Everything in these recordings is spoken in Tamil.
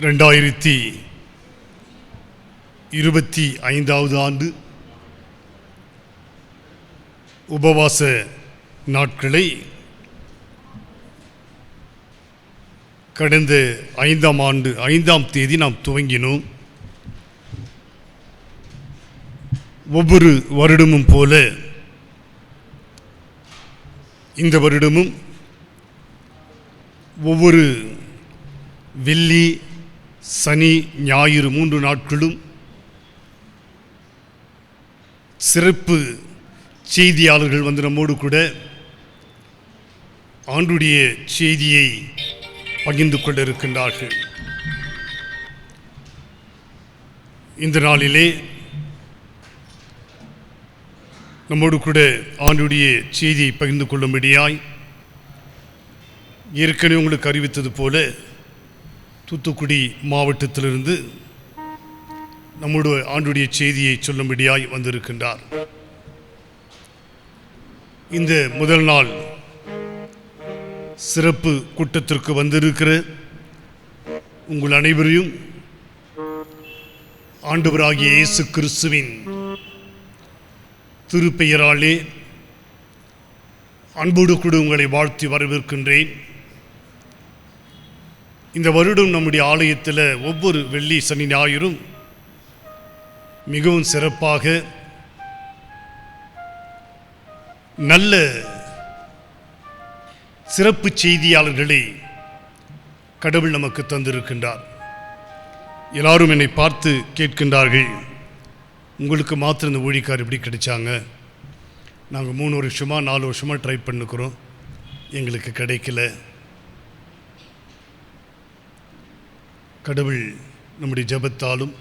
2025 ஆண்டு உபவாச நாட்களை கடந்த 5ஆம் தேதி நாம் துவங்கினோம். ஒவ்வொரு வருடமும் போல இந்த வருடமும் ஒவ்வொரு வெள்ளி, சனி, ஞாயிறு 3 நாட்களும் சிறப்பு செய்தியாளர்கள் வந்து நம்மோடு கூட ஆண்டுடைய செய்தியை பகிர்ந்து கொண்டிருக்கின்றார்கள். இந்த நாளிலே நம்மோடு கூட ஆண்டுடைய செய்தியை பகிர்ந்து கொள்ளும்படியாய் ஏற்கனவே உங்களுக்கு அறிவித்தது போல தூத்துக்குடி மாவட்டத்திலிருந்து நம்முடைய ஆண்டுடைய செய்தியை சொல்லும்படியாய் வந்திருக்கின்றார். இந்த முதல் நாள் சிறப்பு கூட்டத்திற்கு வந்திருக்கிற உங்கள் அனைவரையும் ஆண்டவராகிய இயேசு கிறிஸ்துவின் திருப்பெயராலே அன்போடு கூட உங்களை வாழ்த்தி வரவேற்கின்றேன். இந்த வருடம் நம்முடைய ஆலயத்தில் ஒவ்வொரு வெள்ளி, சனி, ஞாயிறும் மிகவும் சிறப்பாக நல்ல சிறப்பு செய்தியாளர்களை கடவுள் நமக்கு தந்திருக்கின்றார். எல்லாரும் என்னை பார்த்து கேட்கின்றார்கள், உங்களுக்கு மாத்திரம் இந்த ஊழியக்காரர் எப்படி கிடைச்சாங்க? நாங்கள் 3 வருஷமாக 4 வருஷமாக ட்ரை பண்ணுக்கிறோம், எங்களுக்கு கிடைக்கல. கடவுள் நம்முடைய ஜெபத்தாலும்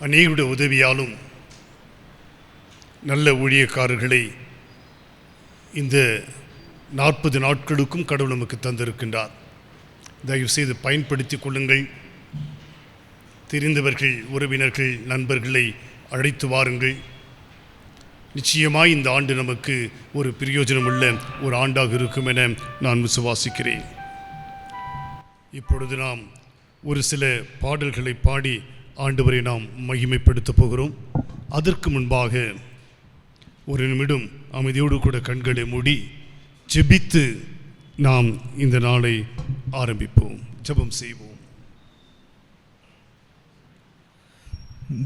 அநேகருடைய உதவியாலும் நல்ல ஊழியக்காரர்களை இந்த 40 நாட்களுக்கும் கடவுள் நமக்கு தந்திருக்கின்றார். தயவு செய்து பயன்படுத்தி கொள்ளுங்கள். தெரிந்தவர்கள், உறவினர்கள், நண்பர்களை அழைத்து வாருங்கள். நிச்சயமாய் இந்த ஆண்டு நமக்கு ஒரு பிரயோஜனமுள்ள ஒரு ஆண்டாக இருக்கும் என நான் விசுவாசிக்கிறேன். இப்பொழுது நாம் ஒரு சில பாடல்களை பாடி ஆண்டவரை நாம் மகிமைப்படுத்த போகிறோம். அதற்கு முன்பாக ஒரு நிமிடம் அமைதியோடு கூட கண்களை மூடி ஜெபித்து நாம் இந்த நாளை ஆரம்பிப்போம். ஜெபம் செய்வோம்.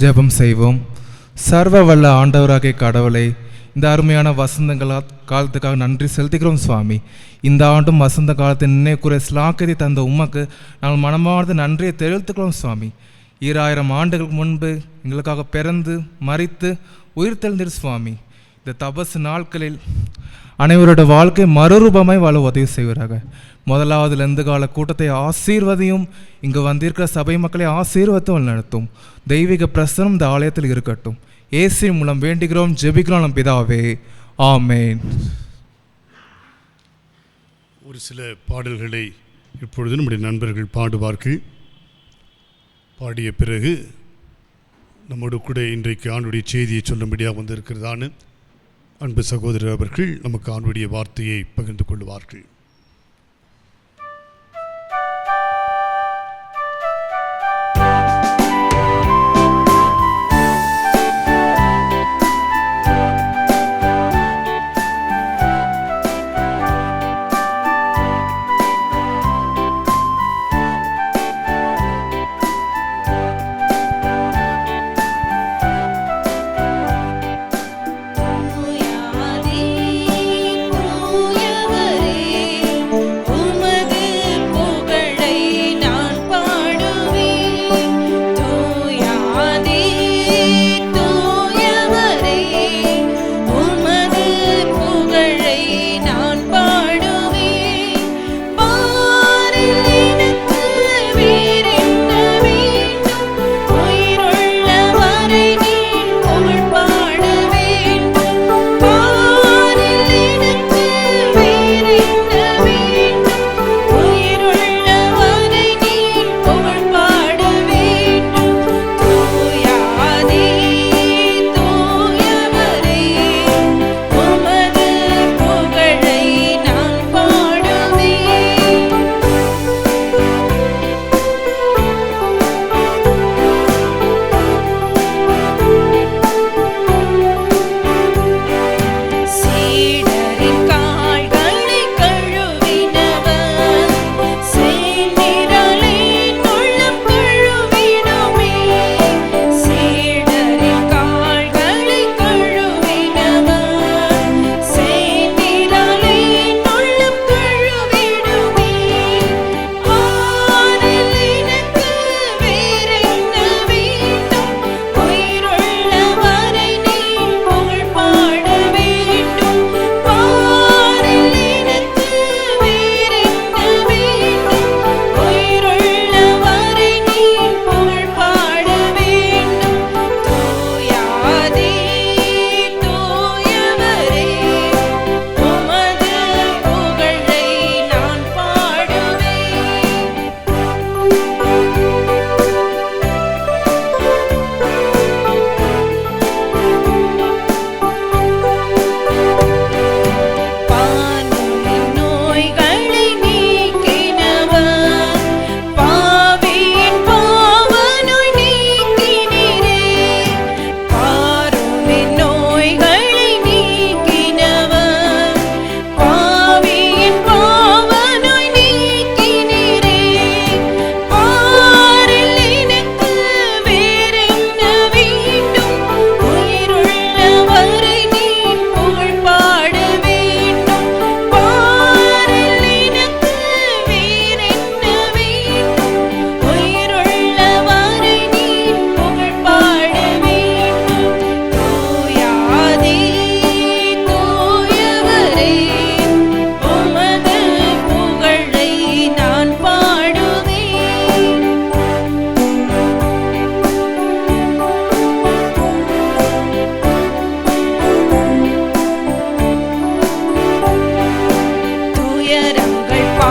ஜெபம் செய்வோம். சர்வ வல்ல ஆண்டவராகிய கடவுளை, இந்த அருமையான வசந்த காலத்துக்காக நன்றி செலுத்துகிறோம் சுவாமி. இந்த ஆண்டும் வசந்த காலத்தின் நினைவுக்குரிய ஸ்லாக்கியத்தை தந்த உமக்கு நாங்கள் மனமார்ந்த நன்றியை தெரிவித்துக்கிறோம் சுவாமி. 2000 ஆண்டுகளுக்கு முன்பு எங்களுக்காக பிறந்து மரித்து உயிர் தெழுந்தீர் சுவாமி. இந்த தபசு நாட்களில் அனைவரோட வாழ்க்கை மறுரூபமாய் வாழ உதவி செய்வராக. முதலாவது லெந்து கால கூட்டத்தை ஆசீர்வதியும், இங்கு வந்திருக்கிற சபை மக்களை ஆசீர்வத்தும் நடத்தும். தெய்வீக பிரசனம் இந்த ஆலயத்தில் இருக்கட்டும். இயேசு மூலம் வேண்டுகிறோம், ஜெபிக்கிறோம் நம் பிதாவே, ஆமென். ஒரு சில பாடல்களை இப்பொழுது நம்முடைய நண்பர்கள் பாடுவார்கள். பாடிய பிறகு நம்மோடு கூட இன்றைக்கு ஆண்டுடைய செய்தியை சொல்லும்படியாக வந்திருக்கிறதான அன்பு சகோதரர் அவர்கள் நமக்கு ஆண்டுடைய வார்த்தையை பகிர்ந்து கொள்வார்கள். பூயவரே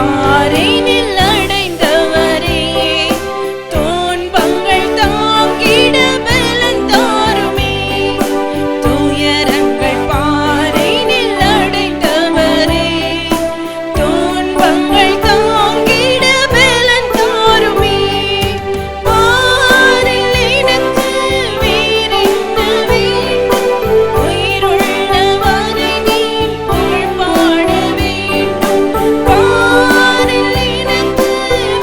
பாரினில் அடைந்தவரே, துன்பங்கள் தாங்கிட பலன் தாருமே. துயரங்கள் பாரினில் அடைந்தவரே, துன்பங்கள் தாங்கிட பலன் தாருமே. பாரில் எனக்கு வேறென்ன வேண்டும்? உயிருள்ளவரை நீ புகழ் பாட வேண்டும். பாரில் எனக்கு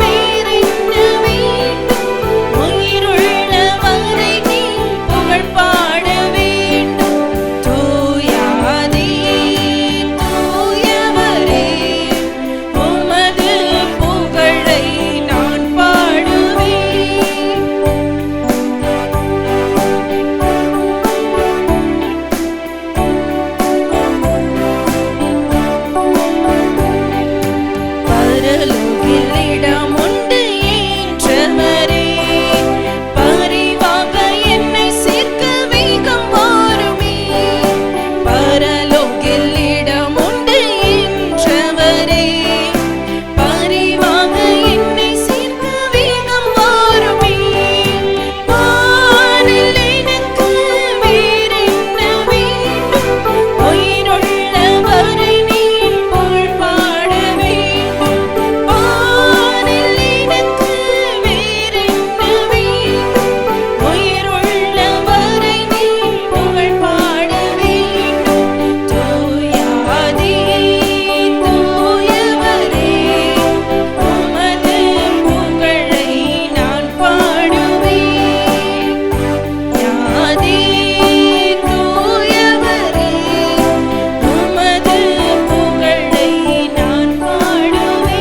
வேறென்ன வேண்டும்? உயிருள்ளவரை நீ புகழ் பாட வேண்டும். தூயாதே தூயவரே, உமது புகழை நான் பாடுவேன். பரலோகில் இடம் உண்டு என்றவரே, பரிவாக என்னை சேர்க்க வேகம் வாருமே. பரலோகில் இடம் உண்டு என்றவரே, பரிவாக என்னை சேர்க்க வேகம் வாருமே. வானில் எனக்கு வேறென்ன வேண்டும்? உயிருள்ளவரை நீ புகழ் பாட வேண்டும். வானில் எனக்கு வேறென்ன வேண்டும்? உயிருள்ளவரை நீ புகழ் பாட வேண்டும். தூயாதே தூயவரே, உமது புகழை நான் பாடுவேன். யாதே தூயவரே, உமது புகழை நான் பாடுவேன்.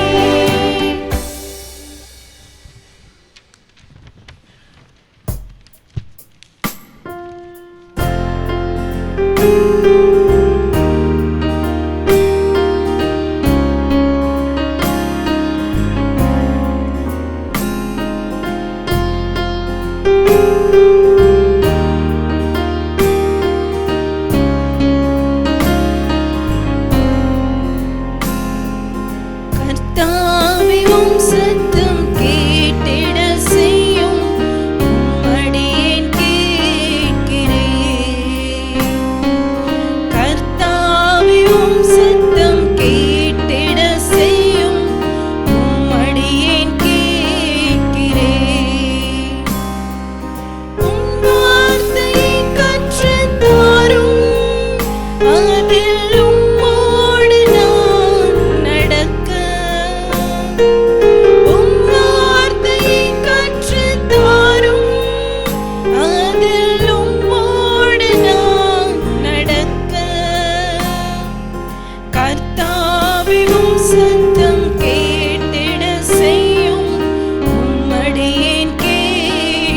கர்த்தாவே, உம் சத்தம் கேட்டிட செய்யும், உம்மடியேன் கேட்கிறேன். கர்த்தாவே, உம் சத்தம் கேட்டிட செய்யும், உம்மடியேன் கேட்கிறேன். உம் வார்த்தையை கற்றுத் தாரும், அதில் உம்மோடு நான் நடக்க. உம் வார்த்தையை கற்றுத் தாரும், அதில் உம்மோடு நான் நடக்க. கர்த்தாவே, உம் சத்தம் கேட்டிட செய்யும், உம்மடியேன் கேட்கிறேன்.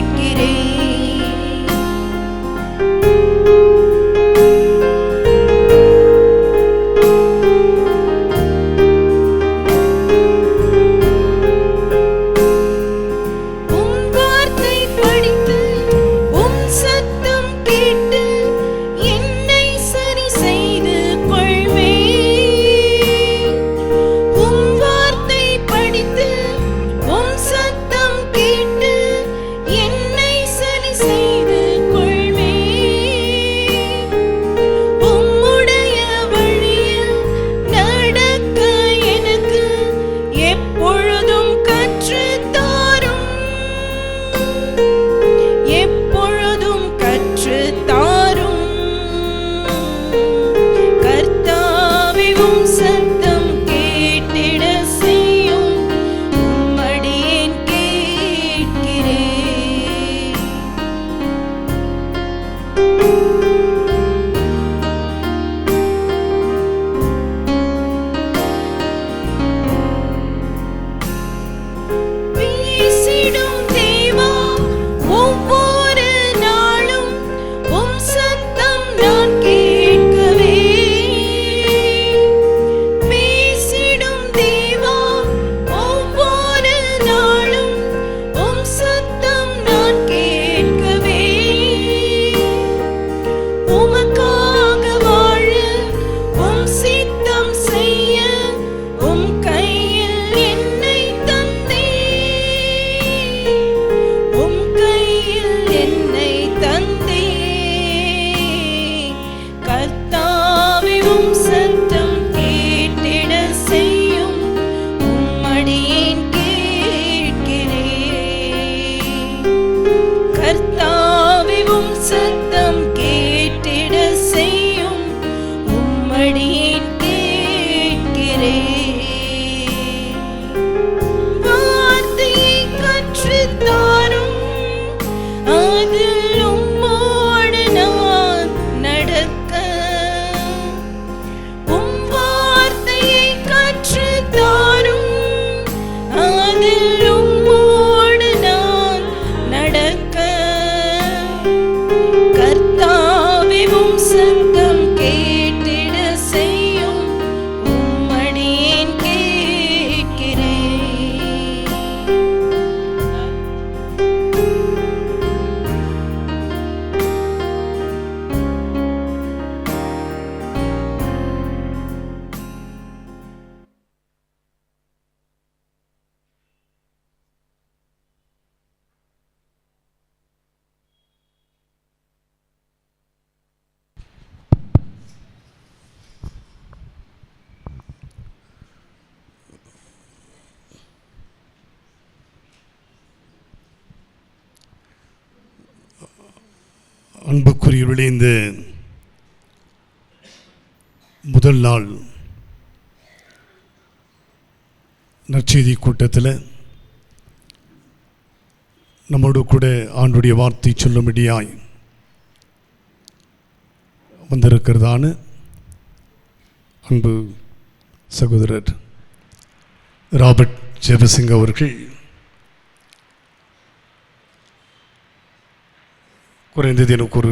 உம் வார்த்தை படித்து, உம் சத்தம் கேட்டு, என்னை சரி செய்து கொள்வேன். அன்புக்குரியவர்களே, இந்த முதல் நாள் நற்செய்தி கூட்டத்தில் நம்மோடு கூட ஆண்டுடைய வார்த்தை சொல்லும்படியாய் வந்திருக்கிறதான அன்பு சகோதரர் ராபர்ட் ஜெபசிங் அவர்கள் குறைந்தது எனக்கு ஒரு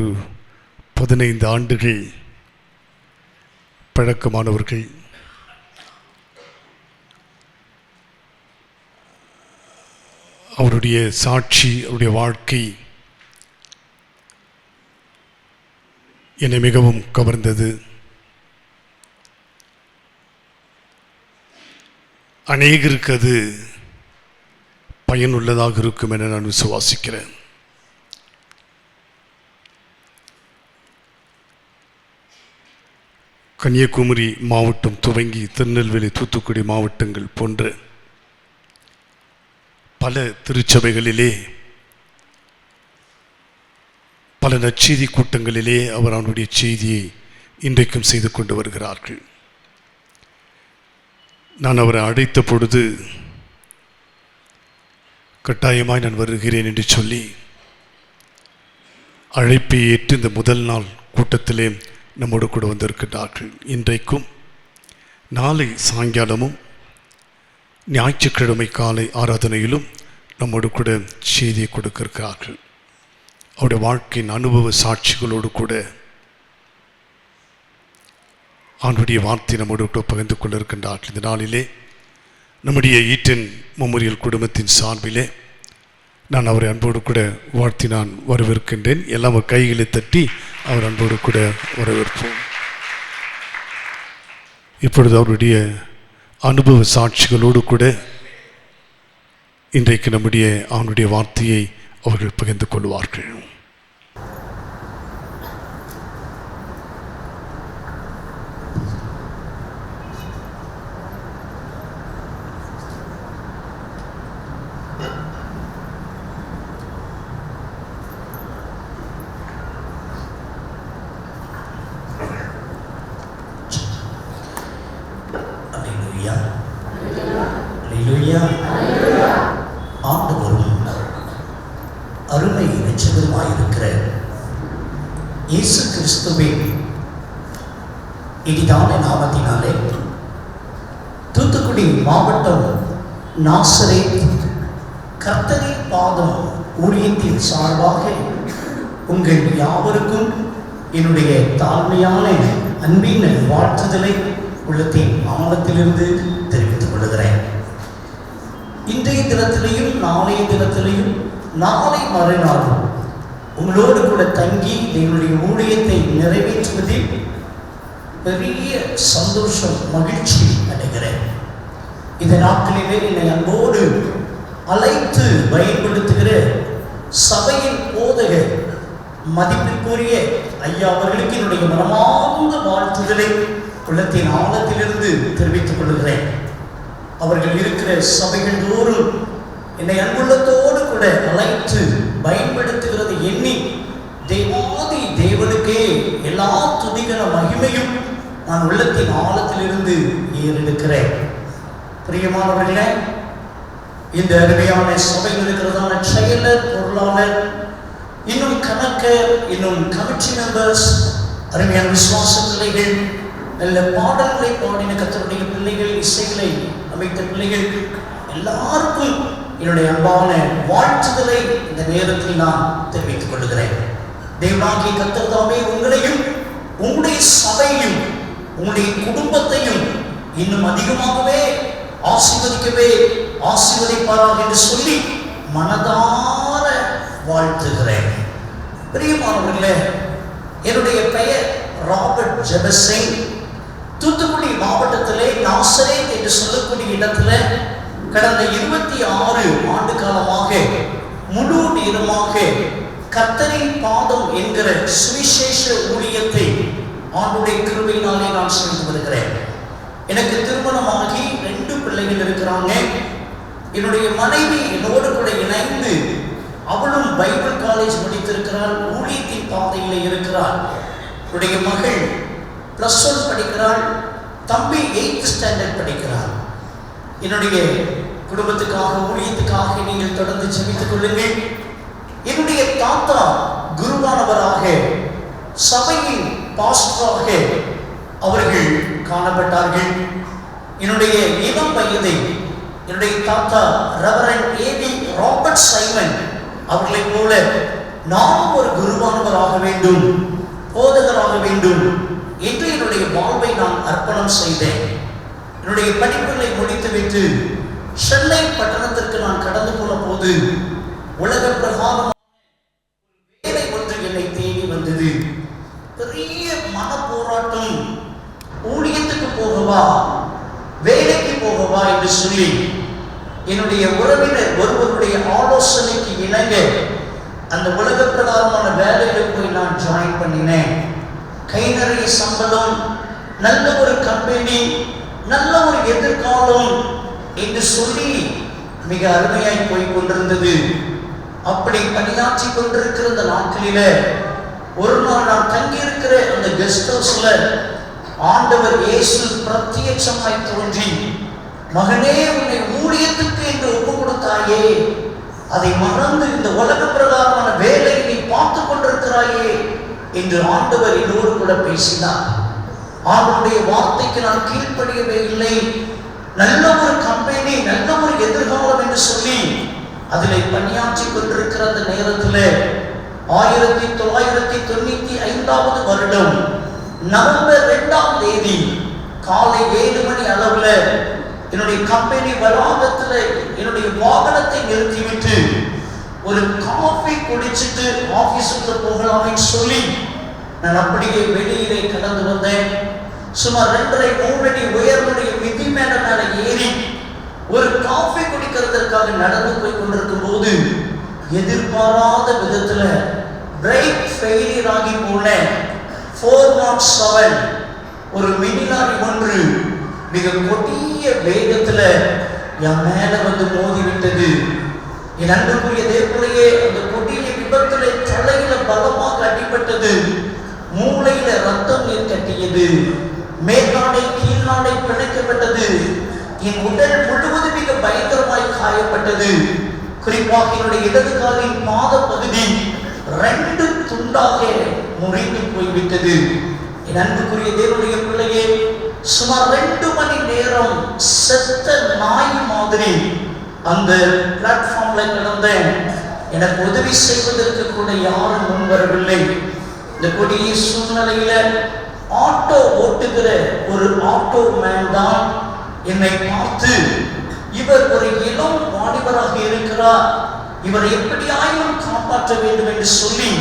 15 ஆண்டுகள் பழக்கமானவர்கள். அவருடைய சாட்சி, அவருடைய வாழ்க்கை என்னை மிகவும் கவர்ந்தது. அநேகருக்கு அது பயனுள்ளதாக இருக்கும் என நான் விசுவாசிக்கிறேன். கன்னியாகுமரி மாவட்டம் துவங்கி திருநெல்வேலி, தூத்துக்குடி மாவட்டங்கள் போன்ற பல திருச்சபைகளிலே, பல நற்செய்தி கூட்டங்களிலே அவர் அவருடைய செய்தியை இன்றைக்கும் செய்து கொண்டு வருகிறார்கள். நான் அவரை அழைத்த பொழுது கட்டாயமாய் நான் வருகிறேன் என்று சொல்லி அழைப்பை ஏற்று இந்த முதல் நாள் கூட்டத்திலே நம்மோடு கூட வந்திருக்கிறார்கள். இன்றைக்கும் நாளை சாயங்காலமும் ஞாயிற்றுக்கிழமை காலை ஆராதனையிலும் நம்மோடு கூட செய்தியை கொடுக்கிறார்கள். அவருடைய வாழ்க்கையின் அனுபவ சாட்சிகளோடு கூட ஆண்டுடைய வார்த்தை நம்மோடு கூட பகிர்ந்து கொண்டிருக்கின்றார்கள். இந்த நாளிலே நம்முடைய ஈட்டன் மெமோரியல் குடும்பத்தின் சார்பிலே நான் அவரை அன்போடு கூட வாழ்த்தி நான் வரவேற்கின்றேன். எல்லாம் அவர் கைகளை தட்டி அவர் அன்போடு கூட வரவேற்போம். இப்பொழுது அவருடைய அனுபவ சாட்சிகளோடு கூட இன்றைக்கு நம்முடைய அவனுடைய வார்த்தையை அவர்கள் பகிர்ந்து கொள்வார்கள். ஆண்டவரும் அருமை இரட்சகருமாயிருக்கிற இயேசு கிறிஸ்துவின் இனிதான நாமத்தினாலே தூத்துக்குடி மாவட்டம் நாசரேத் கர்த்தரின் பாதம் ஊழியத்தின் சார்பாக உங்கள் யாவருக்கும் என்னுடைய தாழ்மையான அன்பின் வாழ்த்துதலை உள்ளத்தின் ஆழத்திலிருந்து தெரிவித்துக் கொள்கிறேன். இன்றைய தினத்திலையும் நாளைய தினத்திலையும் நாளை மறுநாளும் உங்களோடு கூட தங்கி என்னுடைய ஊழியத்தை நிறைவேற்றுவதில் பெரிய சந்தோஷம், மகிழ்ச்சி அடைகிறேன். இந்த நாட்களிலே என்னை அன்போடு அழைத்து பயன்படுத்துகிற சபையின் போதகர் மதிப்பிற்குரிய ஐயா அவர்களுக்கு என்னுடைய மனமார்ந்த வாழ்த்துதலை உள்ளத்தின் ஆழத்திலிருந்து தெரிவித்துக் கொள்கிறேன். அவர்கள் இருக்கிற சபைகள் தோறும் என்னை அன்புள்ளத்தோடு கூட அழைத்து பயன்படுத்துகிறது எண்ணி தேவாதி தேவனுக்கே எல்லா துதிகர மகிமையும் நான் உள்ளத்தின் ஆழத்திலிருந்து ஏறெடுக்கிறேன். பிரியமானவர்களே, இந்த அருமையான சபையில் இருக்கிறதான செயலர், பொருளாளர், இன்னும் கணக்கர், இன்னும் கமிட்டி மெம்பர்ஸ், அருமையான விசுவாச பிள்ளைகள், நல்ல பாடல்களை பாடின கர்த்தருடைய பிள்ளைகள், இசைகளை அமைத்த பிள்ளைகள் எல்லாருக்கும் என்னுடைய அன்பான வாழ்த்துதலை இந்த நேரத்தில் நான் தெரிவித்துக் கொள்கிறேன். தேவனாகிய கர்த்தர் தாமே உங்களையும் உங்களுடைய சபையும் உங்களுடைய குடும்பத்தையும் இன்னும் அதிகமாகவே ஆசீர்வதிப்பாராக என்று சொல்லி மனதார வாழ்த்துகிறேன். பிரியமானவர்களே, என்னுடைய பெயர் ராபர்ட் ஜெபசிங். தூத்துக்குடி மாவட்டத்திலே நாசரேத் என்று சொல்லக்கூடிய இடத்துல கடந்த 26 ஆண்டு காலமாக முழு நேரமாக கர்த்தரின் பாதம் என்கிற சுவிசேஷ ஊழியத்தை ஆண்டுடைய கிருபையினாலே நான் செய்து வருகிறேன். எனக்கு திருமணமாகி 2 பிள்ளைகள் இருக்கிறாங்க. என்னுடைய மனைவி என்னோடு கூட இணைந்து அவளும் பைபிள் காலேஜ் முடித்திருக்கிறாள், ஊழியத்தின் பாதையில் இருக்கிறாள். என்னுடைய மகள் +1 படிக்கிறாள், தம்பி 8th ஸ்டாண்டர்ட் படிக்கிறாள். என்னுடைய குடும்பத்துக்காக, ஊழியத்துக்காக நீங்கள் தொடர்ந்து ஜெபித்துக் கொள்ளுங்கள். என்னுடைய தாத்தா குருவானவராக, சபையின் பாஸ்டராக அவர்கள் காணப்பட்டார்கள். என்னுடைய இளம் வயதை என்னுடைய தாத்தா ரெவரண்ட் ஏபி ராபர்ட் சைமன் அவர்களைப் போல நானும் ஒரு குருவானவராக வேண்டும், போதகராக வேண்டும் என்று என்னுடைய வாழ்வை நான் அர்ப்பணம் செய்தேன். என்னுடைய படிப்புகளை முடித்துவிட்டு சென்னை பட்டணத்திற்கு நான் கடந்து போன போது உலக பிரகாரம் வேலை ஒன்று என்னை தேடி வந்தது. பெரிய மன போராட்டம். ஊழியத்துக்கு போகவா, வேலைக்கு போகவா என்று சொல்லி என்னுடைய உறவினர் ஒருவருடைய ஆலோசனைக்கு இணங்க அந்த உலக பிரகாரமான வேலையில போய் நான் ஜாயின் பண்ணினேன். கை நிறைய சம்பளம், நல்ல ஒரு கம்பெனி, நல்ல ஒரு எதிர்காலம் என்று சொல்லி மிக அருமையாய் போய் கொண்டிருந்தது. அப்படி பணியாற்றி கொண்டிருக்கிற அந்த நாட்களில ஒரு நாள் நான் தங்கியிருக்கிற அந்த கெஸ்ட் ஹவுஸ்ல ஆண்டவர் இயேசு பிரத்யட்சமாய் தோன்றி, மகனே, உன்னை ஊழியத்துக்கு என்று ஒப்பு கொடுத்தாயே, அதை மறந்து இந்த உலக பிரகாரமான வேலையை நீ பார்த்து கொண்டிருக்கிறாயே என்று ஆண்டவர் என்னோடு கூட பேசினார். ஆண்டவருடைய வார்த்தைக்கு நான் கீழ்ப்படியவே இல்லை. நல்ல ஒரு கம்பெனி, நல்ல ஒரு எதிர்காலம் என்று சொல்லி அதில் பணியாற்றி கொண்டிருக்கிற அந்த நேரத்தில் 1995 வருடம் நவம்பர் 2ஆம் தேதி காலை 7 மணி அளவுல என்னுடைய கம்பெனி வளாகத்தில் என்னுடைய வாகனத்தை நிறுத்திவிட்டு ஒரு காஃபி குடிச்சிட்டு ஆபீஸுக்கு போகலாம்னு சொல்லி நான் அப்படியே வெளியிலே கடந்து வந்தேன். சுமார் 2.5-3 அடி உயர்வுடைய மிதி மேல ஏறி ஒரு காஃபி குடிக்கிறதற்காக நடந்து போய் கொண்டிருக்கும் போது எதிர்பாராத விதத்துல பிரேக் ஃபெயிலியர் ஆகி போன 407 ஒரு மினி லாரி ஒன்று மிக கொடிய வேகத்துல என் மேல வந்து மோதிவிட்டது. என் அன்புக்குரிய தேவனையே, அந்த கொடிய விபத்துல தலையில பலமாக அடிபட்டது, மூளையில ரத்தம் நீர் கட்டியது, மேல்நாடை கீழ்நாடை பிணைக்கப்பட்டது, என் உடல் முழுவதும் மிக பயங்கரமாய் காயப்பட்டது. குறிப்பாக என்னுடைய இடது காலின் பாத பகுதி 2 துண்டாக முறிந்து போய்விட்டது. என் அன்புக்குரிய தேவனுடைய பிள்ளையே, சுமார் 2 மணி நேரம் செத்த நாய் மாதிரி அந்த பிளாட்ஃபார்ம்ல கிடந்தேன். எனக்கு உதவி செய்வதற்கு கூட யாரும் முன் வரவில்லை. இந்த கொடிய சூழ்நிலையில ஆட்டோ ஓட்டுகிற ஒரு ஆட்டோ மேன் தான் என்னை பார்த்து, இவர் ஒரு இளம் வாலிபராக இருக்கிறார், இவரை எப்படியாயும் காப்பாற்ற வேண்டும் என்று சொல்லி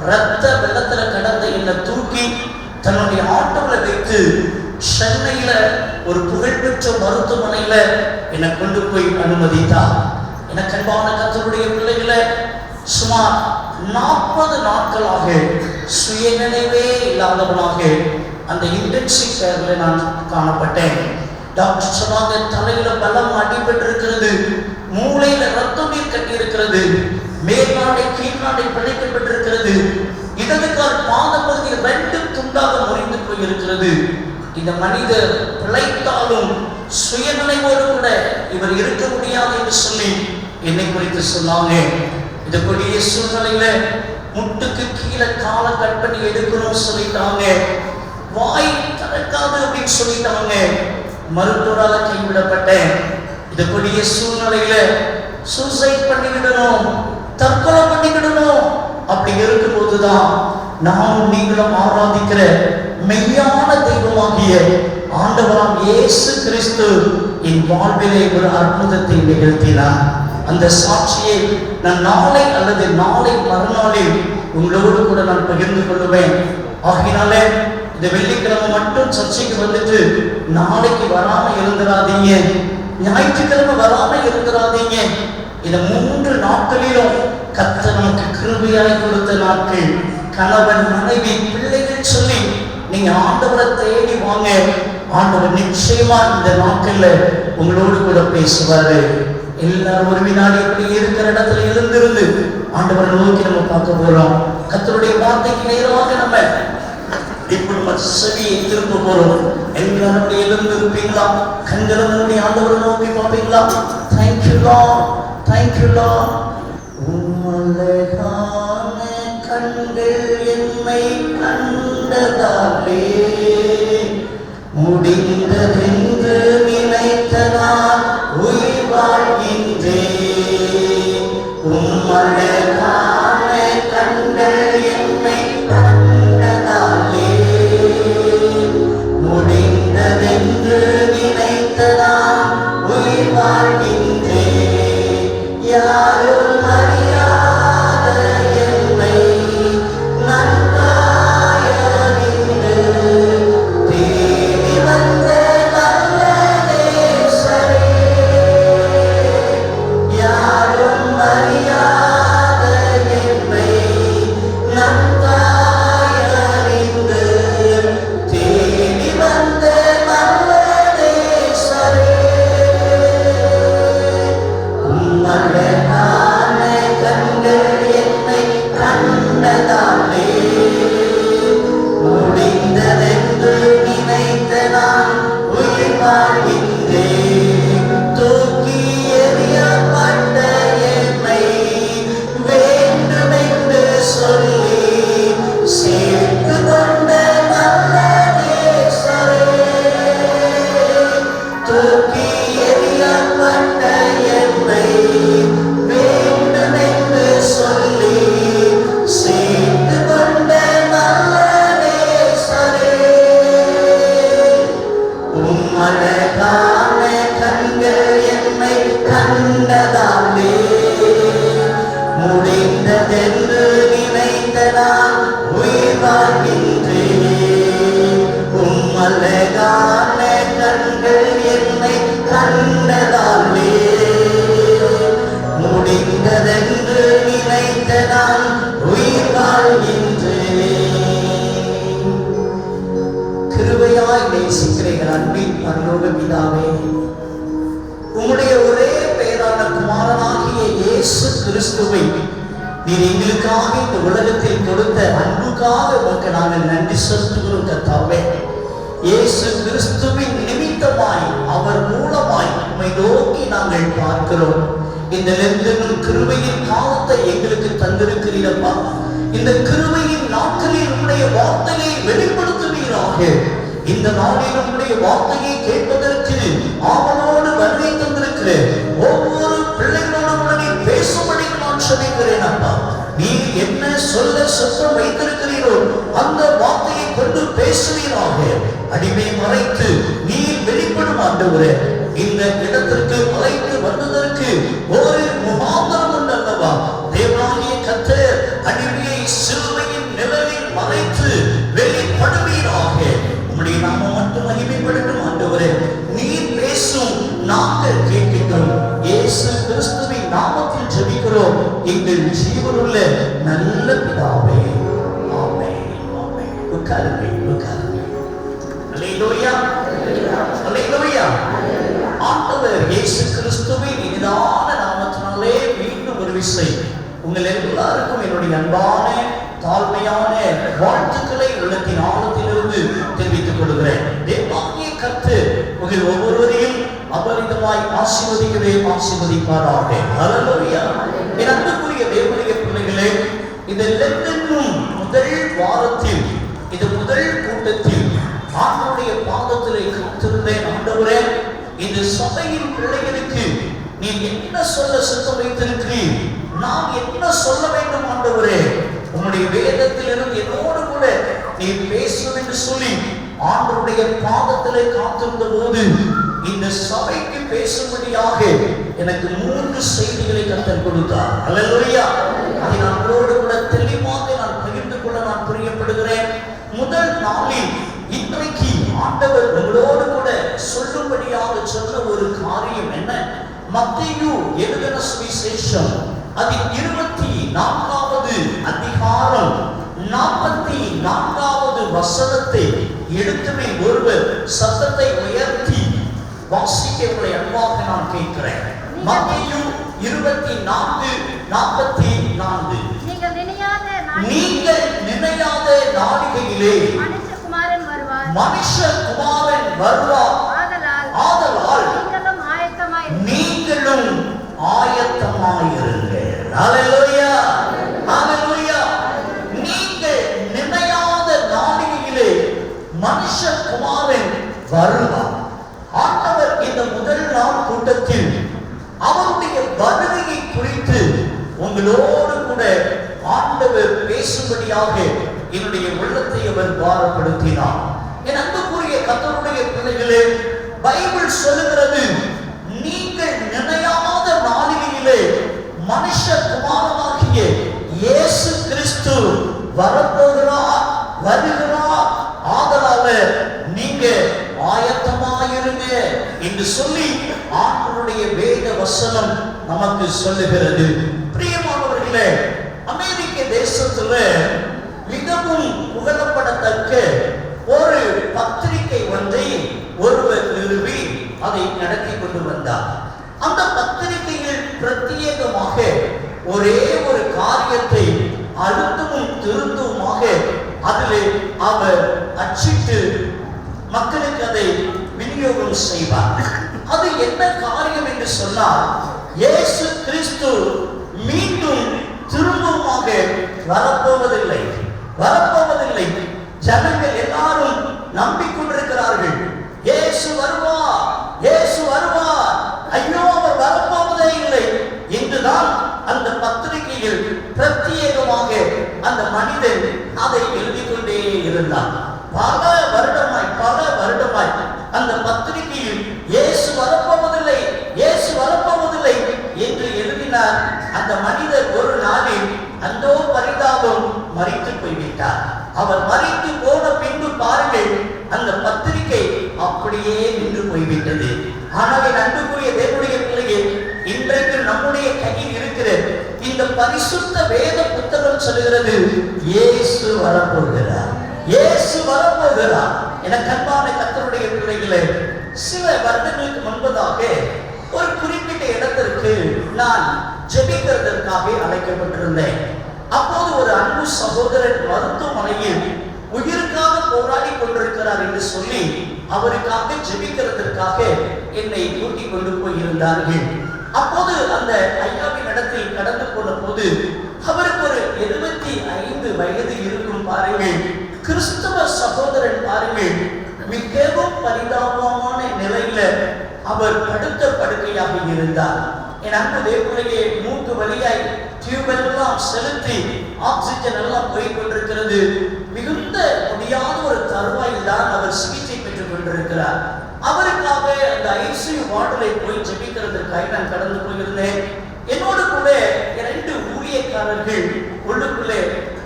ரத்த வெள்ளத்துல கடந்த என்னை தூக்கி தன்னுடைய ஆட்டோவில் வைத்து சென்னையில ஒரு புகழ்பெற்ற மருத்துவமனையில என்னை கொண்டு போய் அனுமதித்தார். எனக்கு அன்பான கர்த்தருடைய பிள்ளைகளை, சுமார் 40 நாட்களாக சுயநினைவே இல்லாதவனாக அந்த இன்டென்சிவ் கேர்ல நான் காணப்பட்டேன். டாக்டர் சொன்னாங்க, தலையில பலம் அடிபட்டிருக்கிறது, மூளையில ரத்தம் நீர் கட்டி இருக்கிறது, மேல்நாடை கீழ்நாடை பிணைக்கப்பட்டிருக்கிறது, இடது கால் பாத பகுதி 2 துண்டாக முறிந்து போயிருக்கிறது. இந்த மனிதர் பிழைத்தாலும் சுயநினைவோடு கூட இவர் இருக்க முடியாது என்று சொல்லி என்னை குறித்து சொன்னாங்க. இந்த கொடிய சூழ்நிலையில முட்டுக்கு கீழே காலை கட் பண்ணி எடுக்கணும்னு சொல்லிட்டாங்க. வாய் திறக்காது அப்படின்னு சொல்லிட்டாங்க. மருத்துவரால கைவிடப்பட்டேன். இந்த கொடிய சூழ்நிலையில சூசைட் பண்ணிக்கிடணும், தற்கொலை பண்ணிக்கிடணும் அப்படி இருக்கும் போதுதான் நானும் நீங்களும் ஆராதிக்கிற மெய்யான தெய்வமாகிய ஆண்டவராம் இயேசு கிறிஸ்து என் வாழ்விலே ஒரு அற்புதத்தை நிகழ்த்தினார். அந்த சாட்சியை நான் நாளை அல்லது நாளை மறுநாளில் உங்களோடு கூட நான் பகிர்ந்து கொள்ளுவேன். ஆகினாலே இந்த வெள்ளிக்கிழமை மட்டும் சர்ச்சைக்கு வந்துட்டு நாளைக்கு வராம இருந்துடாதீங்க, ஞாயிற்றுக்கிழமை வராம இருந்துடாதீங்க. இந்த 3 நாட்களிலும் கர்த்தர் நமக்கு கிருபையாய் கொடுத்த நாட்கள். கணவன், மனைவி, பிள்ளைகள் சொல்லி நீங்க ஆண்டவரை தேடி வாங்க. ஆண்டவர் நிச்சயமா இந்த நாட்கள்ல உங்களோடு கூட பேசுவாரு. எல்லாரும் ஒரு வினாடி இப்படி இருக்கிற இடத்துல எழுந்திருந்து ஆண்டவரை நோக்கி நம்ம பார்க்க போறோம். கர்த்தருடைய வார்த்தைக்கு நேரமாக நம்ம இப்படி நம்ம செவியை திரும்ப போறோம். எல்லாரும் அப்படி எழுந்திருப்பீங்களா? கண்களை மூடி ஆண்டவரை நோக்கி பார்ப்பீங்களா? Thank you Lord, thank you Lord. உம்மழகான கண்கள் என்னை கண்டதாலே முடிந்ததென்று நினைத்த நான் உயிர் வாழ்கின்றேன். உம்மழகான கண்கள் என்னை கண்டதாலே முடிந்ததென்று நினைத்த நான் உயிர் வாழ்கின்றேன். யாரும் அறியாத என்னை நன்றாய் அறிந்து தேடி வந்த நல்ல நேசரே. யாரும் அறியாத என்னை நன்றாய் அறிந்து தேடி வந்த நல்ல நேசரே. உம்மழகான கண்கள் என்னை கண்டதாலே முடிந்ததென்று நினைத்த நான் உயிர் வாழ்கின்றேன். தூக்கி எறியப்பட்ட என்னை வேண்டுமென்று சொல்லி சேர்த்து கொண்ட நல்ல நேசரே. தூக்கி எறியப்பட்ட என்னை வேண்டுமென்று சொல்லி சேர்த்து கொண்ட நல்ல நேசரே. உம்மழகான கண்கள் என்னை கண்டதாலே முடிந்ததென்று நினைத்த நான் உயிர் வாழ்கின்றேன். உம்மழகான கண்கள் என்னை கண்டதாலே முடிந்ததென்று நினைத்த நான் உயிர் வாழ்கின்றேன். கிருபையாய் நேசிக்கிறீர்கள் அன்பின் பரலோக பிதாவே, உம்முடைய ஒரே பேரான குமாரனாகிய இயேசு கிறிஸ்துவை நீர் எங்களுக்காக இந்த உலகத்தில் கொடுத்த அன்புக்காக உமக்கு நாங்கள் நன்றி செலுத்துகிறோம் கர்த்தாவே. இயேசு கிறிஸ்துவின் நிமித்தமாய் அவர் மூலமாய் உம்மை நோக்கி நாங்கள் பார்க்கிறோம். இந்த நெருங்கும் கிருபையின் காலத்தை எங்களுக்கு தந்திருக்கிறீரப்பா. இந்த கிருபையின் நாட்களில் உம்முடைய வார்த்தையை வெளிப்படுத்துவீராக. இந்த நாளில் உம்முடைய வார்த்தையை கேட்பதற்கு ஆவலோடு வருகை தந்திருக்கிற ஒவ்வொரு பிள்ளைகளோடும் நீர் பேசும்படி நான் சொல்லுகிறேன் அப்பா. நீர் என்ன சொல்ல சத்தம் வைத்திருக்கிறீரோ அந்த வார்த்தையை கொண்டு பேசுவீராக. அடிமை மறைத்து நீர் வெளிப்படும் ஆண்டவரே. இந்த இடத்திற்கு மறைத்து வந்ததற்கு ஒரு முகாந்திரம் உண்டு அல்லவா? தேவனாகிய கர்த்தர் அடிமையை சிலுவையின் நிழலில் மறைத்து வெளிப்படுவீராக. உம்முடைய நாமம் மட்டும் மகிமைப்படட்டும் ஆண்டவரே. நீர் பேசும் நாங்கள் கேட்கிறோம். இயேசு கிறிஸ்துவின் நாமத்தில் ஜெபிக்கிறோம் எங்கள் ஜீவனுள்ள நல்ல பிதாவே. ஆமென். ஆமென். உட்காருங்கள், உட்காருங்கள். அல்லேலூயா, அல்லேலூயா. ஆண்டவர் இயேசு கிறிஸ்துவின் இனிதான நாமத்தினாலே மீண்டும் ஒரு விசை உங்கள் எல்லாருக்கும் என்னுடைய அன்பான தாழ்மையான வாழ்த்துக்களை உள்ளத்தின் ஆழத்திலிருந்து தெரிவித்துக் கொள்கிறேன். தேவனாகிய கர்த்தர் உங்கள் ஒவ்வொருவரையும் அபரிதமாய் ஆசீர்வதிக்கவே ஆசீர்வதிப்பாராக. அல்லேலூயா. என் அன்புக்குரிய தேவனுடைய பிள்ளைகளே, இந்த லெந்தனும் முதல் வாரத்தில் இந்த முதல் கூட்டத்தில் ஆண்டவருடைய பாதத்திலே காத்திருந்தேன். ஆண்டவரே, இந்த சபையின் பிள்ளைகளுக்கு நீ என்ன சொல்ல சித்தம் வைத்திருக்கிறீர்? நான் என்ன சொல்ல வேண்டும் ஆண்டவரே? உம்முடைய வேதத்திலிருந்து என்னோடு கூட நீ பேசும் என்று சொல்லி ஆண்டவருடைய பாதத்திலே காத்திருந்த போது இந்த சபைக்கு பேசும்படியாக எனக்கு 3 செய்திகளை கர்த்தர் கொடுத்தார். அல்லேலூயா. அதை நான் உங்களோடு கூட தெளிவாக நான் பகிர்ந்து கொள்ள நான் பிரியப்படுகிறேன். முதல் நாளில் இன்றைக்கு ஆண்டவர் உங்களோடு கூட சொல்லும்படியாக சொன்ன ஒரு காரியம் என்ன? மத்தேயு எழுதின சுவிசேஷம் அதில் 24வது அதிகாரம் 44வது வசனத்தை எடுத்துமே ஒருவர் சத்தத்தை உயர்த்தி வாசிக்க உங்களை அன்பாக நான் கேட்கிறேன். மத்தேயு 24:44. நீங்கள் நினையாத நாளிகையிலே மனுஷகுமாரன் வருவார். ஆதலால் நீங்களும் ஆயத்தமாயிருங்கள். ஹல்லேலூயா, ஹல்லேலூயா. நீங்கள் நினையாத நாளிகையிலே மனுஷகுமாரன் வருவார். ஆண்டவர் இந்த முதல் நாள் கூட்டத்தில் அவருடைய வருகையை குறித்து உங்களோடு கூட ஆண்டவர் பேசும்படியாக என்னுடைய உள்ளத்தை அவர் பாரப்படுத்தினார். என் அன்புக்குரிய கர்த்தருடைய பிள்ளைகளே, பைபிள் சொல்லுகிறது, நீங்கள் நினையாத நாளிகையிலே மனுஷகுமாரனாகிய இயேசு கிறிஸ்து வரப்போகிறார், வருகிறார். ஆதலால நீங்க ஆயத்தமாயிருங்க என்று சொல்லி ஆண்டவருடைய வேத வசனம் நமக்கு சொல்லுகிறது. பிரியமானவர்களே, அமெரிக்க தேசத்துல மிகவும் புகழப்படத்தக்க ஒரு பத்திரிகை ஒன்றை ஒருவர் நிறுவி அதை நடத்தி கொண்டு வந்தார். அந்த பத்திரிகையில் பிரத்யேகமாக ஒரே ஒரு காரியத்தை அழுத்தமும் திருத்தமுமாக அதிலே அவர் அச்சிட்டு மக்களுக்கு அதை விநியோகம் செய்வார். அது என்ன காரியம் என்று சொன்னால், இயேசு கிறிஸ்து மீண்டும் திரும்பமாக வரப்போவதில்லை, வரப்போவதில்லை. ஜனங்கள் எல்லாரும் நம்பிக்கொண்டிருக்கிறார்கள், இயேசு வருவார், இயேசு வருவார், ஐயோ அவர் வரப்போவதே இல்லை என்றுதான் அந்த பத்திரிகையில் பிரத்யேகமாக அந்த மனிதன் அதை எழுதி கொண்டே இருந்தார். பல வருடமாய் அந்த பத்திரிகையில் இயேசு வரப்போவதில்லை, இயேசு வரப்போவதில்லை என்று எழுதினார். அந்த மனிதர் ஒரு நாளில் அந்தோ பரிதாபம் மரித்து போய்விட்டார். அவர் மரித்து போன பின்பு பாருங்கள், அந்த பத்திரிகை அப்படியே நின்று போய்விட்டது. ஆனால் அன்புக்குரிய தேவனுடைய பிள்ளையே, இன்றைக்கு நம்முடைய கையில் இருக்கிற இந்த பரிசுத்த வேத புத்தகம் சொல்லுகிறது, இயேசு வரப்போகிறார், இயேசு வரப்போகிறார். என கண்பான கர்த்தருடைய பிள்ளைகளே, சில வருடங்களுக்கு முன்பதாக ஒரு குறிப்பிட்ட இடத்திற்கு நான் ஜெபிக்கிறதற்காக அழைக்கப்பட்டிருந்தேன். அப்போது ஒரு அன்பு சகோதரன் மருத்துவமனையில் உயிருக்காக போராடி கொண்டிருக்கிறார் என்று சொல்லி அவருக்காக ஜெபிக்கிறதற்காக என்னை கூட்டிக் கொண்டு போயிருந்தார்கள். அப்போது அந்த ஐயாவின் இடத்தில் கடந்து போன போது அவருக்கு ஒரு 75 வயது இருக்கும். பாருங்கள், கிறிஸ்தவ சகோதரன் பாருங்கள், மிகவும் பரிதாபமான நிலையில அவர் படுத்த படுக்கையாக இருந்தார். என் அன்பு தேவனுடைய மூக்கு வழியாய் டியூப் எல்லாம் செலுத்தி ஆக்சிஜன் எல்லாம் போய் கொண்டிருக்கிறது. மிகுந்த முடியாத ஒரு தருவாயில் தான் அவர் சிகிச்சை பெற்றுக் கொண்டிருக்கிறார். அவருக்காக அந்த ஐசியூ வார்டிலே போய் ஜெபிக்கிறதுக்காக நான் கடந்து போயிருந்தேன். என்னோடு கூட 2 ஊழியக்காரர்கள் உள்ளுக்குள்ளே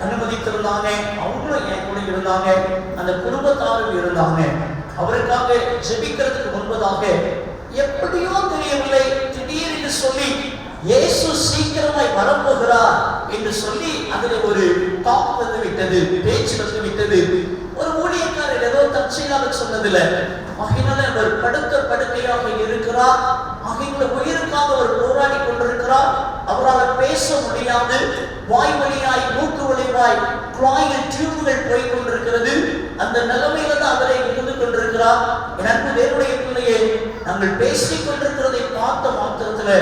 அனுமதித்திருந்தாங்க. அவங்களும் என் கூட இருந்தாங்க, அந்த குடும்பத்தாரும் இருந்தாங்க. அவருக்காக ஜெபிக்கிறதுக்கு முன்பதாக எப்படியோ தெரியவில்லை, திடீரென்று சொல்லி இயேசு சீக்கிரமாய் வரப்போகிறார் என்று சொல்லி அதில் ஒரு டாக் வந்து விட்டது, பேச்சு வந்து விட்டது. ஒரு ஊழியக்காரர் ஏதோ தற்செயலாக சொன்னதில்ல, ஆகினால அவர் படுத்த படுக்கையாக இருக்கிறார், ஆகினால உயிருக்காக அவர் போராடி கொண்டிருக்கிறார், அவரால் பேச முடியாது, வாய் வழியாய் மூக்கு வழியாய் குழாயில் டியூப்கள் போய் கொண்டிருக்கிறது. அந்த நிலைமையில தான் அவரை இருந்து கொண்டிருக்கிறார். எனக்கு தேவனுடைய பிள்ளையே, நாங்கள் பேசிக் கொண்டிருக்கிறதை பார்த்த மாத்திரத்தில்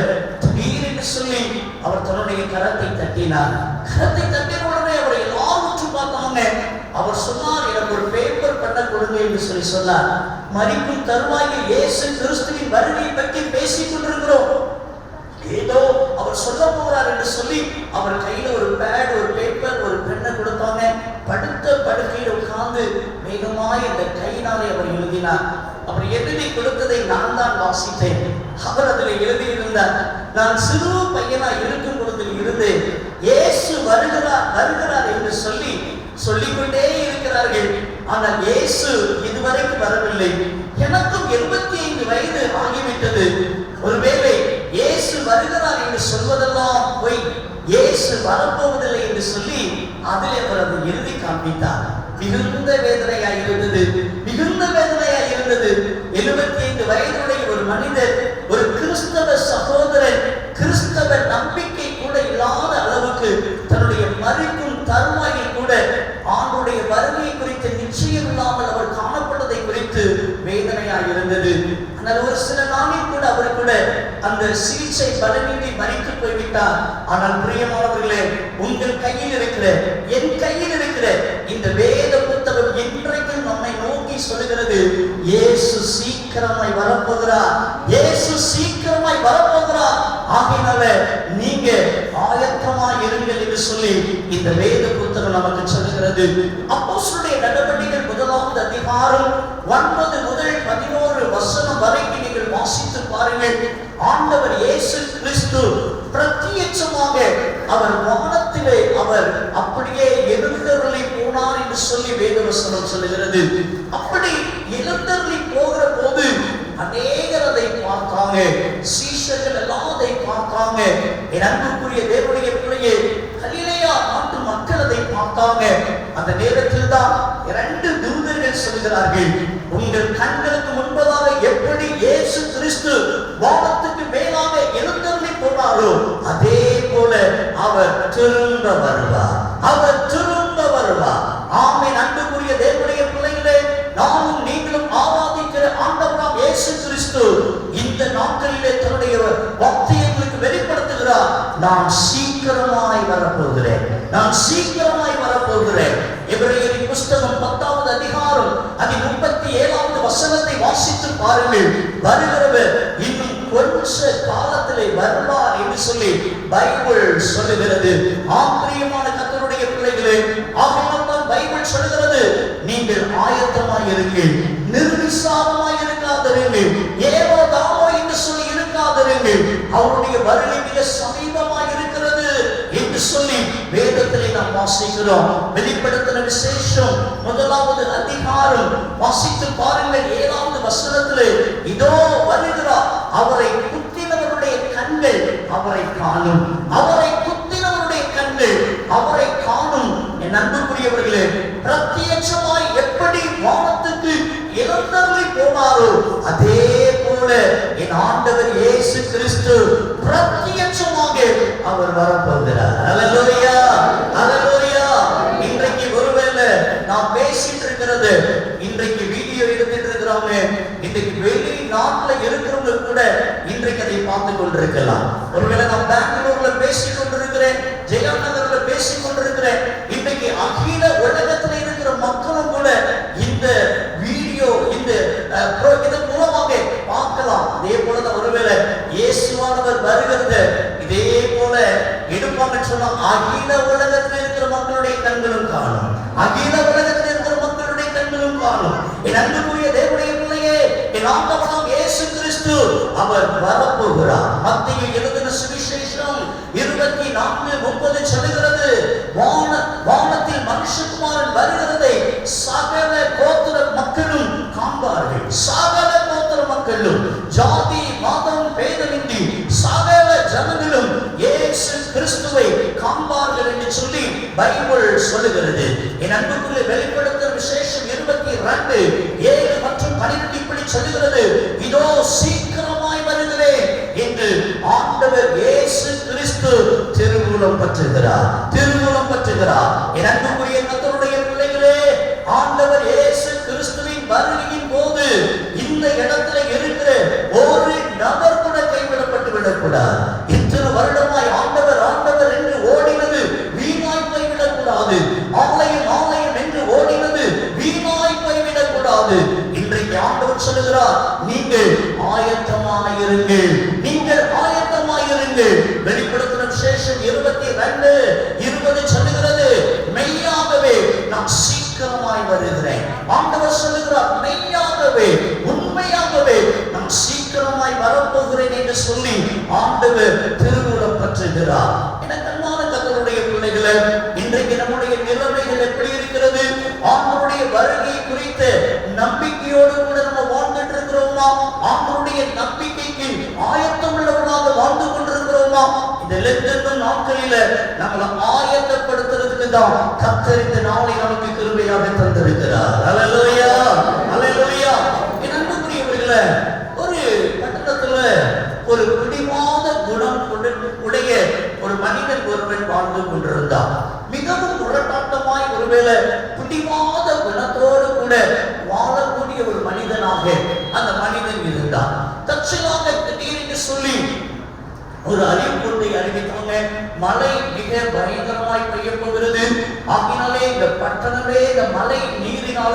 திடீரென்று சொல்லி அவர் தன்னுடைய கரத்தை தட்டினார். கரத்தை தட்டின உடனே அவரை எல்லாரும் உற்று பார்த்தாங்க. அவர் சொன்னார், எனக்கு ஒரு பேப்பர் பண்ண கொடுங்க என்று சொல்லி சொன்னார். மரிக்கும் தருவாயில் இயேசு கிறிஸ்துவின் வருகையை பற்றி பேசிக் கொண்டிருக்கிறோம், ஏதோ அவர் சொல்ல போகிறார் என்று சொல்லி அவர் கையில ஒரு பேட், ஒரு பேப்பர், ஒரு பெண்ணை கொடுத்தாங்க. படுத்த படுக்கையில் உட்கார்ந்து வேகமாய் இந்த கையினாலே அவர் எழுதினார். அவர் எழுதி கொடுத்ததை நான் தான் வாசித்தேன். அவர் அதில் எழுதியிருந்தார், நான் சிறு பையனா இருக்கும் பொழுது இருந்து இயேசு வருகிறார் வருகிறார் என்று சொல்லிக்கொண்டே இருக்கிறார்கள். ஆனால் இயேசு இதுவரைக்கும் வரவில்லை. எனக்கும் 75 வயது ஆகிவிட்டது. ஒருவேளை இயேசு வருகிறார் என்று சொல்வதெல்லாம் போய் இயேசு வரப்போவதில்லை என்று சொல்லி அதில் அவர் அதை எழுதி காண்பித்தார். மிகுந்த வேதனையாய் இருந்தது, மிகுந்த வேதனையாய் இருந்தது. 75 வயதுடைய ஒரு மனிதர், ஒரு கிறிஸ்தவ சகோதரர் நாளில் கூட அவர் கூட அந்த சிகிச்சை பலனின்றி மரித்து போய்விட்டார். ஆனால் பிரியமானவர்களே, உங்கள் கையில் இருக்கிற, என் கையில் இருக்கிற இந்த வேத புத்தகம் இன்றைக்கும் நம்மை நோக்கி சொல்லுகிறது, இயேசு சீக்கிரமாய் வரப்போகிறார், இயேசு சீக்கிரமாய் வரப்போகிறார். ஆகையினால நீங்க ஆயத்தமாய் இருங்கள் என்று சொல்லி இந்த வேத புத்தகம் நமக்கு சொல்லுகிறது. அப்போஸ்தலருடைய நடவடிக்கைகள் 1 அதிகாரம் 9 முதல் 11 வசனம் வரைக்கும் நீங்கள் வாசித்து பாருங்கள். ஆண்டவர் இயேசு கிறிஸ்து பிரத்யட்சமாக அவர் வானத்திலே அவர் அப்படியே எழுந்தருளி போனார் என்று சொல்லி வேதவசனம் சொல்லுகிறது. அப்படி எழுந்தருளி போகிற போது அநேகர் அதை பார்த்தாங்க, சீஷர்கள் எல்லாம் அதை பார்த்தாங்க. என் அன்புக்குரிய தேவனுடைய பிள்ளையே, கலிலேயா நாட்டு மக்கள் அதை பார்த்தாங்க. அந்த நேரத்தில் தான் 2 தூதர்கள் சொல்கிறார்கள், உங்கள் கண்களுக்கு முன்பதாக எப்படி இயேசு கிறிஸ்து வானத்துக்கு மேலாக எழுந்தருளி போனாரோ அதே போல அவர் திரும்ப வருவார், அவர் திரும்ப வருவார். ஆமென். அன்புக்குரிய தேவனுடைய பிள்ளைகளே, நாமும் நீங்களும் ஆராதிக்கிற ஆண்டவராம் இயேசு கிறிஸ்து இந்த நாட்களிலே தன்னுடைய வார்த்தைகளுக்கு வெளிப்படுத்துகிறார், நான் சீக்கிரமாய் வரப்போகிறேன், நான் சீக்கிரமாய் வரப்போகிறேன். எபிரேயரின் புஸ்தகம் 10வது அதிகாரம் 37வது வசனத்தை வாசித்து பாருங்கள். வருகிறவர் இன்னும் கொஞ்ச காலத்திலே வருவார் என்று சொல்லி பைபிள் சொல்லுகிறது. ஆம்பிரியமான கர்த்தருடைய பிள்ளைகளே, ஆகையால் பைபிள் சொல்லுகிறது, நீங்கள் ஆயத்தமாய் இருங்கள், நிர்விசாரமாய் இருக்காதிருங்கள், ஏதோ தாமோ என்று சொல்லி இருக்காதிருங்கள், அவருடைய வருகை மிக சமீபமாய் இருக்கிறது என்று சொல்லி வேதத்திலே நாம் வாசிக்கிறோம். வெளிப்படுத்தின விசேஷம் 1வது அதிகாரம் வாசித்து பாருங்கள். 7வது வசனத்திலே, இதோ வருகிறார், அவரை குத்தினவருடைய கண்கள் அவரை காணும், அவரை குத்தினவருடைய கண்கள் அவரை காணும். என் அன்புக்குரியவர்களே, பிரத்யட்சமாய் எப்படி வானத்துக்கு எழுந்தருளி போனாரோ அதே போல என் ஆண்டவர் இயேசு கிறிஸ்து பிரத்யட்சமாக அவர் வரப்போகிறார். அல்லேலூயா, அல்லேலூயா. இன்றைக்கு ஒருவேளை நாம் பேசிட்டு இருக்கிறது, இன்றைக்கு வீடியோ எடுத்துட்டு இருக்கிறவங்க, இன்றைக்கு வெளிநாட்டுல இருக்கிறவங்க கூட இன்றைக்கு அதை பார்த்து கொண்டிருக்கலாம். ஒருவேளை நான் பெங்களூர்ல பேசிக் கொண்டிருக்கிறேன், ஜெயநகர்ல பேசிக் கொண்டிருக்கிறேன். இன்றைக்கு அகில உலகத்துல இருக்கிற மக்களும் கூட இந்த வீடியோ இந்த இதன் மூலமாக பார்க்கலாம். அதே போலதான் ஒருவேளை இயேசுவானவர் வருகிறது இதே போல எடுப்பாங்கன்னு சொன்னா அகில உலகத்தில் இருக்கிற மக்களுடைய கண்களும் காணும், அகில உலகத்தில் இருக்கிற மக்களுடைய கண்களும் காணும். என் அன்புக்குரிய தேவனுடைய பிள்ளையே, என் ஆண்டவராம் இயேசு கிறிஸ்து அவர் வரப்போகிறார். மத்தேயு எழுதின சுவிசேஷம் 24:30 சொல்லுகிறது, வானத்தில் மனுஷகுமாரன் வருகிறதை சகல கோத்திர மக்களும் காண்பார்கள், சகல கோத்திர மக்களும், ஜாதி மதம் பேதமின்றி சகல ஜனங்களும் இயேசு கிறிஸ்துவை காண்பார்கள் என்று சொல்லி பைபிள் சொல்லுகிறது. என் அன்புக்குரிய வெளிப்படுத்தின விசேஷம் 22:7 மற்றும் 12 இப்படி சொல்லுகிறது, இதோ சீக்கிரமாய் வருகிறேன் என்று ஆண்டவர் இயேசு கிறிஸ்து திருவுளம் பற்றுகிறார், திருவுளம் பற்றுகிறார். என் அன்புக்குரிய கர்த்தருடைய பிள்ளைகளே, ஆண்டவர் இயேசு கிறிஸ்துவின் வருகையின் போது இந்த இடத்துல இருக்கிற ஒரு நபர் கூட கைவிடப்பட்டு விடக்கூடாது. இத்தனை வருடமாய் ஆண்டவர் ஆண்டவர் என்று ஓடினது வீணாய் போய்விடக் கூடாது, ஆலயம் ஆலயம் என்று ஓடினது வீணாய் போய்விடக் கூடாது. இன்றைக்கு ஆண்டவர் சொல்லுகிறார், நீங்கள் ஆயத்தமாயிருங்கள், நீங்கள் ஆயத்தமாயிருங்கள். வெளிப்படுத்தின விசேஷம் 22:20 சொல்லுகிறது, மெய்யாகவே நான் சீக்கிரமாய் வருகிறேன். ஆண்டவர் சொல்லுகிறார், மெய்யாகவே உண்மையாகவே நான் சீக்கிரமாய் வரப்போகிறேன் என்று சொல்லி ஆண்டவர் திருவுளம் பற்றுகிறார். எனக்கு அன்பான கர்த்தருடைய பிள்ளைகளே, இன்றைக்கு நம்முடைய நிலைமைகள் எப்படி இருக்கிறது? ஆண்டவருடைய வருகை குறித்த நம்பிக்கையோடு கூட நம்ம வாழ்ந்துட்டு இருக்கிறோமா? ஆண்டவருடைய நம்பிக்கைக்கு ஆயத்தம் உள்ளவர்களாக வாழ்ந்து கொண்டிருக்கிறோமா? இந்த லெந்து நாட்களில நம்மளை ஆயத்தப்படுத்துறதுக்கு தான் கர்த்தர் இந்த நாளை நமக்கு கிருபையாக தந்திருக்கிறார். அல்லேலூயா, அல்லேலூயா. என் அன்புக்குரியவர்களே, ஒரு பட்டணத்துல ஒரு பிடிவாத குணம் உடைய ஒரு மனிதன் ஒருவன் வாழ்ந்து கொண்டிருந்தான். மிகவும் முரட்டாட்டமாய் ஒருவேளை பிடிவாத குணத்தோடு கூட வாழக்கூடிய ஒரு மனிதனாக அந்த மனிதன் இருந்தான். தற்செயலாக திடீரென்று சொல்லி ஒரு அறிவிப்பொன்றை அறிவித்தாங்க. மழை மிக பயங்கரமாய் பெய்ய போகிறது, ஆகினாலே இந்த பட்டணமே இந்த மழை நீரினால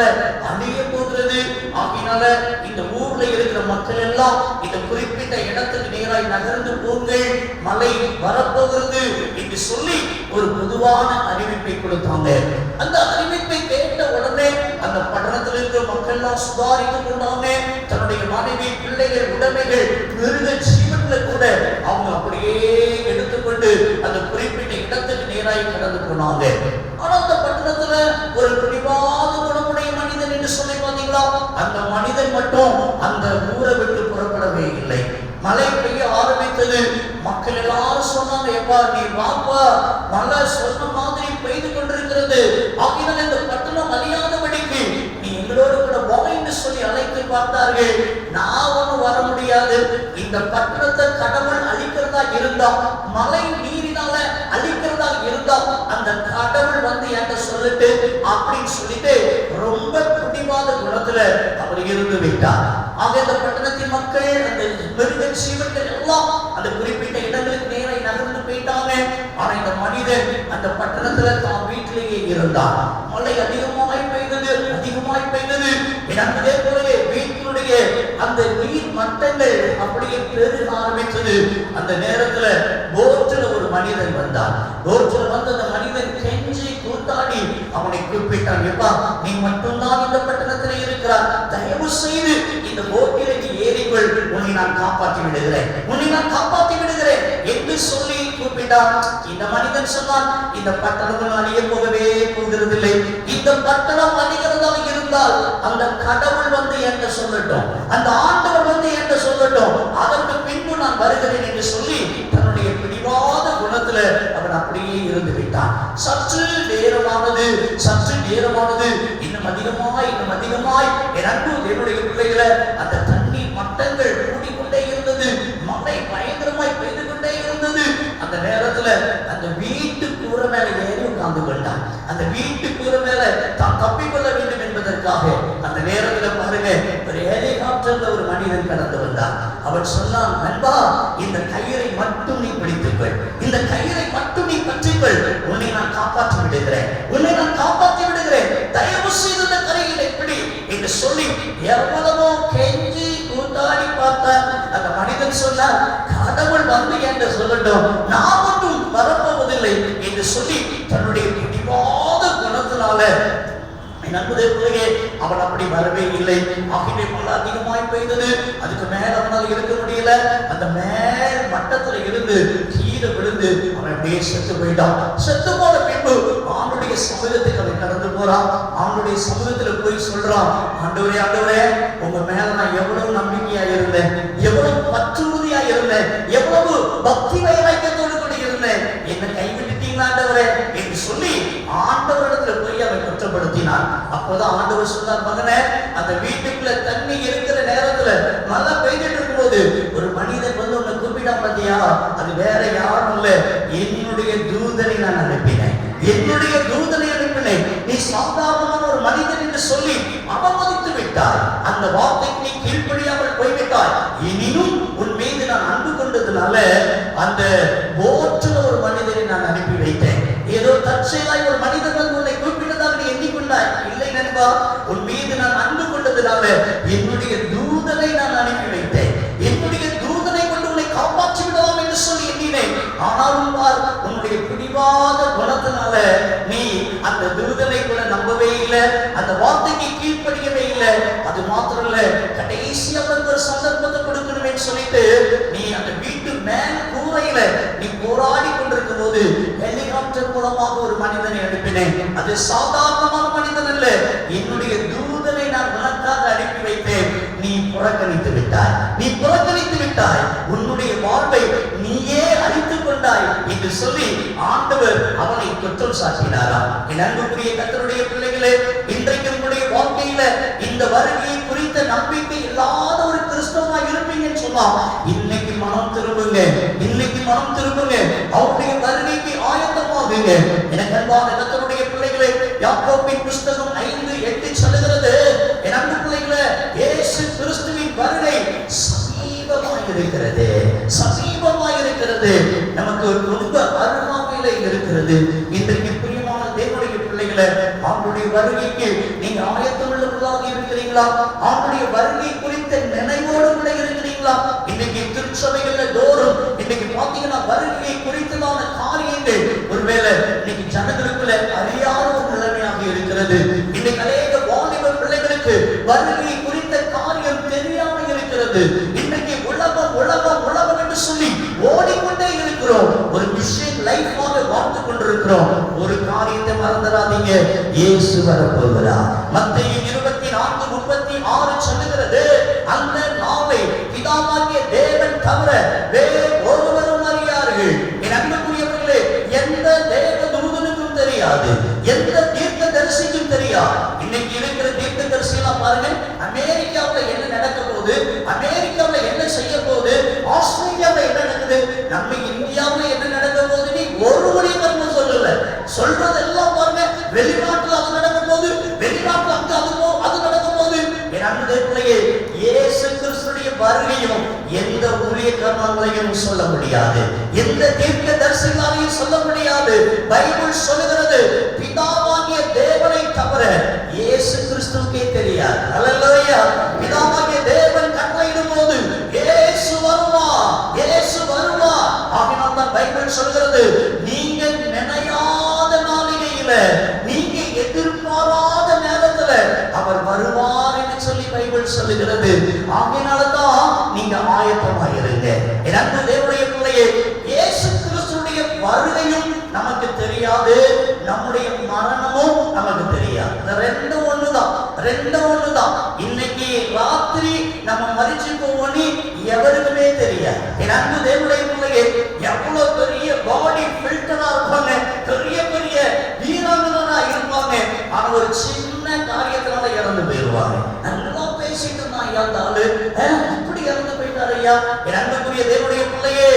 அழிய போகிறது, ஆகினால இந்த ஊர்ல இருக்கிற மக்கள் எல்லாம் இந்த குறிப்பிட்ட இடத்துக்கு நேராய் நகர்ந்து போங்கள், மழை வரப்போகிறது என்று சொல்லி ஒரு பொதுவான அறிவிப்பை கொடுத்தாங்க. அந்த அறிவிப்பை கேட்ட உடனே அந்த பட்டணத்தில் இருக்கிற மக்கள் எல்லாம் சுதாரித்துக் கொண்டாங்க. தன்னுடைய மனைவி, பிள்ளைகள், உடைமைகள், மிருக ஜீவன்கள் கூட அவங்க அப்படியே எடுத்துக்கொண்டு அந்த குறிப்பிட்ட இடத்துக்கு நேராய் கடந்து போனாங்க. ஆனா அந்த பட்டணத்துல ஒரு பிடிவாத குணமுடைய மனிதன் என்று சொல்லி பாத்தீங்களா, அந்த மனிதன் மட்டும் அந்த ஊரை விட்டு புறப்படவே இல்லை. மழை பெய்ய ஆரம்பித்தது. மக்கள் எல்லாரும் சொன்னாங்க, எப்பா நீ வாப்பா, மழை சொன்ன மாதிரி பெய்து கொண்டிருக்கிறது, ஆகினால் இந்த பட்டணம் அழியாதபடிக்கு நீ எங்களோடு கூட வா என்று சொல்லி அழைத்து பார்த்தார்கள். நான் ஒன்றும் வர முடியாது, இந்த பட்டணத்தை கடவுள் அழிக்கிறதா இருந்தா, மழை நீரினால அழிக்கிறதா இருந்தா அந்த கடவுள் வந்து என்கிட்ட சொல்லிட்டு அப்படின்னு சொல்லிட்டு ரொம்ப பிடிவாத குணத்துல அவர் இருந்து விட்டார். ஆக இந்த பட்டணத்தின் மக்கள், அந்த மிருக ஜீவன்கள் எல்லாம் அந்த குறிப்பிட்ட இடங்களுக்கு நேராக நகர்ந்து போயிட்டாங்க. ஆனா இந்த மனிதன் அந்த பட்டணத்துல தான் வீட்டிலேயே இருந்தார். மழை அதிகமாய் பெய்தது, அதிகமாய் பெய்தது. அதே போலவே வீட்டினுடைய அந்த நீர் மட்டங்கள் அப்படியே பெருக ஆரம்பித்தது. அந்த நேரத்துல போட்டுல ஒரு மனிதன் வந்தான். போட்டுல வந்து அந்த மனிதன் கெஞ்சி கூத்தாடி அவனை கூப்பிட்டான், எப்பா நீ மட்டும்தான் இந்த பட்டணத்துல இருக்கிறார், தயவு செய்து இந்த போட்டில நீ ஏறிக்கொள், உன்னை நான் காப்பாற்றி விடுகிறேன், உன்னை நான் காப்பாற்றி விடுகிறேன் என்று சொல்லி கூப்பிட்டான். இந்த மனிதன் சொன்னான், இந்த பட்டணம் அழிய போகவே போகிறதில்லை, இந்த பட்டணம் அழிகிறதா இருந்தால் அந்த கடவுள் வந்து என்கிட்ட சொல்லட்டும், அந்த ஆண்டவர் வந்து என்கிட்ட சொல்லட்டும், அதற்கு பின்பு நான் வருகிறேன் என்று சொல்லி தன்னுடைய பிடிவாத குணத்துல அவன் அப்படியே இருந்து விட்டான். சற்று நேரமானது, இன்னும் அதிகமாய் என் அன்பு என்னுடைய பிள்ளைகளை அந்த தண்ணீர் மட்டங்கள் கூடிக்கொண்டே இருந்தது, மழை பயங்கரமாய் பெய்து கொண்டே இருந்தது. அந்த நேரத்துல அந்த வீட்டு கூரை மேல ஏறி உட்கார்ந்து கொண்டான். அந்த வீட்டு கூரை மேல தான் தப்பிக்கொள்ள வேண்டும் என்பதற்காக அந்த நேரத்துல பாருங்க, ஒரு ஹெலிகாப்டர்ல ஒரு மனிதன் கடந்து வந்தான். அவன் சொன்னான், நண்பா இந்த கயிறை மட்டும் நீ பிடித்துக்கொள், இந்த கயிறை மட்டும் நீ பற்றிக்கொள், உன்னை நான் காப்பாற்றி விடுகிறேன், உன்னை நான் காப்பாற்றி விடுகிறேன், தயவு செய்து இந்த கயிறை பிடி என்று சொல்லி எவ்வளவோ கெஞ்சி கூத்தாடி பார்த்தார். அந்த மனிதன் சொன்னார், கடவுள் வந்து என்று சொல்லட்டும், நான் மட்டும் வரப்போவதில்லை என்று சொல்லி தன்னுடைய பிடிவாத குணத்தினால அவன் அப்படி வரவே இல்லை. ஆகிய மழை அதிகமாய் பெய்தது. அதுக்கு மேல அவனால் இருக்க முடியல. அந்த மேல் மட்டத்துல இருந்து கீழே விழுந்து அவன் அப்படியே செத்து போயிட்டான். செத்து போன பின்பு ஆண்டுடைய சமூகத்துக்கு அவன் கடந்து போறான். ஆண்டுடைய சமூகத்துல போய் சொல்றான், ஆண்டவரே ஆண்டவரே, உங்க மேல நான் எவ்வளவு நம்பிக்கையா இருந்தேன், எவ்வளவு பற்றுறுதியா இருந்தேன், எவ்வளவு பக்தி வைராக்கியத்தோடு கூட இருந்தேன், என்னை கைவிட்டுட்டீங்களா ஆண்டவரே என்று சொல்லி ஆண்டவரிடத்துல போய் அவன் குற்றப்படுத்தினான். அப்போதான் ஆண்டவர் சொன்னார், மகனே அந்த வீட்டுக்குள்ள தண்ணி இருக்கிற நேரத்துல மழை பெய்துட்டு இருக்கும்போது ஒரு மனிதன் வந்து உன்னை கூப்பிட்டான் பாத்தியா, அது வேற யாரும் இல்ல, என்னுடைய தூதனை நான் அனுப்பினேன், என்னுடைய தூதனை அனுப்பினேன், நீ சாதாரணமான ஒரு மனிதன் என்று சொல்லி அவமதித்து விட்டாய், அந்த வார்த்தைக்கு நீ கீழ்ப்படியாமல் போய்விட்டாய், எனினும் உன் மீது நான் அன்பு கொண்டதுனால அந்த போட்டுல ஒரு மனிதனை நான் அனுப்பி வைத்தேன். ஏதோ தற்செயலாய் ஒரு மனிதன் வந்து உன்னை கூப்பிட்டதாக நீ எண்ணிக்கொண்டாய். இல்லை நண்பா, உன் மீது நான் அன்பு கொண்டதுனால என்னுடைய தூதனை நான் அனுப்பி வைத்தேன், என்னுடைய தூதனை கொண்டு உன்னை காப்பாற்றி விடலாம் என்று சொல்லி எண்ணினேன். ஆனாலும் உன்னுடைய பிடிவாத குணத்தினால நீ அந்த தூதனை கூட நம்பவே இல்லை, அந்த வார்த்தைக்கு கீழ்ப்படியவே இல்லை. அது மாத்திரம் இல்ல, கடைசியா ஒரு சந்தர்ப்பத்தை கொடுக்கணுமே சொல்லிட்டு நீ அந்த வீட்டு மேல் கூரையில நீ போராடி கொண்டிருக்கும் போது ஹெலிகாப்டர் மூலமாக ஒரு மனிதனை அனுப்பினேன். அது சாதாரணமான மனிதன் அல்ல, என்னுடைய தூதனை நான் உனக்காக அனுப்பி வைத்தேன். நீ புறக்கணித்து விட்டாய், நீ புறக்கணித்து விட்டாய், உன்னுடைய வாழ்வை நீயே அழித்துக் கொண்டாய் என்று சொல்லி ஆண்டவர் அவனை குற்றம் சாட்டினாரா? என் அன்புக்குரிய கர்த்தருடைய பிள்ளைகளே, இன்றைக்கு உங்களுடைய வாழ்க்கையில இந்த வருகையை குறித்த நம்பிக்கை இல்லாத ஒரு கிறிஸ்தவமா இருப்பீங்கன்னு சொன்னா இன்னைக்கு மனம் திரும்புங்க, இன்னைக்கு மனம் திரும்புங்க, அவருடைய வருகைக்கு ஆயத்தமாகுங்க. எனக்கு அன்பான கர்த்தருடைய பிள்ளைகளே, யாக்கோபின் புஸ்தகம் 5:8 சொல்லுகிறது, என் அன்பு பிள்ளைகளே, இயேசு கிறிஸ்துவின் வருகை சமீபமாக இருக்கிறது, சமீபமாய் இருக்கிறது, நமக்கு ரொம்ப அருகாமையில இருக்கிறது. இன்றைக்கு பிரியமான தேவனுடைய பிள்ளைகளை, ஆண்டுடைய வருகைக்கு நீங்க ஆயத்தம் உள்ளவர்களாக இருக்கிறீங்களா? ஆண்டுடைய வருகை குறித்த நினைவோடு கூட இருக்கிறீங்களா? இன்னைக்கு திருச்சபைகள்ல தோறும் இன்னைக்கு பாத்தீங்கன்னா வருகை குறித்ததான காரியங்கள் ஒருவேளை இன்னைக்கு ஜனங்களுக்குள்ள அறியாத ஒரு நிலைமையாக இருக்கிறது. இன்னைக்கு அநேக வாலிப பிள்ளைகளுக்கு வருகை குறித்த காரியம் தெரியாம இருக்கிறது. இன்னைக்கு உலகம் உலகம் உலகம் என்று சொல்லி ஓடிக்கொண்டே இருக்கிறோம். ஒரு மிஷன் லைஃபாக வாழ்ந்து கொண்டிருக்கிறோம். ஒரு காரியத்தை மறந்துடாதீங்க, இயேசு வரப்போகிறார். மத்தேயு 24:36 சொல்லுகிறது, அந்த நாளை பிதாவாகிய தேவன் தவிர வேறு ஒருவரும் அறியார்கள். என் அன்புக்குரியவர்களே, எந்த தேவ தூதனுக்கும் தெரியாது, எந்த தீர்க்கதரிசிக்கும் தெரியாது. இன்னைக்கு இருக்கிற தீர்க்கதரிசியெல்லாம் பாருங்க, அமெரிக்காவில் என்ன நடக்க போகுது, அமெரிக்காவில் என்ன செய்ய போகுது, ஆஸ்திரேலியாவில் என்ன நடக்குது, நம்ம இந்தியாவில் என்ன நடக்க போகுது, நீ ஒரு மணி நேரம் சொல்லல. சொல்றதெல்லாம் பாருங்க, வெளிநாட்டில் அது நடக்க போகுது, வெளிநாட்டில் அங்க அது நடக்க போகுது. என் அன்பு பிள்ளையே, இயேசு கிறிஸ்துடைய வருகையும் எந்த ஊழியக்காரங்களையும் சொல்ல முடியாது, எந்த தீர்க்கதரிசிகளாலையும் சொல்ல முடியாது. பைபிள் சொல்லுகிறது, பிதாவாகிய தேவனை தவிர இயேசு கிறிஸ்துவுக்கே தெரியாது. அல்லேலூயா. பிதாவாகிய தேவன் கட்டளையிடும் போது இயேசு வருவா, இயேசு வருவா. ஆகினால் தான் பைபிள் சொல்கிறது, நீங்க நினையாத நாளிகையில, நீங்க எதிர்பாராத நேரத்துல அவர் வருவார் என்று சொல்லி பைபிள் சொல்லுகிறது. ஆகினால தான் நீங்க ஆயத்தமாயிருங்க. என் அன்பு தேவனுடைய பிள்ளையே, இயேசு கிறிஸ்துடைய வருகையும் நமக்கு தெரியாது, நம்முடைய மரணமும் நமக்கு தெரியாது. ரெண்டு ஒண்ணுதான், ரெண்டு ஒண்ணுதான். இன்னைக்கு ராத்திரி நம்ம மரிச்சு போவோன்னு எவருக்குமே தெரியாது. என் அன்பு தேவனுடைய பிள்ளையே, எவ்வளவு பெரிய பாடி ஃபில்டரா இருப்பாங்க, பெரிய பெரிய வீராங்கனா இருப்பாங்க, ஆனா ஒரு சின்ன காரியத்தினால இறந்து போயிடுவாங்க. நல்லா பேசிட்டு இருந்தான் இறந்தாலும் இப்படி இறந்து போயிட்டாரு ஐயா. என் அன்புக்குரிய தேவனுடைய பிள்ளையே,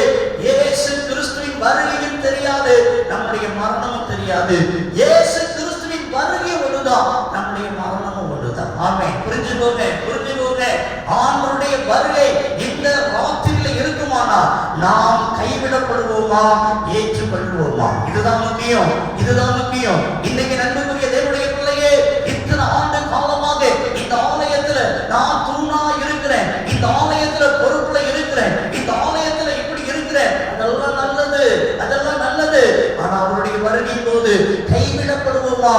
இயேசு கிறிஸ்துவின் வருகையும் தெரியாது, நம்முடைய மரணமும் தெரியாது. இயேசு கிறிஸ்துவின் வருகை ஒன்றுதான், நம்முடைய மரணமும் ஒன்றுதான். ஆமென். புரிஞ்சுக்கோங்க, புரிஞ்சுக்கோங்க. ஆண்டவருடைய வருகை இந்த ராத்திரியில இருக்குமானால் நாம் கைவிடப்படுவோமா, ஏற்றுக்கொள்வோமா? இதுதான் முக்கியம், இதுதான் முக்கியம். இன்னைக்கு நண்புக்குரிய தேவனுடைய பிள்ளையே, இத்தனை ஆண்டு காலமாக இந்த ஆலயத்துல நான் தூணா இருக்கிறேன், இந்த ஆலயத்துல பொறுப்புல இருக்கிறேன், இந்த ஆலயத்துல இப்படி இருக்கிறேன், அதெல்லாம் நல்லது, அதெல்லாம் நல்லது. ஆனா அவருடைய வருகையின் போது கைவிடப்படுவோமா,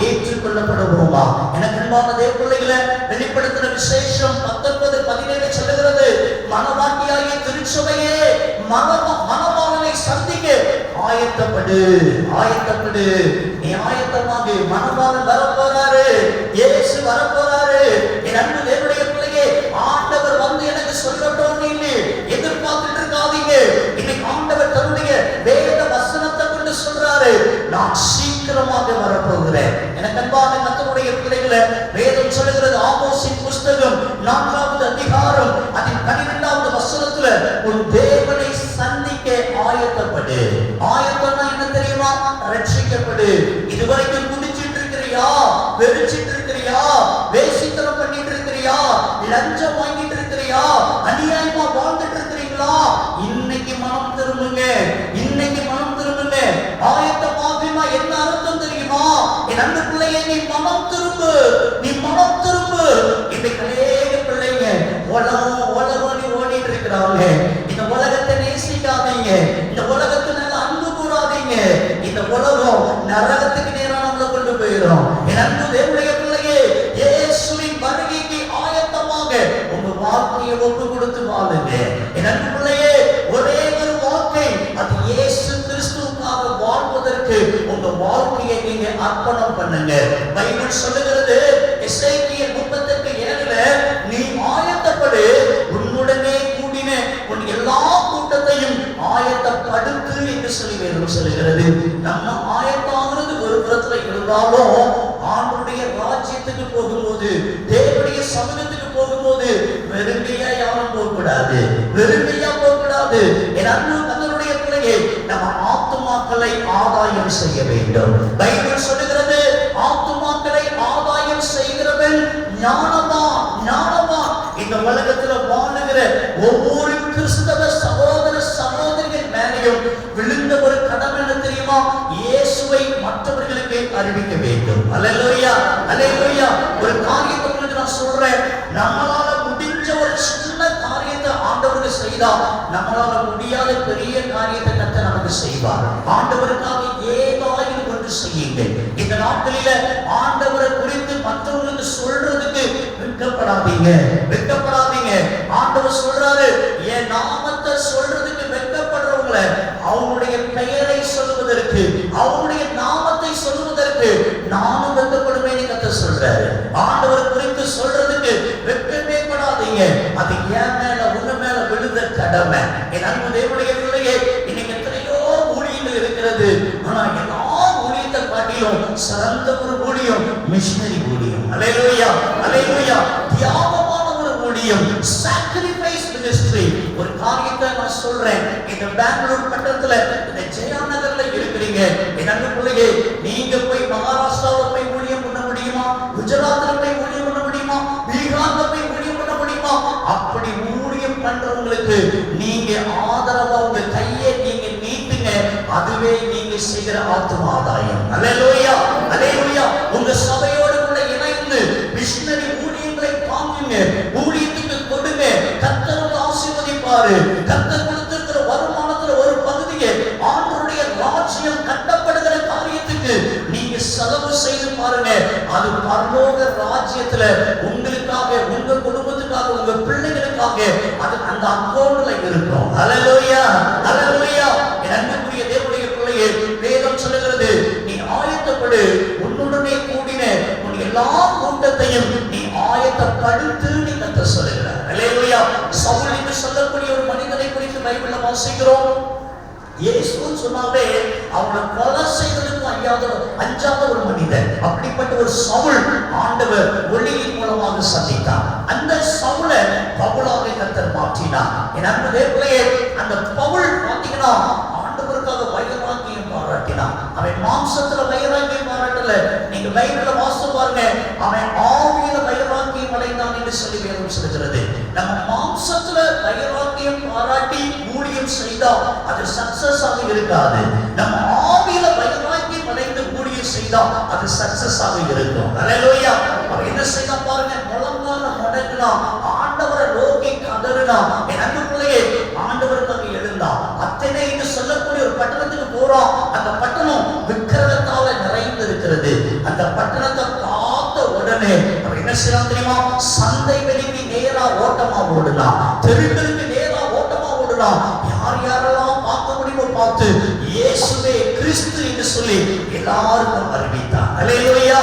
ஏற்றுக்கொள்ளப்படுவோமா? எனக்கு அன்பான தேவ பிள்ளைகளை, வெளிப்படுத்தின விசேஷம் 19:17 சொல்லுகிறது, மணவாட்டியாகிய திருச்சபையே, மணவாளனை சந்திக்க ஆயத்தப்படு, ஆயத்தப்படு. நீ ஆயத்தமாக, மணவாளன் வரப்போறாரு, இயேசு வரப்போறாரு. என் அன்பு தேவனுடைய பிள்ளையே, ஆண்டவர் வந்து எனக்கு சொல்லட்டும் இல்லை எதிர்பார்த்துட்டு இருக்காதீங்க. இன்னைக்கு ஆண்டவர் தன்னுடைய வேத வசனத்தை கொண்டு சொல்றாரு, நான் சீக்கிரமாக வரப்போகிறேன். எனக்கு அன்பான கர்த்தருடைய பிள்ளைகளை, வேதம் சொல்லுகிறது, ஆமோஸின் புஸ்தகம் 4வது அதிகாரம் அதின் 12வது வசனத்துல, உன் தேவனை சந்திக்க ஆயத்தப்படு. ஆயத்தம்னா என்ன தெரியுமா? ரட்சிக்கப்படு. இதுவரைக்கும் குடிச்சிட்டு இருக்கிறியா, வெறிச்சிட்டு இருக்கிறியா, வேசித்தனம் பண்ணிட்டு இருக்கிறியா, லஞ்சம் வாங்கிட்டு இருக்கிறியா, அநியாயமா வாழ்ந்துட்டு இருக்கிறீங்களா? இன்னைக்கு மனம் திரும்புங்க, இன்னைக்கு மனம் திரும்புங்க. ஆயத்தமாகுமா என்ன அர்த்தம் தெரியுமா? என் அன்பு பிள்ளையே, நீ மனம் திரும்பு, நீ மனம் திரும்பு. இன்னைக்கு அநேக பிள்ளைங்க உலகம் உலகம் ஓடிட்டு இருக்கிறாங்க. இந்த உலகத்தை நேசிக்காதீங்க, இந்த உலகத்தினால அன்பு கூறாதீங்க. இந்த உலகம் நரகத்துக்கு நேரா நம்மளை கொண்டு போயிடும். என் அன்பு தேவனுடைய பிள்ளையே, இயேசுவின் வருகைக்கு ஆயத்தமாக உங்க வாழ்க்கையை ஒப்பு கொடுத்து வாழுங்க. என் அன்பு பிள்ளையே, ஒரே ஒரு வாழ்க்கை, அது இயேசு கிறிஸ்துவுக்காக வாழ்வதற்கு உங்க வாழ்க்கையை நீங்க அர்ப்பணம் பண்ணுங்க. பைபிள் சொல்லுகிறது, எசேக்கியேல் 38:7, நீ ஆயத்தப்படு, உன்னுடனே கூடின உன் எல்லா கூட்டத்தையும் ஆயத்தப்படுத்து என்று சொல்லி வேதம் சொல்லுகிறது. நம்ம ஆயத்தாகிறது ஒரு புறத்துல இருந்தாலும், ஆண்டவருடைய ராஜ்யத்துக்கு போகும்போது, தேவனுடைய சமூகத்துக்கு போகும்போது வெறுமையா யாரும் போகக்கூடாது, வெறுமையா போகக்கூடாது. என் அன்பு கர்த்தருடைய பிள்ளையே, நம்ம ஆத்துமாக்களை ஆதாயம் செய்ய வேண்டும். பைபிள் சொல்லுகிறது, ஆத்துமாக்களை ஆதாயம் செய்கிறவன் ஞானவான், ஞானவான். இந்த உலகத்துல வாழுகிற ஒவ்வொரு கிறிஸ்தவ அல்லேலூயா, அல்லேலூயா. ஒரு காரியத்தை உங்களுக்கு நான் சொல்றேன், நம்மளால முடிஞ்ச ஒரு சின்ன காரியத்தை ஆண்டவருக்கு செய்தா நம்மளால முடியாத பெரிய காரியத்தை கர்த்தர் நமக்கு செய்வார். ஆண்டவருக்காக ஏதாயிரம் ஒன்று செய்யுங்கள். இந்த நாட்களில ஆண்டவரை குறித்து மற்றவங்களுக்கு சொல்றதுக்கு வெட்கப்படாதீங்க, வெட்கப்படாதீங்க. ஆண்டவர் சொல்றாரு, என் நாமத்தை சொல்றதுக்கு வெட்கப்படுறவங்களை அவருடைய பெயரை சொல்லுவதற்கு, அவருடைய நாமத்தை சொல்லுவதற்கு நானும் வெட்கப்படுவேன் கர்த்தர் சொல்றாரு. ஆண்டவர் குறித்து சொல்றதுக்கு வெட்கமே படாதீங்க. அது என் மேல உங்க மேல விழுந்த கடமை. என் அன்பு தேவனுடைய பிள்ளையே, இன்னைக்கு எத்தனையோ ஊழியங்கள் இருக்கிறது. ஆனா எல்லா ஊழியத்தை காட்டிலும் சிறந்த ஒரு ஊழியம் மிஷனரி ஊழியம். அல்லேலூயா, அல்லேலூயா. தியாகமான ஒரு ஊழியம், sacrifice ministry. ஒரு காரியத்தை நான் சொல்றேன், இந்த பெங்களூர் பட்டணத்துல இந்த ஜெயா நகர்ல இருக்கிறீங்க. என் அன்பு பிள்ளையே, நீங்க போய் மகாராஷ்டிராவுல போய் ஊழியம் பண்ண முடியுமா? குஜராத்ல போய் ஊழியம் பண்ண முடியுமா? பீகார்ல போய் ஊழியம் பண்ண முடியுமா? அப்படி ஊழியம் பண்றவங்களுக்கு நீங்க ஆதரவா உங்க கையை நீங்க நீட்டுங்க. அதுவே நீங்க செய்கிற ஆத்தும ஆதாயம். அல்லேலூயா, அல்லேலூயா. உங்க சபையோடு கூட இணைந்து மிஷனரி ஊழியங்களை தாங்குங்க, ஊழியத்துக்கு கொடுங்க. கர்த்தர் உங்களை ஆசீர்வதிப்பாரு. கர்த்தர் கொடுத்திருக்கிற வருமானத்துல ஒரு பகுதியை ஆண்டவருடைய ராஜ்யம் கட்டப்படுகிற காரியத்துக்கு நீங்க செலவு செய்து பாருங்க. அது பரலோக ராஜ்யத்துல உங்களுக்காக, உங்க குடும்பத்துக்காக, உங்க பிள்ளைகளுக்காக அது அந்த அக்கௌண்ட்ல இருக்கும். அல்லேலூயா, அல்லேலூயா. என் அன்புக்குரிய தேவனுடைய பிள்ளையே, வேதம் சொல்லுகிறது, நீ ஆயத்தப்படு, உன்னுடனே கூடின உன் எல்லா கூட்டத்தையும் நீ ஆயத்தப்படுத்து நீ கர்த்தர் சொல்லுகிறார். அல்லேலூயா. சவுல் என்று சொல்லக்கூடிய ஒரு மனிதனை குறித்து பைபிள்ல வாசிக்கிறோம். இயேசுன்னு சொன்னாலே அவனை கொலை செய்வதற்கு அஞ்சாத ஒரு மனிதன். அப்படிப்பட்ட ஒரு சவுல் ஆண்டவர் ஒளியின் மூலமாக சந்தித்தார். அந்த சவுலை பவுலாக கர்த்தர் மாற்றினார். என் அன்பு தேவர்களே, அந்த பவுல் பார்த்தீங்கன்னா ஆண்டவருக்காக வைராக்கியம் பாராட்டினான். அவன் மாம்சத்துல வைராக்கியம் பாராட்டல. நீங்க பைபிள்ல வாசித்து பாருங்க, அவன் ஆவியில வைராக்கியம் அடைந்தான் என்று சொல்லி வேதம் சொல்கிறது. நம்ம மாம்சத்துல வைராக்கியம் பாராட்டி ஊழியம் செய்தா அது சக்சஸ் ஆக இருக்காது. நம்ம ஆவியில வைராக்கியம் அடைந்து ஊழியம் செய்தா அது சக்சஸ் ஆக இருக்கும். அல்லேலூயா. அவன் என்ன செய்தா பாருங்க, முழங்கால மடங்கினா, ஆண்டவரை நோக்கி கதறினா. என் அன்பு பிள்ளையே, ஆண்டவருக்காக எழுந்தா. அத்தனை என்று சொல்லக்கூடிய ஒரு பட்டணத்துக்கு போறான். அந்த பட்டணம் விக்கிரகத்தால நிறைந்து இருக்கிறது. அந்த பட்டணத்தை பார்த்த உடனே அவன் என்ன செய்யலாம் தெரியுமா? சந்தை வெளிக்கு நேரா ஓட்டமா ஓடுனா, தெருக்களுக்கு நேரா ஓட்டமா ஓடுனா. யார் யாரெல்லாம் பார்க்க முடியுமோ பார்த்து இயேசுவே கிறிஸ்து என்று சொல்லி எல்லாருக்கும் அறிவித்தான். அல்லேலூயா.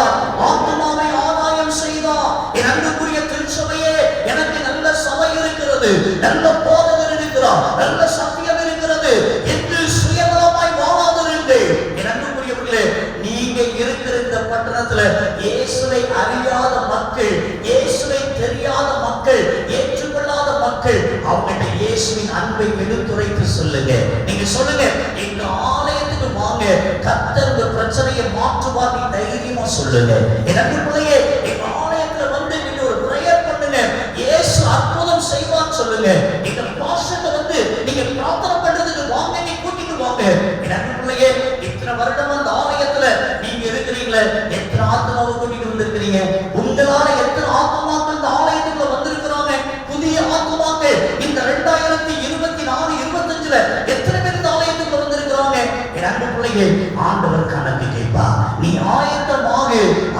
ஆத்துமாவை ஆதாயம் செய்தான். என் அன்புக்குரிய திருச்சபையே, எனக்கு நல்ல சபை இருக்கிறது, நல்ல போதகர் இருக்கிறார், நல்ல சத்தியம் இருக்கிறது என்று சுயநலமாய் வாழாதிருங்கள். என் அன்புக்குரியவர்களே, நீங்க இருக்கிற இந்த பட்டணத்துல இயேசுவை அறியாத மக்கள், இயேசுவை தெரியாத மக்கள், ஏற்றுக்கொள்ளாத மக்கள், அவங்கள்ட்ட இயேசுவின் அன்பை எடுத்துரைத்து சொல்லுங்க. நீங்க சொல்லுங்க, எங்க ஆலயத்துக்கு வாங்க, கர்த்தர் இந்த பிரச்சனையை மாற்றுவார். நீ தைரியமா சொல்லுங்க. என் அன்பு பிள்ளையே, எங்க ஆலயத்துல வந்து நீங்க ஒரு பிரேயர் பண்ணுங்க, இயேசு அற்புதம் செய்வார் சொல்லுங்க. எங்க பாஸ்டர்ட்ட வந்து நீங்க பிரார்த்தனை பண்றதுக்கு வாங்க, நீ கூட்டிட்டு வாங்க. என் அன்பு பிள்ளையே, இத்தனை வருடம் அந்த ஆலயத்துல நீங்க இருக்கிறீங்களே, எத்தனை ஆத்மாவை கூட்டிட்டு வந்திருக்கிறீங்க? உங்களால எத்தனை ஆத்மாக்கள் இந்த ஆலயத்துக்குள்ள வந்திருக்கிறாங்க? புதிய ஆத்மாக்கள் இந்த 2024 25ல எத்தனை பேர் இந்த ஆலயத்துக்குள்ள வந்திருக்கிறாங்க? என் அன்பு பிள்ளையே, ஆண்டவர் கணக்கு கேட்பா. நீ ஆயத்தமாக,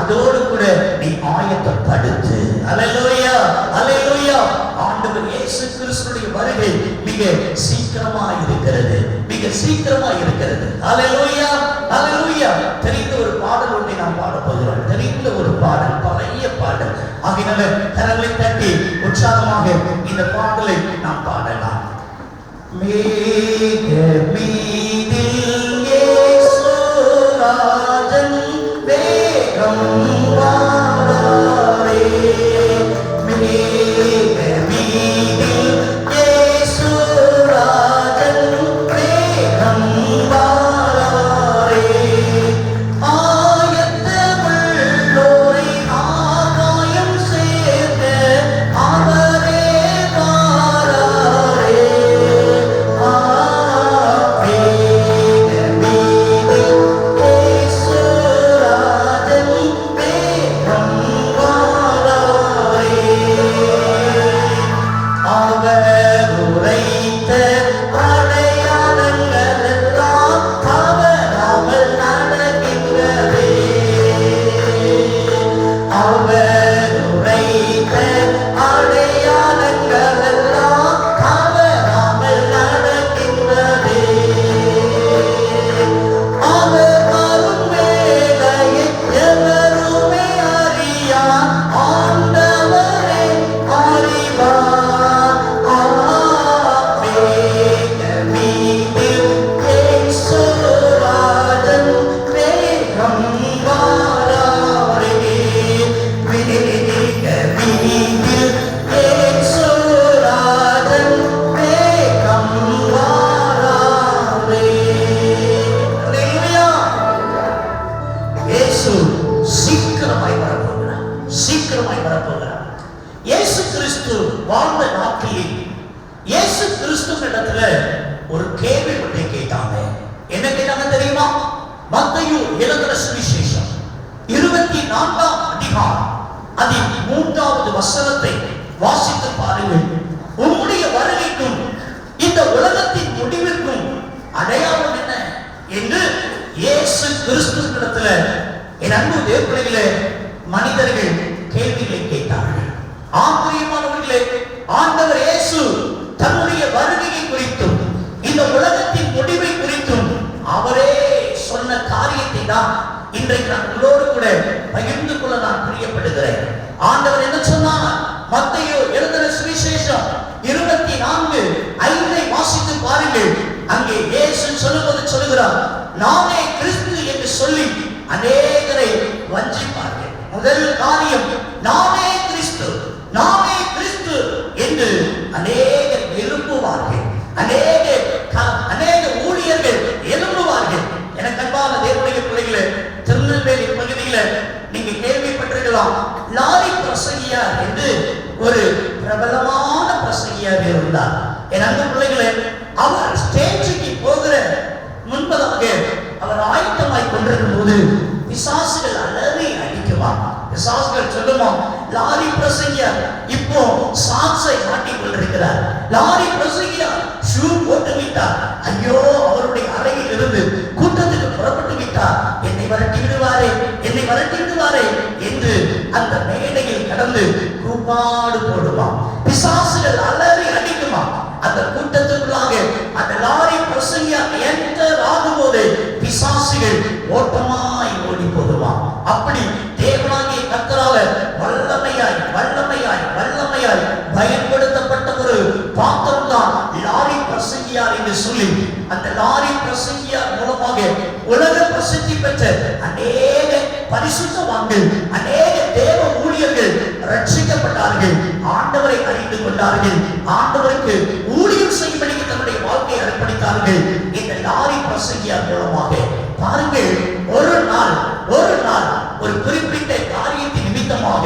அதோடு கூட நீ ஆயத்தப்படுத்து. அல்லேலூயா, அல்லேலூயா. ஆண்டவர் இயேசு கிறிஸ்துவின் வருகை மிக சீக்கிரமா இருக்கிறது, மிக சீக்கிரமா இருக்கிறது. அல்லேலூயா, அல்லேலூயா. தெரிந்த ஒரு பாடல் ஒன்றை நாம் பாட போகிறோம். தெரிந்த ஒரு பாடல், பழைய பாடல். ஆகினால கரங்களை தட்டி உற்சாகமாக இந்த பாடலை நாம் பாடலாம். மேக மீதில் இயேசு ராஜன் வேகம் வாராரே. மேக மீதில் இயேசு ராஜன் வேகம் வாராரே. ஆயத்தமுள்ளோரை ஆகாயம் சேர்க்க அவரே வாராரே. உரைத்த அடையாளங்கள் எல்லாம் தவறாமல் நடக்கின்றதே. அவர் உரைத்த அடையாளங்கள் எல்லாம் தவறாமல் நடக்கின்றதே. அவர் வரும் வேளையை எவருமே அறியார், ஆண்டவரே அறிவார். மேக மீதில் இயேசுராஜன் வேகம் வாராரே. மேக மீதில் இயேசுராஜன் வேகம் வாராரே. அல்லேலூயா. இயேசு சீக்கிரமாய் வரப்போகிறார், சீக்கிரமாய் வரப்போகிறார். இயேசு கிறிஸ்து வாழ்ந்த நாட்களில் இயேசு கிறிஸ்துவிடத்துல ஒரு கேள்வி ஒன்றை கேட்டாங்க. என்ன கேட்டாங்க தெரியுமா? மத்தேயு எழுதின சுவிசேஷம் 24ஆம் அதிகாரம் அதில் 3வது வசனத்தை வாசித்து பாருங்கள். உம்முடைய வருகைக்கும் இந்த உலகத்தின் முடிவிற்கும் அடையாளம் என்ன என்று இயேசு கிறிஸ்துவிடத்துல என் அன்பு தேவர்களே மனிதர்கள் கேள்விகளை கேட்டார்கள். ஆச்சரியமானவர்களே, ஆண்டவர் இயேசு தன்னுடைய வருகையை குறித்தும் இந்த உலகத்தின் முடிவை குறித்தும் அவரே சொன்ன காரியத்தை தான் இன்றைக்கு நான் உங்களோடு கூட பகிர்ந்து கொள்ள நான் பிரியப்படுகிறேன். ஆண்டவர் என்ன சொன்னார்? மத்தேயு எழுதின சுவிசேஷம் 24:5 வாசித்து பாருங்கள். அங்கே இயேசு சொல்லுகிறார், நானே கிறிஸ்து என்று சொல்லி அநேகரை வஞ்சிப்பார்கள். முதல் காரியம், நானே கிறிஸ்து, நானே கிறிஸ்து என்று அநேகர் எழும்புவார்கள். அநேக ஊழியர்கள் எழும்புவார்கள். எனக்கு அன்பான தேவனுடைய பிள்ளைகளே, திருநெல்வேலி பகுதியில நீங்க கேள்விப்பட்டிருக்கலாம், லாரி பிரசங்கியார் என்று ஒரு பிரபலமான பிரசங்கியார் இருந்தார். என் அன்பு பிள்ளைகளே, அவர் ஸ்டேஜுக்கு போகிற முன்பதாக அவர் ஆயத்தமாய் கொண்டிருக்கும் போது பிசாசுகள் அலறி அடிக்குமா. பிசாசுகள் சொல்லுமா, லாரி பிரசங்கியார் இப்போ சாக்ஸை மாட்டிக் கொண்டிருக்கிறார், லாரி பிரசங்கியார் ஷூ போட்டு விட்டார், ஐயோ அவருடைய அறையில் இருந்து கூட்டத்துக்கு புறப்பட்டு விட்டார், என்னை விரட்டி விடுவாரே, என்னை விரட்டி விடுவாரே என்று அந்த மேடையில் கடந்து கூப்பாடு போடுமா. பிசாசுகள் அலறி அடிக்குமா. அந்த கூட்டத்துக்குள்ளாக அந்த லாரி பிரசங்கியார் என்டர் ஆகும்போது பிசாசுகள் ஓட்டமாய் ஓடி போடுமா. அப்படி தேவனாகிய கர்த்தரால வல்லமையாய் வல்லமையாய் வல்லமையாய் பயன்படுத்தப்பட்ட ஒரு பாத்திரம் தான் லாரி பிரசங்கியார் என்று சொல்லி அந்த லாரி பிரசங்கியார் மூலமாக உலக பிரசித்தி பெற்ற அநேக பரிசுத்தவான்கள், அநேக தேவ ஊழியர்கள் ரட்சிக்கப்பட்டார்கள், ஆண்டவரை அறிந்து கொண்டார்கள், ஆண்டவருக்கு ஊழியம் செய்யும்படி தன்னுடைய வாழ்க்கையை அர்ப்பணித்தார்கள். இந்த லாரி பிரசங்கியார் மூலமாக பாருங்கள், ஒரு நாள் ஒரு குறிப்பிட்ட காரியத்தின் நிமித்தமாக,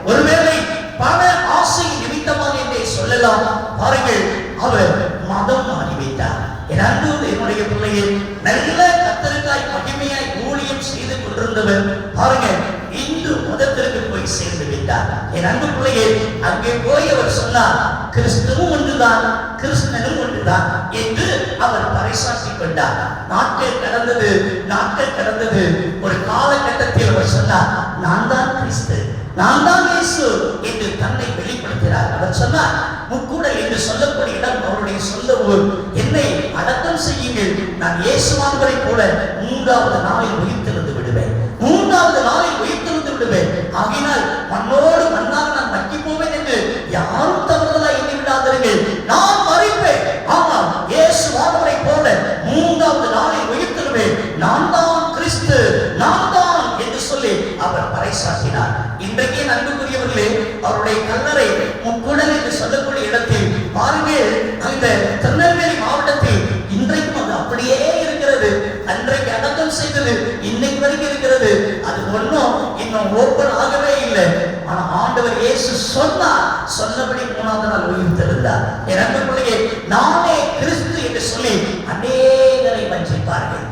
ஒருவேளை பண ஆசை நிமித்தமாக என்றே சொல்லலாம், பாருங்கள் அவர் மதம் மாறிவிட்டார். என் அன்பு என்னுடைய பிள்ளைகள், நல்ல கர்த்தருக்காய் மகிமையாய் ஊழியம் செய்து கொண்டிருந்தவர் பாருங்க இந்து மதத்திற்கு போய் சேர்ந்து விட்டார். என் அன்பு பிள்ளைகள், அங்கே போய் அவர் சொன்னார், கிறிஸ்துவும் ஒன்றுதான், கிருஷ்ணனும் ஒன்றுதான் என்று அவர் பறைசாற்றிக் கொண்டார். நாட்கள் கடந்தது. ஒரு காலகட்டத்தில் அவர் சொன்னார், நான் தான் கிறிஸ்து, நான் தான் இயேசு என்று தன்னை வெளிப்படுத்தினார். அவர் சொன்னார், முக்கூடல் என்று சொல்லக்கூடிய இடம் அவருடைய சொந்த ஊர். என்னை அடக்கம் செய்யுங்கள், நான் இயேசுவானவரை போல 3வது நாளில் உயிர்த்தெழுந்து விடுவேன், 3வது நாளில் உயிர்த்தெழுந்து விடுவேன். ஆகினால் மண்ணோடு மண்ணாக நான் மக்கி போவேன் என்று யாரும் தவறுதலாய் எண்ணி விடாதீர்கள். நான் மரிப்பேன், ஆனால் இயேசுவானவரை போல 3வது நாளில் உயிர்த்தெழுவேன். நான் தான் கிறிஸ்து, நான் தான் என்று சொல்லி அவர் பறைசாற்றினார். இன்றைக்கே அன்புக்குரியவர்களே, அவருடைய கல்லறை முக்குடல் என்று சொல்லக்கூடிய இடத்தில் பாருங்கள், அந்த திருநெல்வேலி மாவட்டத்தில் இன்றைக்கும் அது அப்படியே இருக்கிறது. அன்றைக்கு அடக்கம் செய்தது இன்னைக்கு வரைக்கும் இருக்கிறது. அது ஒன்றும் இன்னும் ஓப்பன் ஆகவே இல்லை. ஆனா ஆண்டவர் இயேசு சொன்னபடி 3வது நாள் உயிர்த்தெழுந்தார். என் அன்பு பிள்ளையே, நானே கிறிஸ்து என்று சொல்லி அநேகரை வஞ்சிப்பார்கள்.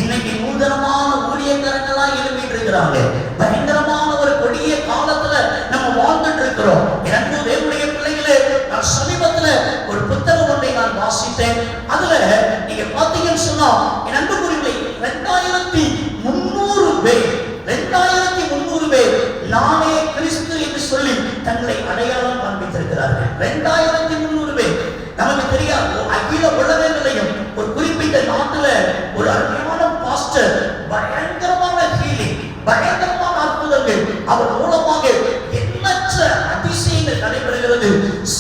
இன்னைக்கு நூதனமான ஊழியக்காரங்களா எழுப்பிட்டு இருக்கிறாங்க. பயங்கரமான ஒரு கொடிய காலத்துல நம்ம வாழ்ந்துட்டு இருக்கிறோம். என் அன்பு தேவனுடைய பிள்ளைகளே, நான் சமீபத்துல அதுல நீங்க பாத்தீங்கன்னு சொன்னா என் அன்புக்குரியவர்களே 2300 பேர் 2300 பேர் நானே கிறிஸ்து என்று சொல்லி தங்களை அடையாளம் காண்பித்திருக்கிறார்கள். 2300 பேர். நமக்கு தெரியாது அகில உலகங்களையும் ஒரு குறிப்பிட்ட நாட்டுல ஒரு அருமையான பாஸ்டர் பயங்கரமான ஹீலிங், பயங்கரமான அற்புதங்கள் அவர் மூலமாக எண்ணற்ற அதிசயங்கள் நடைபெறுகிறது.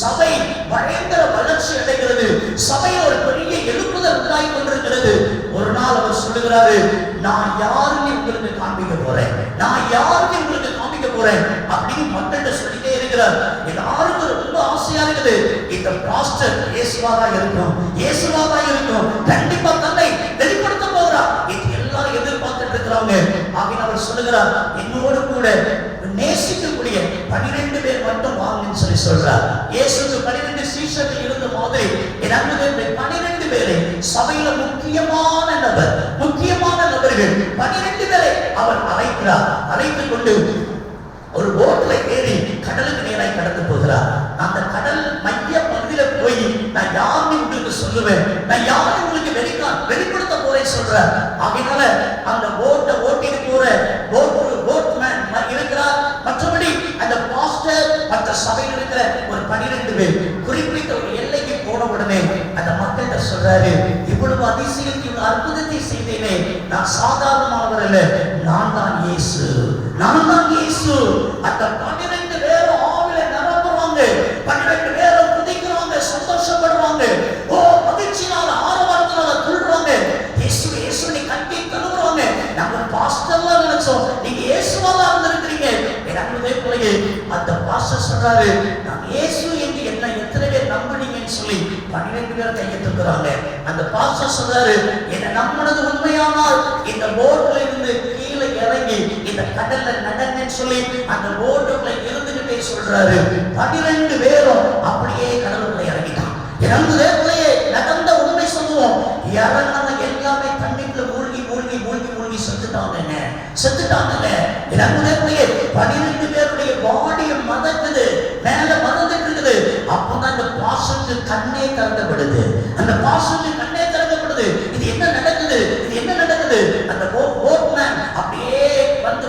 சபை பயங்கர வளர்ச்சி அடைகிறது. சபை ஒரு பெரிய எழுப்புதல் உண்டாகி கொண்டிருக்கிறது. ஒரு நாள் அவர் சொல்லுகிறாரு, நான் யாருன்னு உங்களுக்கு காண்பிக்க போறேன், நான் யாருன்னு உங்களுக்கு காண்பிக்க போறேன் அப்படின்னு மக்கள்கிட்ட சொல்லிட்டே இருக்கிறார். எல்லாருக்கும் ரொம்ப ஆசையா இருக்குது, இந்த பாஸ்டர் இயேசுவாக இருக்கும், இயேசுவாக இருக்கும், கண்டிப்பா தன்னை வெளிப்படுத்த போகிறார். இது எல்லாரும் எதிர்பார்த்துட்டு இருக்கிறாங்க. ஆகிய அவர் சொல்லுகிறார், என்னோடு கூட நேசிக்கக்கூடிய 12 பேர் மட்டும் வாங்கன்னு சொல்லி சொல்றார். இயேசுக்கு 12 சீஷர்கள் இருந்த மாதிரி என் அன்புக்குரிய 12 பேரை சபையில முக்கியமான நபர்கள் 12 பேரை அவர் அழைக்கிறார். அழைத்துக் கொண்டு ஒரு போட்ல ஏறி கடலுக்கு நேராய் கடந்து போகிறார். அந்த கடல் மைய பகுதியில போய் நான் யாருன்னு உங்களுக்கு சொல்லுவேன், நான் யாருன்னு உங்களுக்கு வெளிப்படுத்த போறேன் சொல்றார். அதனால அந்த போட்டை ஓட்டிட்டு போற போட்மேன் இருக்கிறார். மற்றபடி அந்த பாஸ்டர் மற்ற சபையில் இருக்கிற ஒரு 12 பேர் குறிப்பிட்ட ஒரு எல்லைக்கு போன உடனே அந்த மக்கள்கிட்ட சொல்றாரு, இவ்வளவு அதிசயத்தையும் அற்புதத்தை செய்தேனே, நான் சாதாரணமானவர் அல்ல, நான் தான் இயேசு, நான் தான் இயேசு. அந்த 12 பேரும் ஆவில நிரம்புறாங்க, 12 பேரும் குதிக்கிறாங்க, சந்தோஷப்படுறாங்க, ஓ மகிழ்ச்சியால ஆரவாரத்தினால துள்ளுறாங்க, இயேசு இயேசுவை கட்டி தழுவுறாங்க. நம்ம பாஸ்டர்லாம் நினைச்சோம், நீங்க இயேசுவாக இருந்திருக்கிறீங்க. எனக்குதே போலயே அந்த பாஸ்டர் சொல்றாரு, நான் இயேசு என்று என்ன எத்தனை பேர் நம்புனீங்கன்னு சொல்லி 12 பேரை கையை தூக்குறாங்க. அந்த பாஸ்டர் சொல்றாரு, என்ன நம்பினது உண்மையானால் இந்த போட்ல இருந்து கீழே இறங்கி இந்த கடல்ல நடங்கன்னு சொல்லி அந்த போட்டுக்குள்ள இருந்துகிட்டே சொல்றாரு. 12 பேரும் அப்படியே கடலுக்குள்ள இறங்கிட்டான். இறங்குதே போலயே நடந்த உண்மை சொல்லுவோம், இறங்கின எல்லாமே தண்ணிக்குள்ள மூழ்கி மூழ்கி மூழ்கி மூழ்கி செத்துட்டாங்க. இறங்குதே போலயே 12 பேருடைய பாடியும் மதக்குது, மேல மதந்துட்டு இருக்குது. அப்பதான் அந்த பாசத்துக்கு கண்ணே திறக்கப்படுது, அந்த பாசத்துக்கு கண்ணே திறக்கப்படுது. இது என்ன நடக்குது, இது என்ன நடக்குது? அந்த போட்மேன் அப்படியே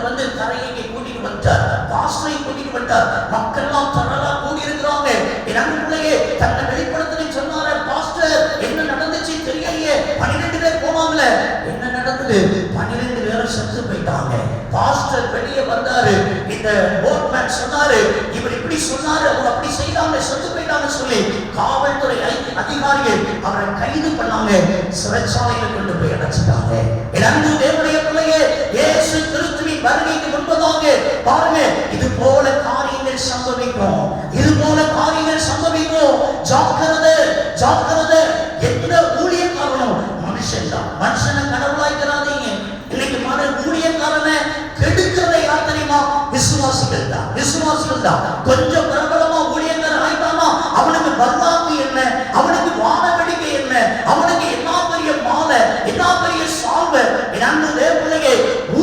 வந்து கரையை கூட்டிட்டு வந்துட்டார், பாஸ்டரை கூட்டிட்டு வந்துட்டார். மக்கள் எல்லாம் தரலா கூடி இருக்கிறாங்க. எனக்குள்ளேயே தன்னை வெளிப்படுத்துன்னு சொன்னாரு. பாஸ்டர் என்ன நடந்துச்சு தெரியலையே, 12 பேர் போவாங்கல, என்ன நடந்தது? 12 பேரும் செத்து போயிட்டாங்க. பாஸ்டர் வெளியே வந்தாரு. இந்த போட்மேன் சொன்னாரு, இவர் இப்படி சொன்னாரு, அவங்க அப்படி செய்தாங்க, செத்து போயிட்டாங்க சொல்லி காவல்துறை அதிகாரிகள் அவரை கைது பண்ணாங்க, சிறைச்சாலையில கொண்டு போய் அடைச்சிட்டாங்க. இறந்து தேவனுடைய பிள்ளையே, இயேசு கிறிஸ்துவின் வருகைக்கு முன்பதாக பாருங்க, இது போல காரியங்கள் சம்பவிக்கும், இது போல காரியங்கள் சம்பவிக்கும். ஜாக்கிரதை, ஜாக்கிரதை. எந்த ஊழியக்காரனும் மனுஷன் தான், மனுஷனை கடவுளாய்க்கிறாதீங்க. இன்னைக்கு ஊழியக்காரனை கெடுக்கிறதை யார் தெரியுமா? விசுவாசிகள் தான், விசுவாசிகள் தான். கொஞ்சம் பிரபலமா ஊழியக்காரன் ஆயிட்டானா அவனுக்கு பர்லாக்கு என்ன, அவனுக்கு வானவெடிக்கை என்ன, அவனுக்கு என்ன பெரிய மாலை, என்ன பெரிய சால்வை. என்னுடைய பிள்ளையே,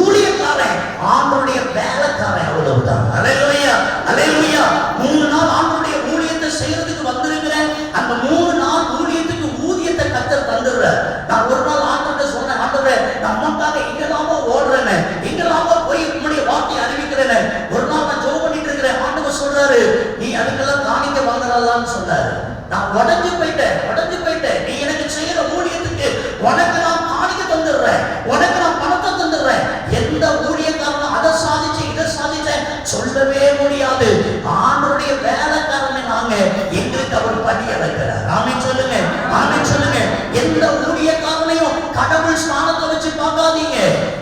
ஊழியக்காரன் ஆண்டவருடைய வேலைக்காரன், அவ்வளவுதான். அல்லேலூயா, அல்லேலூயா. 3 நாள் ஆண்டவருடைய ஊழியத்தை செய்யறதுக்கு வந்திருக்கிறேன். அந்த 3 நாள் ஊழியத்துக்கு ஊதியத்தை கர்த்தர் தந்துடுறார். நான் ஒரு நாள் ஆண்டவர்கிட்ட சொன்னேன், ஆண்டவரே நமக்காக எங்கெல்லாமோ ஓடுறேன்னு, எங்கெல்லாமோ போய் உங்களுடைய வார்த்தையை அறிவிக்கிறேன்னு. ஒரு நாள் நான் ஜெபம் பண்ணிட்டு இருக்கிறேன். ஆண்டவர் சொல்றாரு, நீ அதுக்கெல்லாம் காணிக்க வாங்குறாளான்னு சொன்னாரு. நான் உடஞ்சு போயிட்டேன். நீ எனக்கு செய்யற ஊழியத்துக்கு உனக்கு நான் காணிக்க தந்துடுறேன், உனக்கு நான் பணத்தை தந்துடுறேன். எந்த ஊழியக்காரனும் அதை சாதிச்சேன் இதை சாதிச்சேன் சொல்லவே முடியாது. ஆண்டவருடைய வேலைக்காரனை நாங்க, எங்களுக்கு அவர் படி அழைக்கிறார். ஆமென் சொல்லுங்க, ஆமென் சொல்லுங்க. எந்த ஊழியக்காரனையும் கடவுள் ஸ்தானத்தை வச்சு பார்க்காதீங்க.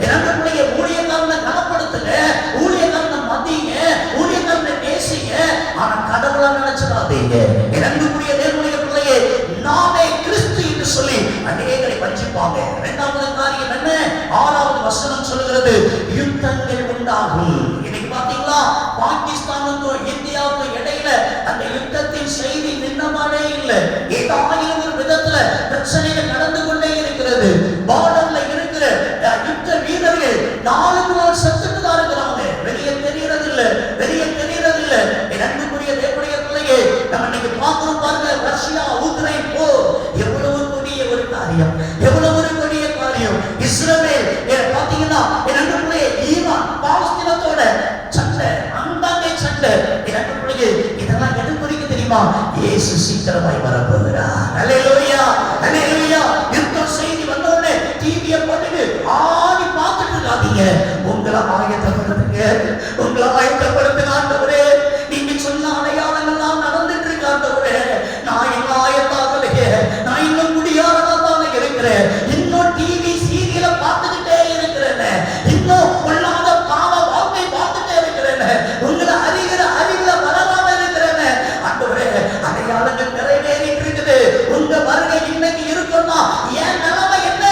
எனக்குடைய ஊழியக்காரனை கனப்படுத்துங்க, ஊழியக்காரனை மதிங்க, ஊழியக்காரனை நேசிங்க. ஆனா கடவுளை நினைச்சிடாதீங்க. எனக்குரிய தேவனுடைய பிள்ளையே, நானே கிறிஸ்து என்று சொல்லி அநேகரை வஞ்சிப்பாங்க. 2வது காரியம் என்ன? 6வது வசனம் சொல்லுகிறது, யுத்தங்கள் உண்டாகும். இன்னைக்கு பாத்தீங்களா, பாகிஸ்தானுக்கும் இந்தியாவுக்கும் இடையில அந்த யுத்தத்தின் செய்தி நின்னமானே இல்லை. ஏதாவது ஒரு விதத்துல பிரச்சனைகள் நடந்து கொண்டே இருக்கிறது. பார்டர்ல இருக்கிற யுத்த வீரர்கள் 4 நாள் செத்துட்டு தான் இருக்கிறாங்க. வெளியே தெரியறது இல்லை, வெளியே தெரியறது இல்லை. அன்புக்குரிய தேவனுடைய பிள்ளையே, நம்ம இன்னைக்கு பார்க்கிறோம் பாருங்க, ரஷ்யா உக்ரைன் போர் எவ்வளவு தெரியுமா? இயேசு சீக்கிரமாய் வரப்போகிறார். அல்லேலூயா, அல்லேலூயா. யுத்த செய்தி வந்தோடனே டிவியை போட்டுட்டு ஆடி பார்த்துட்டு இருக்காதீங்க. உங்களை ஆயத்தப்படுத்துங்க, உங்களை ஆயத்தப்படுத்துங்க. ஆண்டவரே, நீங்க சொன்ன அடையாளங்கள்லாம் நடந்துட்டு இருக்கு. ஆண்டவரே, நான் இன்னும் ஆயத்தாகலையே, நான் இன்னும் முடியாததா தானே இருக்கிறேன், இன்னும் டிவி சீரியலை பார்த்துக்கிட்டே இருக்கிறேன், இன்னும் பொல்லாத பாவ வாழ்க்கை பார்த்துட்டே இருக்கிறேன், உங்களை அறிகிற அறிவுல வளராம இருக்கிறேன். ஆண்டவரே, அடையாளங்கள் நிறைவேறிட்டு இருக்குது, உங்க வருகை இன்னைக்கு இருக்குன்னா என் நிலைமை என்ன?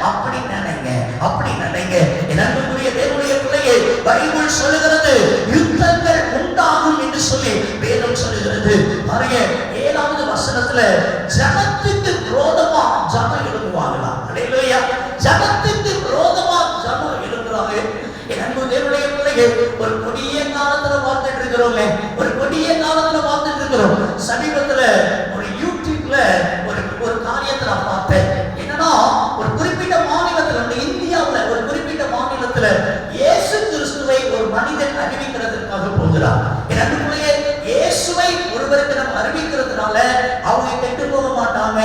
அப்படி நினைங்க, அப்படி நினைங்க. என் அன்புக்குரிய தேவனுடைய பிள்ளையே, பைபிள் சொல்லுகிறது யுத்தங்கள் உண்டாகும் என்று சொல்லி வேதம் சொல்லுகிறது. பாருங்க, 7வது வசனத்துல ஜனத்துக்கு விரோதமா ஜனம் எழுப்புவாங்களாம். அல்லேலூயா. ஜனத்துக்கு விரோதமா ஜனம் எழுப்புறாங்க. என் அன்பு தேவனுடைய பிள்ளையே, ஒரு கொடிய காலத்துல வாழ்ந்துட்டு இருக்கிறோங்க, ஒரு கொடிய காலத்துல வாழ்ந்துட்டு இருக்கிறோம். சமீபத்துல ஒரு யூடியூப்ல ஒரு காரியத்தை நான் பார்த்தேன். என்னன்னா, ஒரு குறிப்பிட்ட மாநிலத்துல, இந்தியாவுல ஒரு குறிப்பிட்ட மாநிலத்துல இயேசு கிறிஸ்துவை ஒரு மனிதன் அறிவிக்கிறதுக்காக போகிறார். என் அன்புக்குள்ளே, இயேசுவை ஒருவருக்கு நம்ம அறிவிக்கிறதுனால அவங்க கெட்டு போக மாட்டாங்க,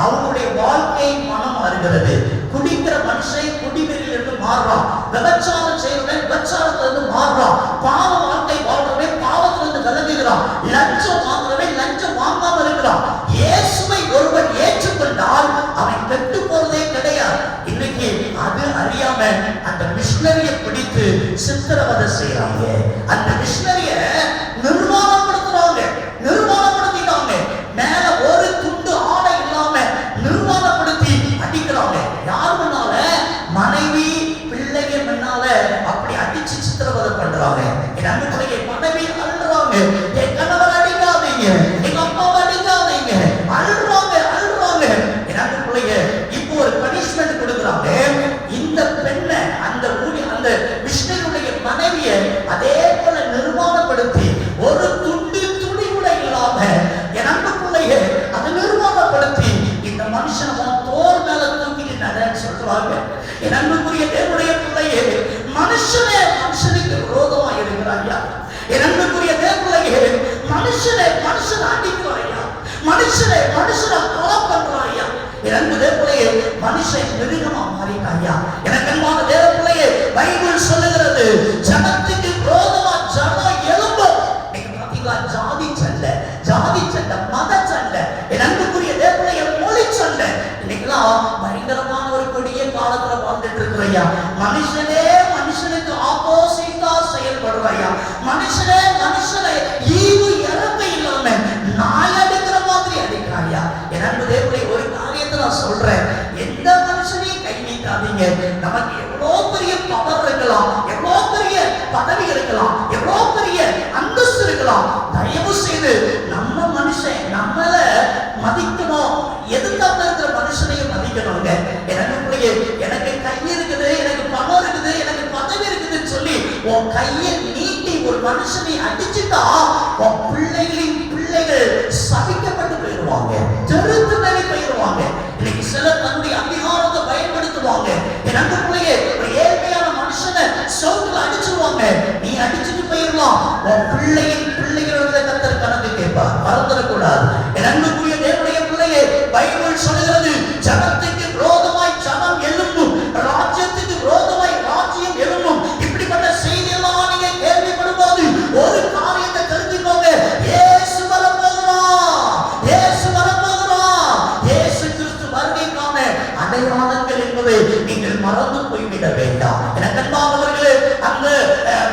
அவங்களுடைய வாழ்க்கை மனம் மாறுகிறது. குடிக்கிற மனுஷன் குடிவெறியில் இருந்து மாறுறான், விபச்சாரம் செய்யறவன் விபச்சாரத்துல இருந்து மாறுறான், பாவ வாழ்க்கை வாழ்றவன் பாவத்துல இருந்து விலகுகிறான், லஞ்சம் வாங்குறவன் லஞ்சம் வாங்காம இருக்கிறான். இயேசுவை ஒருவன் ஏற்றுக்கொண்டால் அவன் கெட்டு போறதே கிடையாது. இன்னைக்கு அது அறியாம அந்த மிஷனரியை பிடித்து சித்திரவதை செய்யறாங்க, அந்த மிஷனரிய நிர்வாணப்படுத்துறாங்க, நிர்வாணப்படுத்திட்டாங்க, மேல ஒரு துண்டு ஆடை இல்லாம நிர்வாணப்படுத்தி அடிக்கிறாங்க. யார் முன்னால? மனைவி பிள்ளைகள் முன்னால அப்படி அடிச்சு சித்திரவதை பண்றாங்க. என் அன்புக்குரிய மனைவி அழுறாங்க, என் கணவர் அடிக்காதீங்க, எங்க அப்பாவை அடிக்காதீங்க, அழுறாங்க அழுறாங்க. என் அன்புக்குரிய இப்போ ஒரு பனிஷ்மெண்ட் கொடுக்குறாங்க. இந்த பெண்ணை, அந்த மிஷனரியுடைய மனைவியை அதே போல நிர்வாணப்படுத்தி ஒரு துண்டு துணி கூட இல்லாம என் அன்புக்குள்ளேயே அதை நிர்வாணப்படுத்தி இந்த மனுஷனை தோல் மேல தூக்கிட்டு நடன்னு சொல்றாங்க. என் அன்புக்குரிய தேவனுடைய பிள்ளையே, மனுஷனே மனுஷனுக்கு விரோதமா இருக்கிறாயா? என் அன்புக்குரிய தேவனுடைய மனுஷனை அடிக்கிறாயா? மனுஷனை கொலை பண்றாயா? என் அன்பு தேவனுடைய மனுஷன் மிருகமா மாறிட்டாயா? எனக்கு அன்பான தேவ பிள்ளையே, பைபிள் சொல்லுகிறது ஜனத்துக்கு விரோதமா ஜனம் எழும்பும். நீங்க பாத்தீங்களா? ஜாதி சண்டை, மத சண்டை, என் அன்புக்குரிய தேவனுடைய மொழி சண்டை. இன்னைக்கெல்லாம் பயங்கரமான ஒரு கொடிய காலத்துல வாழ்ந்துட்டு இருக்கிறையா. மனுஷனே மனுஷனுக்கு ஆப்போசிட்டா செயல்படுறாயா. மனுஷனே மனுஷனை ஈவு இறக்க இல்லாம நாய் அடிக்கிற மாதிரி அடிக்கிறாயா. என் அன்பு தேவனுடைய ஒரு காரியத்தை நான் சொல்றேன், எந்த மனுஷனையும் கை நீட்டாதீங்க. நமக்கு எவ்வளவு பெரிய பவர் இருக்கலாம், எவ்வளவு பெரிய பதவி இருக்கலாம், எவ்வளவு பெரிய அந்தஸ்து இருக்கலாம், தயவு செய்து நம்ம மனுஷன் நம்மள மதிக்கணும். எதுக்காக இருக்கிற மனுஷனையும் மதிக்கணுங்க. எனக்கு கை இருக்குது, எனக்கு பணம் இருக்குது, எனக்கு பதவி இருக்குதுன்னு சொல்லி உன் கையை நீட்டி ஒரு மனுஷனை அடிச்சுட்டா உன் பிள்ளைகள் சபிக்கப்பட்டு போயிடுவாங்க, தெருத்து நடி போயிடுவாங்க. இன்னைக்கு சிலர் தன்னுடைய அதிகாரத்தை பயன்படுத்துவாங்க. என் அன்புக்குள்ளேயே ஒரு ஏழ்மையான மனுஷனை சவுத்துல அடிச்சிருவாங்க, நீ அடிச்சுட்டு போயிடலாம், உன் பிள்ளைகளோட கர்த்தர் கணக்கு கேட்பார். மறந்துடக்கூடாது. என் அன்புக்குரிய தேவனுடைய பிள்ளையே, பைபிள் சொல்லுகிறது ஜனத்துக்கு விரோதமாய் ஜனம் எழும்பும், ராஜ்யத்துக்கு விரோதமாய் ராஜ்யம் எழும்பும். இப்படிப்பட்ட செய்தியெல்லாம் நீங்க கேள்விப்படும்போது ஒரு காரியத்தை தெரிஞ்சுக்கோங்க, இயேசு வரப்போகிறார், இயேசு வரப்போகிறார். இயேசு கிறிஸ்து வருகைக்கான அடையாளங்கள் என்பதை நீங்கள் மறந்து போய்விட வேண்டாம். எனக்கு அன்பானவர்களே, அந்த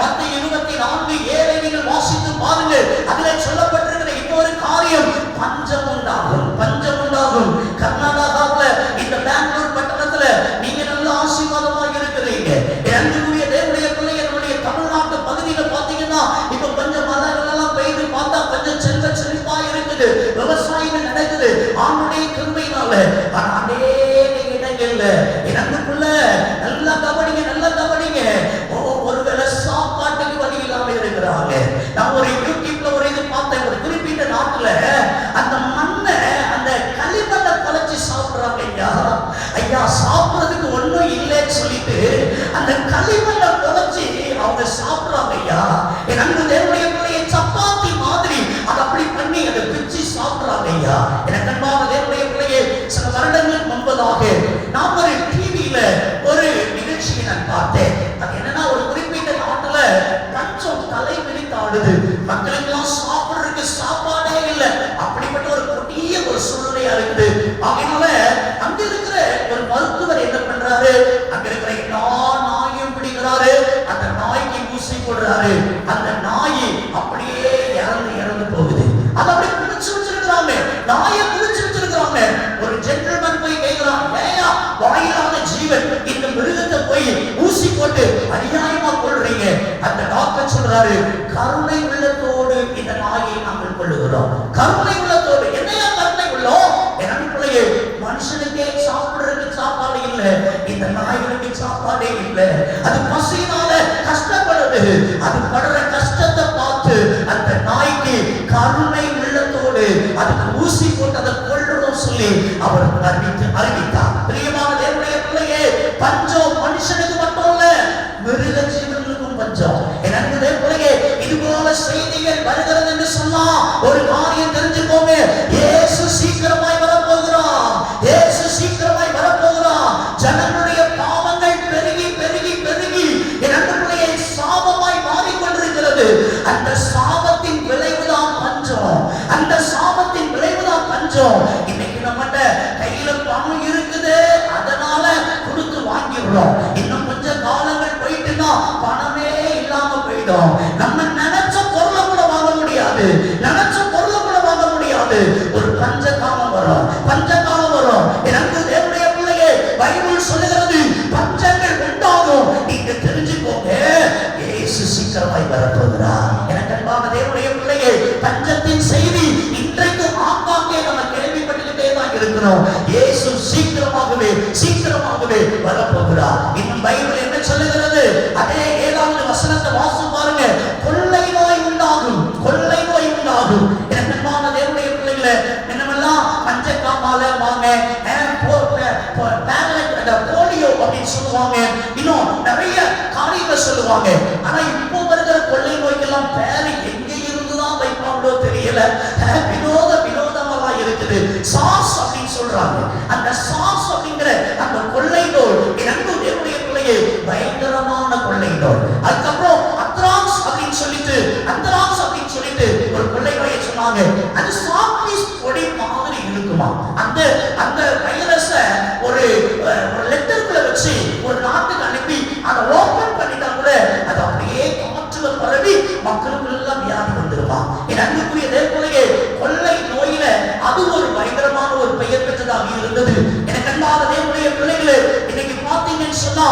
மத்தேயு 24:7 நீங்கள் வாசித்து பாருங்கள். அதில் சொல்லப்பட்டிருக்கிற இன்னொரு காரியம், பஞ்சம் உண்டாகும், பஞ்சம் உண்டாகும். கர்நாடகாவில் இந்த பெங்களூர் பட்டணத்துல நீங்க நல்ல ஆசீர்வாதமாக இருக்கிறீங்க. அன்புக்குரிய தேவனுடைய பிள்ளைகளுடைய தமிழ்நாட்டு பகுதியில பாத்தீங்கன்னா இப்ப கொஞ்சம் மரங்கள் எல்லாம் பெய்து பார்த்தா கொஞ்சம் செல்வ செழிப்பா இருக்குது, விவசாயம் நடக்குது ஆண்டுடைய கிருபையினால. ஆனா அநேக இடங்கள்ல என் அன்புக்குள்ள நல்லா கவனிங்க, நல்லா கவனிங்க, ஒருவேளை சாப்பாட்டுக்கு வழி இல்லாம இருக்கிறாங்க. நான் ஒரு யூடியூப்ல ஒரு இது பார்த்தேன், ஒரு குறிப்பிட்ட நாட்டுல அந்த மண்ணை, அந்த களிமண்ணை குலைச்சு சாப்பிடுறாங்க. ஐயா சாப்பிடுறதுக்கு ஒண்ணும் இல்லைன்னு சொல்லிட்டு அந்த களிமண்ணை குலைச்சு அவங்க சாப்பிடுறாங்க. ஐயா, என் அன்பு தேவனுடைய பிள்ளையை சப்பாத்தி மாதிரி அதை அப்படி பண்ணி அதை பிச்சு இருக்கிறது. அதனால அங்க இருக்கிற ஒரு மருத்துவர் என்ன பண்றாரு, அங்க இருக்கிற எல்லா நாயையும் பிடிக்கிறாரு, அந்த நாய்க்கு ஊசி போடுறாரு. அந்த நாய் அப்படியே இறந்து போகுது. அதை அப்படியே குடிச்சு வச்சிருக்கிறாங்க, நாயை குடிச்சு வச்சிருக்கிறாங்க. ஒரு ஜென்டில்மேன் போய் கேட்கிறான், ஏயா வாயிலான ஜீவன் இந்த மிருகத்தை போய் ஊசி போட்டு அநியாயமா கொள்றீங்க? அந்த டாக்டர் சொல்றாரு, கருணை உள்ளத்தோடு இந்த நாயை நாங்கள் கொள்ளுகிறோம். கருணை உள்ளத்தோடு. என்னையா கருணை உள்ளோம்? என் பிள்ளையே, மனுஷனுக்கே சாப்பிடுறதுக்கு சாப்பாடு இல்லை, இந்த நாய்களுக்கு சாப்பாடே இல்லை. அது பசியினால கஷ்டப்படுது. அது படுற கஷ்டத்தை பார்த்து அந்த நாய்க்கு கருணை உள்ளத்தோடு அதுக்கு ஊசி போட்டு அதை கொள்றோம் சொல்லி அவர் அறிவித்தார். பிரியமான தேவனுடைய பிள்ளையே, பஞ்சம் மனுஷனுக்கு மட்டும் இல்ல, மிருக ஜீவன்களுக்கும் பஞ்சம். என் அன்பு தேவனுடைய இது போல செய்திகள் வருகிறது என்று சொன்னா ஒரு காரியம் தெரிஞ்சுக்கோங்க, இயேசு சீக்கிரமாய் வரப்போகிறான். இயேசு சீக்கிரமாய் வரப்போகிறான். ஜனங்களுடைய பாவங்கள் பெருகி பெருகி பெருகி என் அன்பு பிள்ளையை சாபமாய் மாறிக்கொண்டிருக்கிறது. அந்த சாபத்தின் விளைவுதான் பஞ்சம். அந்த சாபத்தின் விளைவுதான் பஞ்சம். இன்னைக்கு நம்மகிட்ட கையில பணம் இருக்குது, அதனால கொடுத்து வாங்கிடுறோம். இன்னும் கொஞ்சம் காலங்கள் போயிட்டுன்னா பணமே இல்லாம போயிடும். நம்ம நினைச்ச பொருளை கூட வாங்க முடியாது, நினைச்ச பொருளை கூட வாங்க முடியாது. ஒரு பஞ்ச காலம் வரும், பஞ்ச காலம் வரும். எனக்கு தேவனுடைய பிள்ளையே, பைபிள் சொல்லுகிறது பஞ்சங்கள் உண்டாகும். நீங்க தெரிஞ்சுக்கோங்க, இயேசு சீக்கிரமாய் வரப்போகிறார். எனக்கு அன்பான தேவனுடைய பிள்ளையே, பஞ்சத்தின் செய்தி இன்றைக்கு ஆங்காங்கே நம்ம கேள்விப்பட்டுக்கிட்டே தான் இருக்கிறோம். இயேசு சீக்கிரமாகவே வரப்போகிறார். இன்னும் பைபிள் என்ன சொல்லுகிறது? அதே 7வது வசனத்தை வாசித்து பாருங்க. கொள்ளை நோய் உண்டாகும், கொள்ளை நோய் உண்டாகும். எனக்கு அன்பான தேவனுடைய பிள்ளைகளை, என்னமெல்லாம் பஞ்சகாமால வாங்க, போலியோ அப்படின்னு சொல்லுவாங்க, இன்னும் நிறைய காரியங்கள் சொல்லுவாங்க. ஆனா இப்போ வருகிற கொள்ளை நோய்க்கெல்லாம் பேரு எங்க இருந்துதான் வைப்பாங்களோ தெரியல. வினோதமா இருக்குது. சாஸ் அப்படின்னு சொல்றாங்க. அந்த சாஸ் அப்படிங்கிற அந்த கொள்ளை நோய் என் அன்பு தேவனுடைய பிள்ளையே பயங்கரமான கொள்ளை நோய். அதுக்கப்புறம் அத்ராக்ஸ் அப்படின்னு சொல்லிட்டு ஒரு கொள்ளை நோயை சொன்னாங்க. அது சாப்பிஸ் பொடி மாதிரி இருக்குமா. அந்த அந்த வைரஸ ஒரு லெட்டருக்குள்ள வச்சு ஒரு நாட்டுக்கு அனுப்பி அதை ஓபன் பண்ணிட்டா கூட அது அப்படியே காற்றுல பரவி மக்களுக்கு எல்லாம் வியாதி வந்துருமா. என் அன்புக்குரிய தேவனுடைய கொள்ளை நோயில அது ஒரு பயங்கரமான ஒரு பெயர் பெற்றதாக இருந்தது. எனக்கு அன்பான தேவனுடைய பிள்ளைகளே, இன்னைக்கு பாத்தீங்கன்னு சொன்னா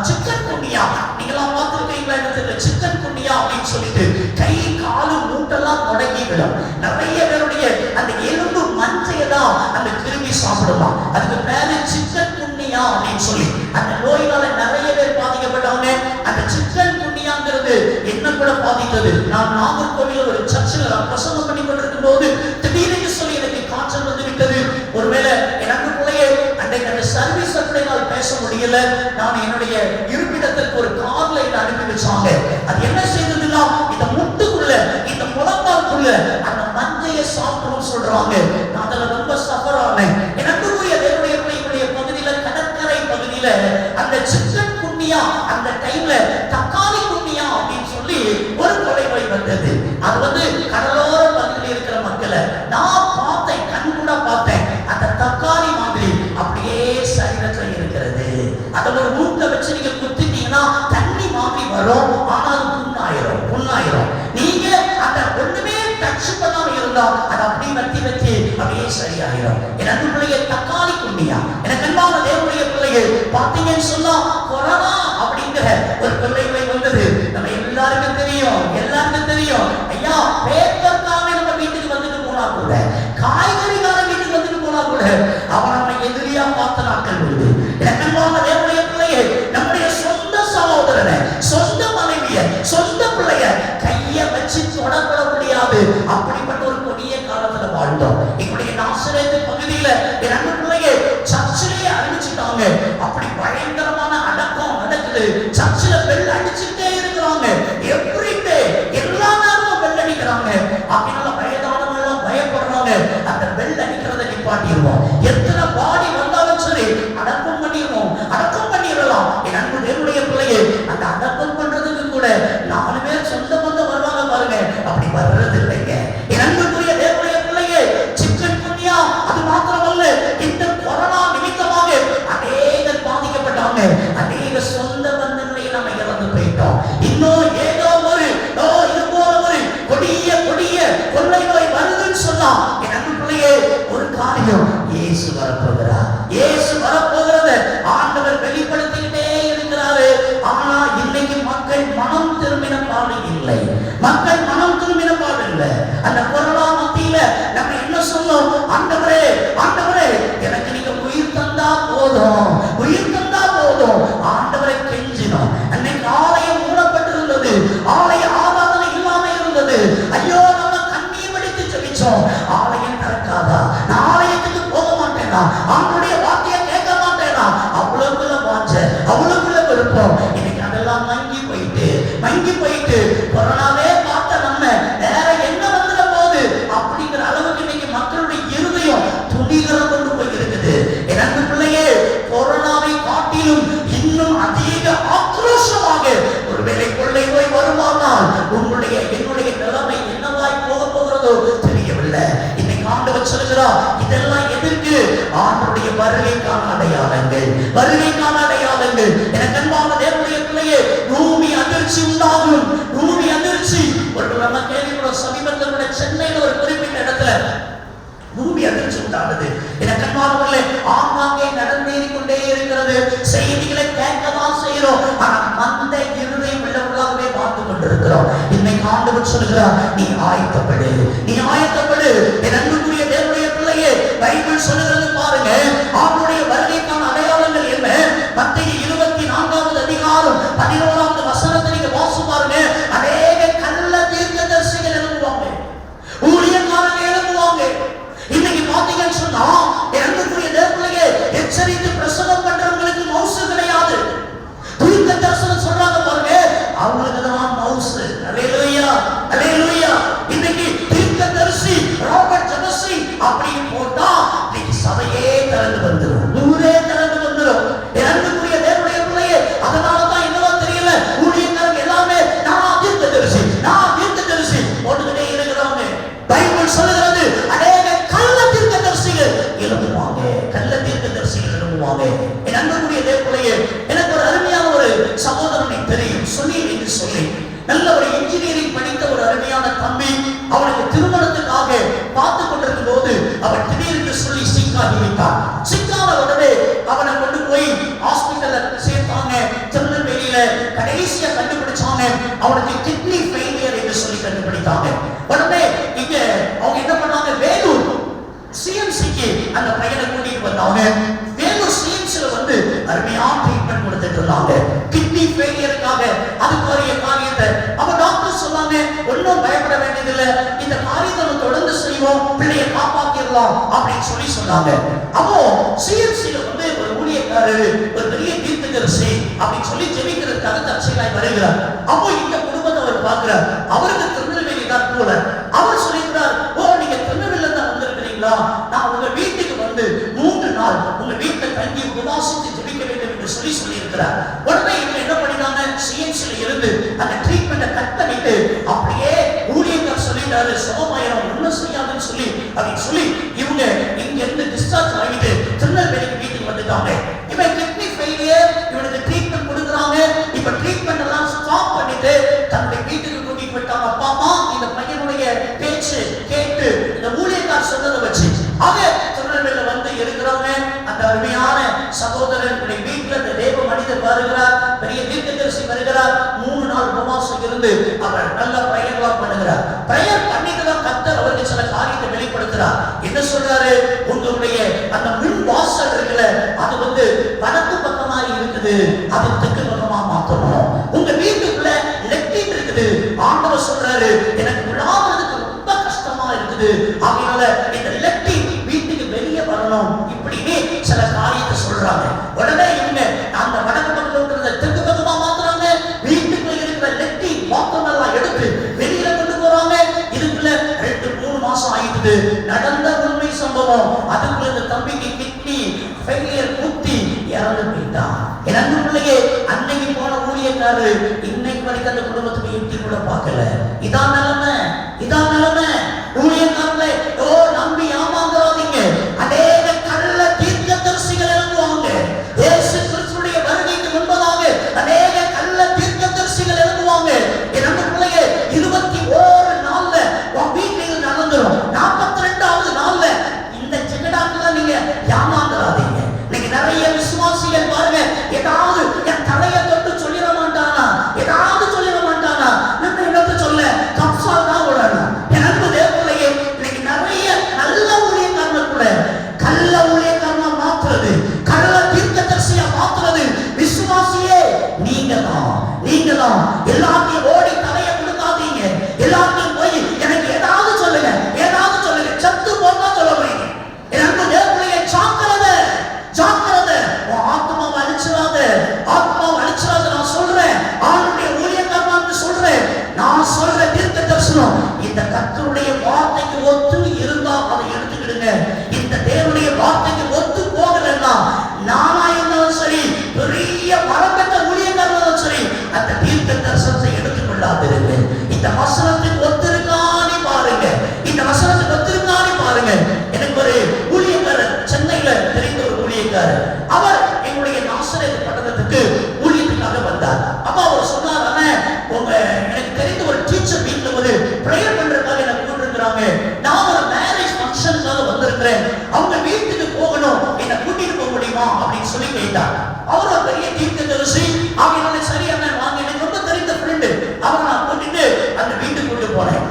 சிக்கன் குனியா, நீங்களாம் பார்த்துருக்கீங்களா என்ன தெரியல, சிக்கன் குனியா அப்படின்னு சொல்லிட்டு கை காலு மூட்டெல்லாம் முடங்கி விடும். நிறைய பேருடைய அந்த எலும்பு மஞ்சையை தான் அந்த கிருமி சாப்பிடுமா. அதுக்கு பேரு சிக்கன் குனியா அப்படின்னு சொல்லி அந்த நோயினால நிறைய பேர் பாதிக்கப்பட்டவங்க. அந்த சிக்கன் குனியாங்கிறது என்ன கூட பாதித்தது. நான் நாகர்கோவில ஒரு சர்ச்சில் பிரசங்கம் பண்ணி கொண்டிருக்கும் போது திடீரென்று சொல்லி எனக்கு காய்ச்சல் வந்து விட்டது. ஒருவேளை எனக்கு பிள்ளையே அன்றைக்கு அந்த சர்வீஸ் அப்படினால் பேச முடியல. நான் என்னுடைய இருப்பிடத்திற்கு ஒரு கார்ல என்ன அனுப்பி வச்சாங்க. அது என்ன செய்ததுன்னா, இந்த முட்டுக்குள்ள இந்த முழங்காலுக்குள்ள அந்த மஞ்சையை சாப்பிடணும்னு சொல்றாங்க. நான் அதுல ரொம்ப சஃபர் ஆனேன். எனக்கு தேவனுடைய பிள்ளைகளுடைய பகுதியில, கடற்கரை பகுதியில அந்த சிக்கன் குனியா, அந்த டைம்ல தக்காளி குனியா அப்படின்னு சொல்லி ஒரு கொலை நோய் வந்தது. அது வந்து கடலோர பகுதியில் இருக்கிற மக்களை நான் பார்த்தேன், கண் கூட பார்த்தேன். அந்த தக்காளி மாதிரி அப்படியே சரீரத்தில் இருக்கிறது. அதை ஒரு மூட்டை வச்சு நீங்க குத்திட்டீங்கன்னா தண்ணி மாதிரி வரும், ஆனா அது புண்ணாயிரும். நீங்க அந்த ஒண்ணுமே டச் பண்ணாம இருந்தா அது அப்படியே வெட்டி அப்படியே சரியாயிரும். என் அன்பு பிள்ளைய தக்காளி குண்டியா, எனக்கு அன்பான தேவனுடைய பிள்ளைகள் பாத்தீங்கன்னு சொன்னா கொரோனா அப்படிங்கிற ஒரு கொள்ளை நோய் வந்தது. நம்ம எல்லாருக்கும் தெரியும். ஐயா, பேப்பர்காரன் நம்ம வீட்டுக்கு வந்துட்டு போனா கூட, காய்கறிக்காரன் வீட்டுக்கு வந்துட்டு போனா கூட அவன் நம்ம எதிரியா பார்த்த நாட்கள் உண்டு. எனக்கு அன்பான தேவனுடைய பிள்ளைகள், நம்முடைய சொந்த சகோதரனை, சொந்த மனைவிய, சொந்த பிள்ளைய கைய வச்சு தொடப்பட முடியாது. அப்படிப்பட்ட ஒரு கொடிய காலத்துல வாழ்ந்தோம். எங்களுடைய நாசரேத்து பகுதியில என் அன்பு பிள்ளைகள் சர்ச்சிலேயே அறிவிச்சுட்டாங்க. அப்படி பயங்கரமான அடக்கம் நடக்குது. சர்ச்சில் பெல் அடிச்சுட்டே இருக்கிறாங்க. எவ்ரிடே எல்லா நேரமும் பெல் அடிக்கிறாங்க. அதனால வயதானவங்க எல்லாம் பயப்படுறாங்க. அந்த பெல் அடிக்கிறத நிப்பாட்டிடுவோம். எத்தனை பாடி வந்தாலும் சரி அடக்கம் பண்ணிடலாம். என் அன்பு தேவனுடைய பிள்ளைகள், அந்த அடக்கம் பண்றதுக்கு கூட 4 பேர் சொந்த பந்தம் வருவாங்க பாருங்க, அப்படி வர்றது இல்லைங்க. என் அன்புக்குரிய தேவனுடைய பிள்ளைகள், சிக்கன் குனியா அது மாத்திரம் இயேசு வரப்போகிறார். இயேசு வரப்போகிறத ஆண்டவர் வெளிப்படுத்திக்கிட்டே இருக்கிறாரு. ஆனா இன்னைக்கு மக்கள் மனம் திரும்பின பாடு இல்லை. மக்கள் மனம் திரும்பின பாடு இல்லை. அந்த கொரோனா மத்தியில நம்ம என்ன சொன்னோம்? ஆண்டவரே, ஆண்டவரே, எனக்கு நீங்க உயிர் தந்தா போதும், உயிர் தந்தா போதும். ஆண்டவரை கெஞ்சினோம். அன்னைக்கு ஆலயம் மூடப்பட்டிருந்தது, ஆலய ஆராதனை இல்லாம இருந்தது. ஐயோ, நம்ம கண்ணீர் வடித்து ஜெபிச்சோம். ஆலயம் திறக்காதா? நான் ஆலயத்துக்கு போக மாட்டேனா? ஆண்டவருடைய வார்த்தையை கேட்க மாட்டேனா? அவ்வளவுக்குள்ள வாஞ்ச, அவ்வளவுக்குள்ள விருப்பம். இன்னைக்கு அதெல்லாம் மங்கி போயிட்டு கொரோனாவே பார்த்த நம்ம வேற என்ன வந்துட போகுது அப்படிங்கிற அளவுக்கு இன்னைக்கு மக்களுடைய இருதயம் துணிகரம் கொண்டு போய் இருக்குது. எனக்கு பிள்ளையே, கொரோனாவை காட்டிலும் இன்னும் அதிக ஆக்ரோஷமாக ஒருவேளை கொள்ளை நோய் வருமானால் உங்களுடைய என்னுடைய நிலைமை என்னவாய் போக போகிறதோ தெரியவில்லை. இன்னைக்கு ஆண்டவர் சொல்கிறார், இதெல்லாம் எதற்கு? ஆண்டவருடைய வருகைக்கான அடையாளங்கள், வருகைக்கான அடையாளங்கள். எனக்கு அன்பான தேவனுடைய பிள்ளையே, பூமி அதிர்ச்சி உண்டாகும், பூமி அதிர்ச்சி. ஒரு நம்ம கேள்விப்படும் சமீபத்தில் சென்னையில் ஒரு குறிப்பிட்ட இடத்துல பூமி அதிர்ச்சி உண்டானது. எனக்கு அன்பானவர்களே, ஆங்காங்கே நடந்தேறிக் கொண்டே இருக்கிறது. செய்திகளை கேட்கதான் செய்கிறோம், ஆனா மந்த இருதயம் உள்ளவர்களாகவே பார்த்து கொண்டிருக்கிறோம். இன்னைக்கு ஆண்டவர் சொல்கிறார், நீ ஆயத்தப்படு, நீ ஆயத்தப்படு. என் அன்புக்குரிய தேவனுடைய பிள்ளையே, பைபிள் சொல்லுகிறது பாருங்க, அவருடைய வருகைக்கான அடையாளங்கள் என்ன? மத்தேயு 24வது அதிகாரம் 11வது வசனத்தை நீங்க வாசிச்சு பாருங்க. அநேக கள்ள தீர்க்கதரிசிகள் எழும்புவாங்க, ஊழியக்காரர்கள் எழும்புவாங்க. இன்னைக்கு பாத்தீங்கன்னு சொன்னா, அன்புக்குரிய தேவனுடைய எச்சரித்து பிரசங்கம் பண்றவங்களுக்கு மவுசு கிடையாது. தீர்க்க தரிசனம் சொல்றாங்க பாருங்க, அவங்களுக்கு தான் மவுசு. அல்லேலூயா, அல்லேலூயா. இன்னைக்கு தீர்க்கதரிசி ராபர்ட் ஜெபசி அப்படின்னு போட்டா இன்னைக்கு சபையே திறந்து வந்துடும், ஊரே திறந்து வந்துடும். அன்புக்குரிய தேவனுடைய பிள்ளையே, அதனால தான் என்னவோ தெரியல, ஊழியக்காரங்க எல்லாமே நான் தீர்க்கதரிசி, நான் தீர்க்கதரிசி போட்டுக்கிட்டே இருக்கிறாங்க. பைபிள் சொல்லுகிறது, அநேக கள்ள தீர்க்கதரிசிகள் எழும்புவாங்க, கள்ள தீர்க்கதரிசிகள் எழும்புவாங்க. என் அன்புக்குரிய தேவனுடைய, எனக்கு ஒரு அருமையான ஒரு சகோதரனை தெரியும், சுனில் என்று சொல்லி, நல்ல ஒரு இன்ஜினியரிங் படித்த ஒரு அருமையான தம்பி. அவனுக்கு திருமணத்துக்காக பார்த்து கொண்டிருக்கும் போது அவன் திடீரென்று சொல்லி சிக்காகி விட்டான். சிக்கான உடனே அவனை கொண்டு போய் ஹாஸ்பிட்டல்ல சேர்த்தாங்க. திருநெல்வேலியில கடைசியா கண்டுபிடிச்சாங்க, அவனுக்கு கிட்னி ஃபெயிலியர் என்று சொல்லி கண்டுபிடித்தாங்க. உடனே இங்க அவங்க என்ன பண்ணாங்க, வேலூர் சிஎம்சிக்கு அந்த பையனை கூட்டிட்டு வந்தாங்க. வேலூர் சிஎம்சில வந்து அருமையான ட்ரீட்மெண்ட் கொடுத்துட்டு இருந்தாங்க கிட்னி ஃபெயிலியருக்காக. அதுக்கு ஒரு காரியத்தை அப்ப டாக்டர் சொன்னாங்க, ஒன்றும் பயப்பட வேண்டியதில்லை, இந்த காரியத்தை நம்ம தொடர்ந்து செய்வோம், பிள்ளையை காப்பாத்திடலாம் அப்படின்னு சொல்லி சொன்னாங்க. அப்போ சிஎம்சில வந்து ஒரு ஊழியக்காரர், ஒரு பெரிய தீர்க்கதரிசி அப்படின்னு சொல்லி ஜெபிக்கிறதுக்காக தற்செயலாய் வருகிறார். அப்போ இந்த குடும்பத்தை அவர் பார்க்கிறார். அவருக்கு திருநெல்வேலி தான் போல. அவர் சொல்லிக்கிறார், ஓ நீங்க திருநெல்வேலியில தான் வந்திருக்கிறீங்களா? நான் உங்க வீட்டுக்கு வந்து 3 நாள் உங்க வீட்டுல தங்கி உபவாசித்து ஜெபிக்க வேண்டும் என்று சொல்லி இருக்கிறார். உடனே இவங்க என்ன பண்ணினாங்க, சிஎம்சில இருந்து அந்த ட்ரீட்மெண்ட்டை கட் பண்ணிட்டு அப்படியே ஊழியர்கள் சொல்லிட்டாரு, சுகமாயிரம் ஒன்றும் செய்யாதுன்னு சொல்லி அப்படின்னு சொல்லி இவங்க இங்க இருந்து டிஸ்சார்ஜ் ஆகிட்டு திருநெல்வேலிக்கு வீட்டுக்கு வந்துட்டாங்க. இவன் கிட்னி ஃபெயிலியர், இவனுக்கு ட்ரீட்மெண்ட் கொடுக்குறாங்க. இப்ப ட்ரீட்மெண்ட் எல்லாம் ஸ்டாப் பண்ணிட்டு தன்னுடைய வீட்டுக்கு கூட்டிட்டு போயிட்டாங்க. அப்பா அம்மா இந்த பையனுடைய பேச்சு கேட்டு இந்த ஊழியக்கார் சொன்னதை வச்சு அவ திருநெல்வேலியில வந்து இருக்கிறவங்க அந்த அருமையான சகோதரனுடைய வீட்டுல இந்த தேவ மனிதர் வருகிறார், பெரிய தீர்க்கதரிசி வருகிறார். 3 நாள் உபவாசம் இருந்து அவர் நல்ல பிரயர்லாம் பண்ணுகிறார். பிரயர் பண்ணிட்டு தான் கர்த்தர் அவருக்கு சில காரியத்தை வெளிப்படுத்துறார். என்ன சொல்றாரு, உங்களுடைய அந்த மின் வாசல் இருக்குல்ல, அது வந்து வடக்கு பக்கமா இருக்குது, அது தெற்கு பக்கமா மாத்தணும். உங்க வீட்டுக்குள்ள லெட்டின் இருக்குது, ஆண்டவர் சொல்றாரு எனக்கு விழாவதுக்கு ரொம்ப கஷ்டமா இருக்குது, அதனால இந்த லெட்டின் வீட்டுக்கு வெளியே வரணும். இப்படின்னு சில காரியத்தை சொல்றாங்க. உடனே இவங்க அந்த வடக்கு பக்கத்துல இருக்கிற தெற்கு பக்கமா மாத்துறாங்க. வீட்டுக்குள்ள இருக்கிற லெட்டின் பாத்திரம் எல்லாம் எடுத்து வெளியில கொண்டு போறாங்க. இதுக்குள்ள 2-3 மாசம் ஆயிடுது. நடந்த உண்மை சம்பவம். அதுக்குள்ள இந்த தம்பிக்கு கிட்னி ஃபெயிலியர் குத்தி இறந்து போயிட்டான். என் அன்பு பிள்ளையே, அன்னைக்கு போன ஊழியக்காரு இன்னைக்கு வரைக்கும் அந்த குடும்பத்துக்கு எட்டி கூட பார்க்கல. இதான் நிலைமை, இதான் நிலைமை. ஊழியக்காரர்களே, ஓ நம்பி ஏமாந்துடாதீங்க. அநேக கள்ள தீர்க்கதரிசிகள் எழும்புவாங்க. இயேசு கிறிஸ்துவுடைய வருகைக்கு முன்பதாக அநேக கள்ள தீர்க்கதரிசிகள் எழும்புவாங்க. என் அன்பு பிள்ளையே, 21 நாள்ல உன் வீட்டில் நடந்துரும். 42வது நாள்ல இந்த செகடாக்குல நீங்க செய்தார். அவர் எங்களுடைய நாசரேத் பட்டணத்துக்கு ஊழியத்துக்காக வந்தார். அப்ப அவர் சொன்னார், உங்க எனக்கு தெரிந்த ஒரு டீச்சர் வீட்டுல ஒரு பிரேயர் பண்றதுக்காக என்ன கூப்பிட்டுருக்காங்க, நான் ஒரு மேரேஜ் ஃபங்க்ஷனுக்காக வந்திருக்கிறேன், அவங்க வீட்டுக்கு போகணும், என்ன கூட்டிட்டு போக முடியுமா அப்படின்னு சொல்லி கேட்டார். அவர் ஒரு பெரிய தீர்க்கதரிசி. அவனால சரி அண்ணன் வாங்க, எனக்கு ரொம்ப தெரிந்த ஃப்ரெண்டு, அவரை நான் கூட்டிட்டு அந்த வீட்டுக்கு கூட்டு போனேன்.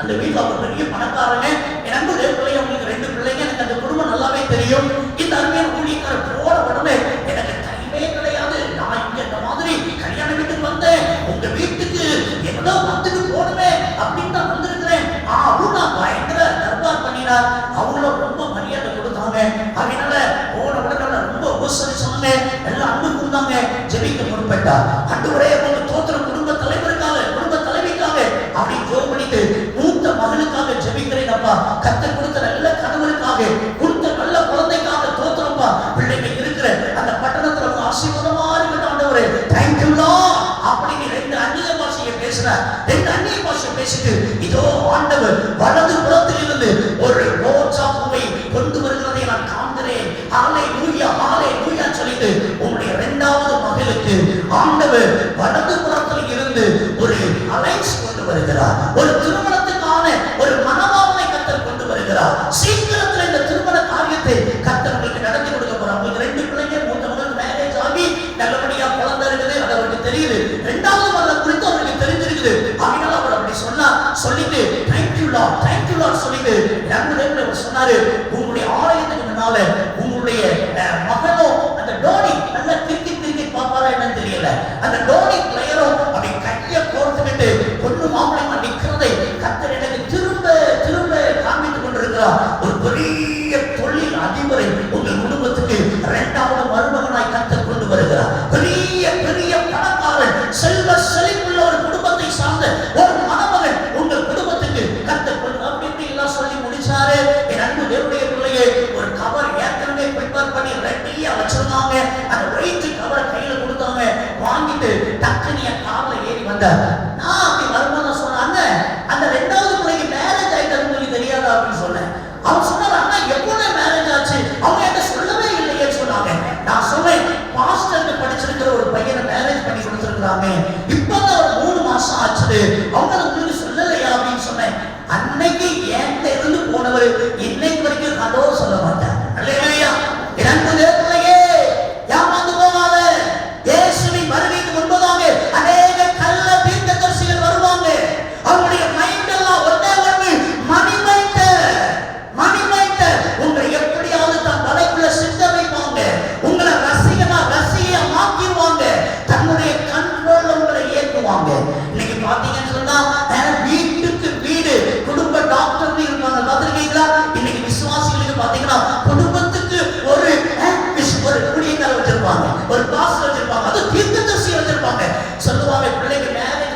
அந்த வீட்டுல அவர் பெரிய பணக்காரங்க. என் அன்பு தேவப்பிள்ளைங்க, அவங்களுக்கு 2 பிள்ளைங்க. எனக்கு அந்த குடும்பம் நல்லாவே தெரியும். இந்த அருமையான ஊழியக்காரர் போன உடனே எனக்கு டைமே கிடையாது, நான் இங்க இந்த மாதிரி கல்யாண வீட்டுக்கு வந்தேன், உங்க வீட்டுக்கு ஏதோ வந்துட்டு போனவே அப்படின்னு தான் வந்திருக்கிறேன். அவரும் நான் பயங்கர தர்பார் பண்ணினார். அவங்களும் ரொம்ப மரியாதை கொடுத்தாங்க. அதனால போன உடனே ரொம்ப உபசரிச்சாங்க, எல்லாம் அன்பு கொடுத்தாங்க. ஜெபிக்க முற்பட்டார். ஆண்டவரே உங்க தோத்திரம் குடும்ப தலைவருக்காக, குடும்ப தலைவிக்காக அப்படி ஜெபம் பண்ணிட்டு மூத்த மகனுக்காக ஜெபிக்கிறேன் அப்பா. கர்த்தர் கொடுத்த நல்ல கணவருக்காக, கொடுத்த நல்ல குழந்தைக்காக தோத்திரம்ப்பா. பிள்ளைங்க இருக்கிற அந்த பட்டணத்துல உங்க ஆசீர்வாதமா இருக்கட்டும் ஆண்டவரே. தேங்க் யூ லார்ட் அப்படின்னு 2 அந்நிய பாஷையை பேசுறார். 2 அந்நிய பாஷையை பேசிட்டு இதோ ஆண்டவர் வலது புறத்தில் இருந்து ஒரு ரோஜா பூவை கொண்டு வருகிறதை நான் காண்கிறேன். ஹalleluya ஹalleluya சொல்லிட்டு உங்களுடைய 2வது மகளுக்கு ஆண்டவர் வலது புறத்தில் இருந்து ஒரு அலைன்ஸ் கொண்டு வருகிறார். ஒரு திருமணத்துக்கான ஒரு மனவாளனை கர்த்தர் கொண்டு வருகிறார். சீக்கிரத்தில் இந்த திருமண காரியத்தை கர்த்தர் உங்களுக்கு நடத்தி கொடுக்க போறார். உங்களுக்கு 2 பிள்ளைங்க, மூத்த மகளுக்கு மேரேஜ் ஆகி நல்லபடியா குழந்தை இருக்குது, அது அவருக்கு தெரியுது. 2வது மகளை குறித்து அவருக்கு தெரிஞ்சிருக்குது. அதனால அவர் அப்படி சொல்லிட்டு தேங்க் யூ லார்ட் சொல்லிட்டு அவர் சொன்னாரு, உங்களுடைய ஆலயத்துக்கு முன்னால உங்களுடைய மகனும் அந்த டோனி நல்லா திருக்கி பார்ப்பாரா என்னன்னு தெரியல, அந்த டோனி பிளேயரும் அப்படி கையை கோர்த்துக்கிட்டு பொண்ணு மாப்பிளைமா நிற்கிறதை கர்த்தர் எனக்கு திரும்ப காண்பித்துக் கொண்டிருக்கிறார். ஒரு பெரிய தொழில் அதிபரை உங்கள் குடும்பத்துக்கு 2வது மருமகனாய் கர்த்தர் கொண்டு வருகிறார். பெரிய பணக்காரன், செல்வ செழிப்புள்ள ஒரு குடும்பத்தை சார்ந்த ஒரு மணமகன் உங்கள் குடும்பத்துக்கு கர்த்தர் கொண்டு அப்படி எல்லாம் சொல்லி முடிச்சாரு. என் அன்பு தேவனுடைய பிள்ளையே, ஒரு கவர் ஏற்கனவே ப்ரிப்பேர் பண்ணி ரெடியா வச்சிருந்தாங்க. அந்த வெயிட் கவரை கையில கொடுத்தாங்க. வாங்கிட்டு டக்குனு என் கார்ல ஏறி வந்தார். நான் அப்படி வரும்போது சொன்னேன், அந்த 2வது பிள்ளைக்கு மேரேஜ் ஆயிட்டதுன்னு உங்களுக்கு தெரியாதா அப்படின்னு சொன்னேன். அவன் சொன்னார், அண்ணா எப்போது மேரேஜ் ஆச்சு, அவங்க என்கிட்ட சொல்லவே இல்லையே சொன்னாங்க. நான் சொன்னேன், மாஸ்டருக்கு படிச்சிருக்கிற ஒரு பையனை மேரேஜ் பண்ணி கொடுத்துருக்காங்க, இப்பதான் ஒரு 3 மாசம் ஆச்சு, அவங்க உங்களுக்கு சொல்லலையா அப்படின்னு சொன்னேன். அன்னைக்கு என்கிட்ட இருந்து போனவர் இன்னைக்கு வரைக்கும் அதோ சொல்ல மாட்டார். அல்லேலூயா. என் அன்பு தேவப்பிள்ளையே, ஏமாந்து போகாத. இயேசுவின் வருகைக்கு முன்பதாக அநேக கள்ள தீர்க்கதரிசிகள் வருவாங்க. அவங்களுடைய மைண்ட் எல்லாம் ஒன்னே ஒன்று, மணிமைட்ட உங்களை எப்படியாவது தன் தலைக்குள்ள சிக்க வைப்பாங்க. உங்களை ரசிகையா மாத்திடுவாங்க. தன்னுடைய கண்ட்ரோல்ல உங்களை ஏற்றுவாங்க. இன்னைக்கு பாத்தீங்கன்னு சொன்னா வீட்டுக்கு வீடு குடும்ப டாக்டர் இருப்பாங்க, பாத்திருக்கீங்களா? இன்னைக்கு விசுவாசிகளுக்கு பாத்தீங்கன்னா குடும்பத்துக்கு ஒரு ஊழியக்காரர் வச்சிருப்பாங்க, ஒரு பாஸ்டர் வச்சிருப்பாங்க, அது தீர்க்கதரிசி வச்சிருப்பாங்க. சொல்லுவாங்க, பிள்ளைங்க மேரேஜ்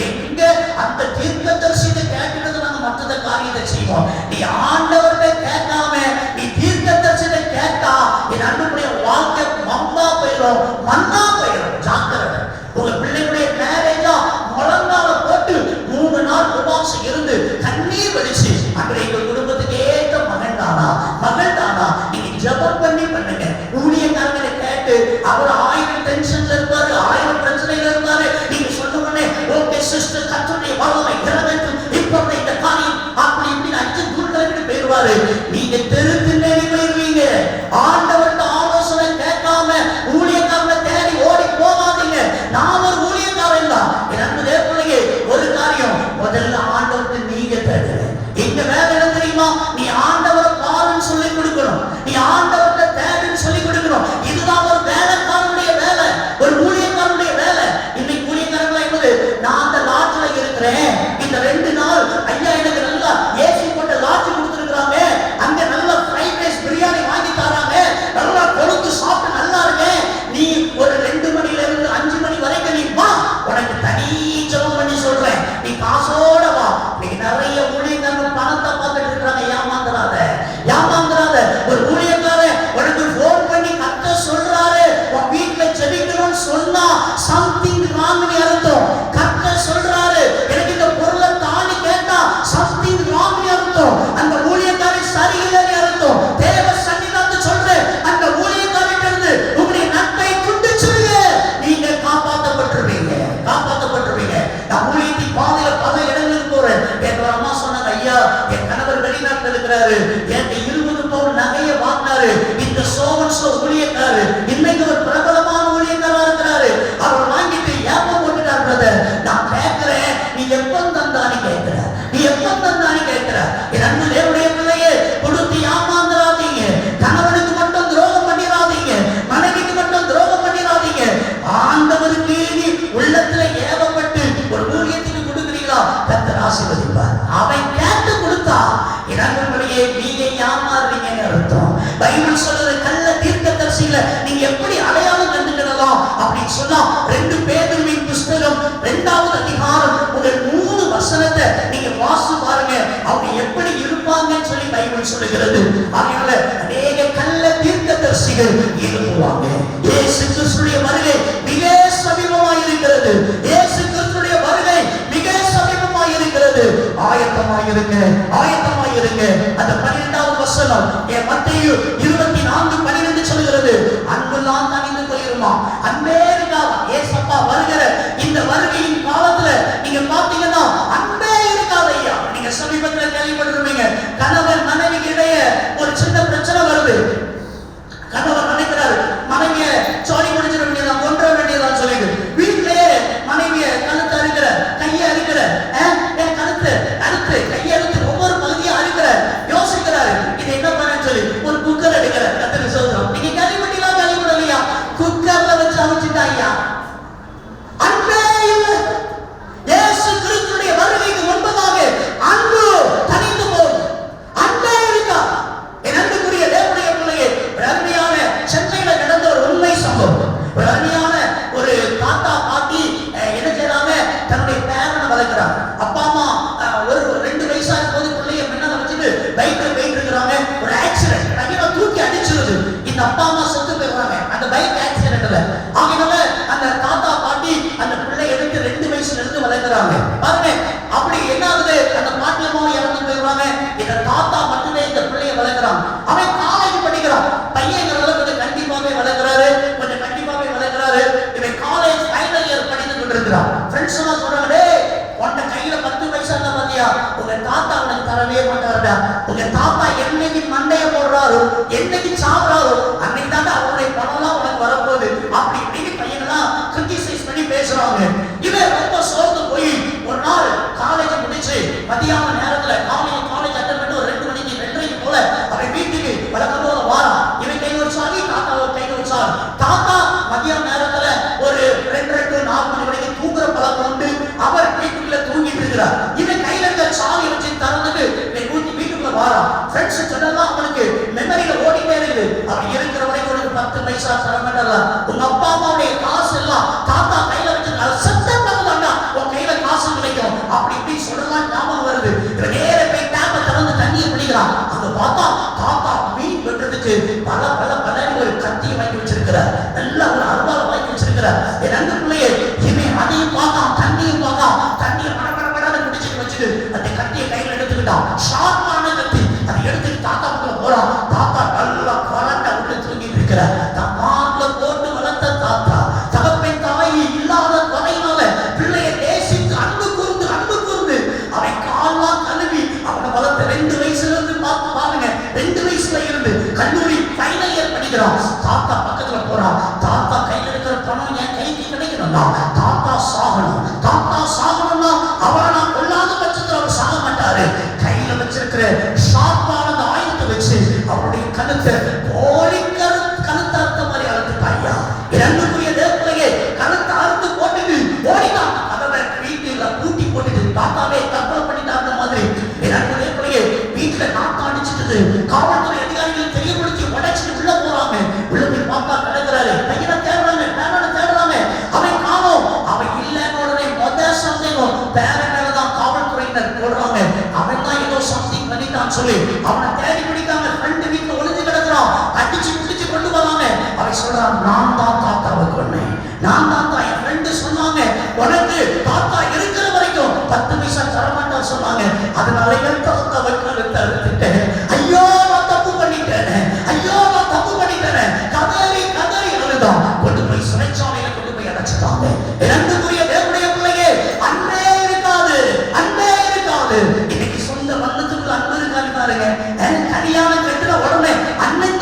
எங்க அந்த தீர்க்கதரிசியை கேட்கிறது நாங்க மற்ற காரியத்தை செய்வோம். நீ ஆண்டவர்கிட்ட கேட்காம நீ தீர்க்கதரிசியை கேட்டா என் அன்புடைய வாழ்க்கை மண்ணா போயிடும். ஜாக்கிரதை. உங்க பிள்ளைகளுடைய மேரேஜா முழங்கால போட்டு 3 நாள் உபவாசம் இருந்து கண்ணீர் வடிச்சு அன்றைய எங்கள் குடும்பத்துக்கு ஏற்ற மகன் தானா நீங்க ஜெபம் பண்ணி பண்ணுங்க. ஊழியக்காரங்களை கேட்டு அவர் 1000 டென்ஷன்ல இருப்பாரு, 1000 பிரச்சனையில இருப்பாரு. நீங்க சொன்ன உடனே ஓகே சிஸ்டர், கர்த்தருடைய வல்லமை இறங்கட்டும், இப்ப இந்த காரியம் அப்படி இப்படி 5 தூள்களை போயிடுவாரு. நீங்க தெருத்தினேறி போயிருவீங்க. ஆண்டவர்கிட்ட ஆலோசனை கேட்காம ஊழியக்காரனை தேடி ஓடி போகாதீங்க. நான் ஒரு ஊழியக்காரன் தான். என் அன்பு தேவப்பிள்ளையே, ஒரு காரியம் முதல்ல ஆண்டவர்கிட்ட நீங்க தேடுங்க. எங்க வேலை என்ன தெரியுமா? நீ ஆண்டவரை பாருன்னு சொல்லி கொடுக்கணும், நீ ஆண்டவர்கிட்ட தேடுன்னு சொல்லி கொடுக்கணும். இதுதான் ஒரு வேலைக்காரனுடைய வேலை, ஒரு ஊழியக்காரனுடைய வேலை. இன்னைக்கு ஊழியக்காரங்களா என்பது, நான் அந்த லாட்ஜ்ல இருக்கிறேன், இந்த 2 நாள் ஐயா எனக்கு நல்லா ஏசி போட்ட லாட்ஜ் கொடுத்துருக்காங்க, அங்க நல்ல ஃப்ரைட் ரைஸ் பிரியாணி வாங்கி தராங்க, நல்லா கொழுத்து சாப்பிட்டு நல்லா இருக்கேன். நீ ஒரு 2 மணில இருந்து 5 மணி வரைக்கும் நீ வா, உனக்கு தனி ஜெபம் பண்ணி சொல்றேன், நீ காசோட வா. நீ நிறைய ஊழியக்காரங்க பணத்தை பார்த்துட்டு இருக்காங்க. ஏமாந்துடாத. ஒரு ஊழியக்கார மாறினாரு. இந்த சோமன்ஸ் ஊழியக்காரரு இன்னைக்கு ஒரு பிரபலமான ஊழியக்காரா இருக்கிறாரு. அவர் வாங்கிட்டு ஏப்பம் போட்டுட்டார். பிரதர், நான் கேட்கிறேன், நீ எப்ப தந்தானு கேட்கிற, நீ எப்ப தந்தானு கேட்கிற. என் அன்பு தேவனுடைய பிள்ளையே, கொடுத்து ஏமாந்துடாதீங்க. கணவனுக்கு மட்டும் துரோகம் பண்ணிடாதீங்க, மனைவிக்கு மட்டும் துரோகம் பண்ணிடாதீங்க. ஆண்டவருக்கு நீ உள்ளத்துல ஏவப்பட்டு ஒரு ஊழியத்துக்கு கொடுக்குறீங்களா, கர்த்தர் ஆசீர்வதிப்பார். அவன் கேட்டு கொடுத்தா இடங்களிலேயே நீங்க ஏமாறுறீங்கன்னு அர்த்தம். பைபிள் சொல்றது கள்ள தீர்க்கதரிசியில நீங்க எப்படி அடையாளம் கண்டுக்கிடலாம் அப்படின்னு சொன்னா 2 பேதுருவின் புஸ்தகம் 2வது அதிகாரம் முதல் 3 வசனத்தை நீங்க வாசிச்சு பாருங்க. அவங்க எப்படி இருப்பாங்கன்னு சொல்லி பைபிள் சொல்லுகிறது. அதனால அநேக கள்ள தீர்க்கதரிசிகள் எழுப்புவாங்க. இயேசு கிறிஸ்துடைய வருகை மிக சமீபமாய் இருக்கிறது. இயேசு கிறிஸ்துடைய வருகை மிக சமீபமாய் இருக்கிறது. ஆயத்தமாய் இருங்க, ஆயத்தமாய் இருங்க. அந்த 12வது வசனம் மத்தேயு 24:12 சொல்கிறது, அன்பெல்லாம் தணிந்து போயிருமா. அன்பேருக்கா ஏசப்பா வருகிற இந்த வருகையின் காலத்துல நீங்க பாத்தீங்கன்னா அன்பே இருக்காது ஐயா. நீங்க சமீபத்தில் கேள்விப்பட்டிருப்பீங்க, கணவன் மனைவிக்கு இடையே ஒரு சின்ன பிரச்சனை வருது. கணவன் நினைக்கிறாரு மனைவிய சாடி முடிச்சிட வேண்டியதான், கொன்ற வேண்டியதான் சொல்லிட்டு வீட்டிலேயே மனைவிய கழுத்து அறுக்கிற, கையை அறுக்கிற, என் கழுத்து அறுத்து கையை அறுத்து ஒவ்வொரு பகுதியா அறுக்கிற. யோசிக்கிறாரு இது என்ன பண்ணு சொல்லி ஒரு குக்கர் எடுக்கிற. கத்திரி சொல்றோம், நீங்க கேள்விப்பட்டீங்களா கேள்விப்படலையா? குக்கர்ல வச்சு அவிச்சுட்டாங்க. அன்பே இல்லை. இயேசு கிறிஸ்துடைய வருகைக்கு முன்பதாக அன்பு தணிந்து போகும். அன்பே இருக்கா? என் அன்புக்குரிய தேவனுடைய பிள்ளையே, அருமையான சென்னையில நடந்த ஒரு உண்மை சம்பவம். ஒரு அருமையான ஒரு தாத்தா பாட்டி என்ன செய்யறாங்க, தன்னுடைய பேரனை வளர்க்கிறாங்க. அப்பா அம்மா ஒரு 2 வயசா இருக்கும்போது பிள்ளைய முன்னால வச்சுட்டு பைக்ல போயிட்டு இருக்கிறாங்க. ஒரு ஆக்சிடென்ட், கையில தூக்கி அடிச்சிருது. இந்த அப்பா அம்மா செத்து போயிடுறாங்க அந்த பைக் ஆக்சிடென்ட்ல. ஆகினால அந்த தாத்தா பாட்டி அந்த பிள்ளை எடுத்து 2 வயசுல இருந்து வளர்க்கிறாங்க. பாருங்க, அப்படி என்ன ஆகுது, அந்த பாட்டியம்மாவும் இறந்து போயிடுறாங்க. இந்த தாத்தா மட்டுமே இந்த பிள்ளைய வளர்க்கிறான். அவன் காலேஜ் படிக்கிறான். பையங்கிறத கொஞ்சம் கண்டிப்பாவே வளர்க்கிறாரு, கொஞ்சம் கண்டிப்பாவே வளர்க்கிறாரு. இவன் காலேஜ் ஃபைனல் இயர் படித்து கொண்டிருக்கிறான். ஃப்ரெண்ட்ஸ் எல்லாம் சொல்றாங்க, உன்ட கையில 10 பைசா இருந்தா பாத்தியா, உங்க தாத்தா உனக்கு தரவே மாட்டாருடா. உங்க தாத்தா என்னைக்கு மண்டைய போடுறாரோ, என்னைக்கு சாப்பிடாரோ, அன்னைக்கு தான் அவருடைய பணம்லாம் உனக்கு வரப்போகுது. அப்படி இப்படின்னு பையனெல்லாம் கிரிட்டிசைஸ் பண்ணி பேசுறாங்க. இவன் ரொம்ப சோர்ந்து போய் ஒரு நாள் காலேஜ் முடிச்சு மதியான நேரத்துல காலேஜ் அட்டெண்ட் பண்ணி ஒரு 2 மணிக்கு 2:30 போல அவன் வீட்டுக்கு வழக்கம் போல வாரான். இவன் கை வச்சாங்க, தாத்தா ஒரு கை வச்சார். தாத்தா மதியான நேரத்துல ஒரு 2 to 4 மணி வரைக்கும் தூங்குற பழக்கம் உண்டு. அவர் வீட்டுக்குள்ள தூங்கிட்டு இருக்கிறார். இவன் கையில இருக்க சாவி வச்சு திறந்துட்டு வீட்டுக்குள்ள வாரான். ஃப்ரெண்ட்ஸ் சொன்னதெல்லாம் அவனுக்கு மெமரியில ஓடிட்டே இருக்குது. அவன் இருக்கிற வரைக்கும் ஒரு 10 பைசா தரமாட்டல. உங்க அப்பா அம்மாவுடைய காசு எல்லாம் தாத்தா கையில வச்சிருக்காரு. செப்டம்பர் தாண்டா உன் கையில காசு கிடைக்கும். அப்படி இப்படி சொல்லலாம் ஞாபகம் வருது. இவன் நேர போய் டேப்பை திறந்து தண்ணியை பிடிக்கிறான். அங்க பார்த்தா தாத்தா மீன் வெட்டுறதுக்கு பல ஒரு கத்தியை வாங்கி வச்சிருக்கிறார். நல்ல ஒரு அருவாளை வாங்கி வச்சிருக்கிறார். என் அன்பு பிள்ளையே, இவன் அதையும் பார்த்தான், தண்ணியும் பார்த்தான். தண்ணியை படபடன்னு பிடிச்சிட்டு வச்சுட்டு அந்த கத்தியை கையில எடுத்துக்கிட்டான். ஷார்ப்பான கத்தி. அதை எடுத்துட்டு தாத்தா பக்கத்துல போறான். தாத்தா நல்லா கரண்ட உள்ள தூங்கிட்டு இருக்கிறார். தம்மாட்ல போட்டு வளர்த்த தாத்தா, தகப்பன் தாய் இல்லாத குறையினால பிள்ளையை நேசித்து அன்பு கூர்ந்து அவன் கால்லாம் கழுவி அவனை வளர்த்த 2 வயசுல இருந்து பார்த்து பாருங்க. 2 வயசுல இருந்து கல்லூரி ஃபைனல் இயர் படிக்கிறான். தாத்தா பக்கத்துல போறான். தாத்தா கையில இருக்கிற பணம் என் கைக்கு கிடைக்கணும்னா தாத்தா சாகணும்னா அவரை நான் கொள்ளாத பட்சத்தில் அவர் சாக மாட்டாரு. கையில வச்சிருக்கிற ஷார்ப்பான ஆயுதத்தை வச்சு அவருடைய கழுத்தை கழுத்தை அறுத்த மாதிரி அறுத்துட்டாயா. இரண்டுக்குரிய தேவப்பிள்ளையே, கழுத்தை அறுத்து போட்டுட்டு ஓடினான். கதவை வீட்டுல பூட்டி போட்டுட்டு தாத்தாவே தற்கொலை பண்ணிட்டாங்க மாதிரி. இரண்டு தேவப்பிள்ளையே, வீட்டுல நாட்டம் அடிச்சுட்டு காவல்துறை அதிகாரிகள் தெரியப்படுத்தி உடைச்சிட்டு உள்ள போறாங்க. உள்ள போய் பாப்பா கிடக்குறாரு. பையனை தேடுறாங்க, பேரனை தேடுறாங்க. அவன் காணோம். அவன் இல்லைன்னு உடனே சந்தேகம் பேரன் மேலதான் காவல்துறையினர் போடுறாங்க. அவன் தான் ஏதோ சம்திங் பண்ணிட்டான்னு சொல்லி அவனை தேடி பிடிக்காம ஃப்ரெண்டு வீட்டுல ஒளிஞ்சு கிடக்குறான். அடிச்சு பிடிச்சு கொண்டு வராங்க. அவன் சொல்றான், நான் தான் தாத்தாவை கொன்னேன். நான் தாத்தா. என் ஃப்ரெண்டு சொன்னாங்க, உனக்கு தாத்தா இருக்கிற வரைக்கும் 10 பைசா தரமாட்டான்னு சொன்னாங்க. அதனால என் தாத்தாவை கழுத்தை அறுத்துட்டேன். ஐயோ நான் தப்பு பண்ணிட்டேன், ஐயோ நான் தப்பு பண்ணிட்டேன். கதறி அழுதான். கொண்டு போய் சிறைச்சாலையில கொண்டு போய் அடைச்சிட்டாங்க. இரண்டுக்குரிய தேவனுடைய பிள்ளையே, அன்பே இருக்காது. இன்னைக்கு சொந்த மன்னத்துக்குள்ள அன்பு இருக்காது பாருங்க. கல்யாணம் கட்டுற உடனே அண்ணன்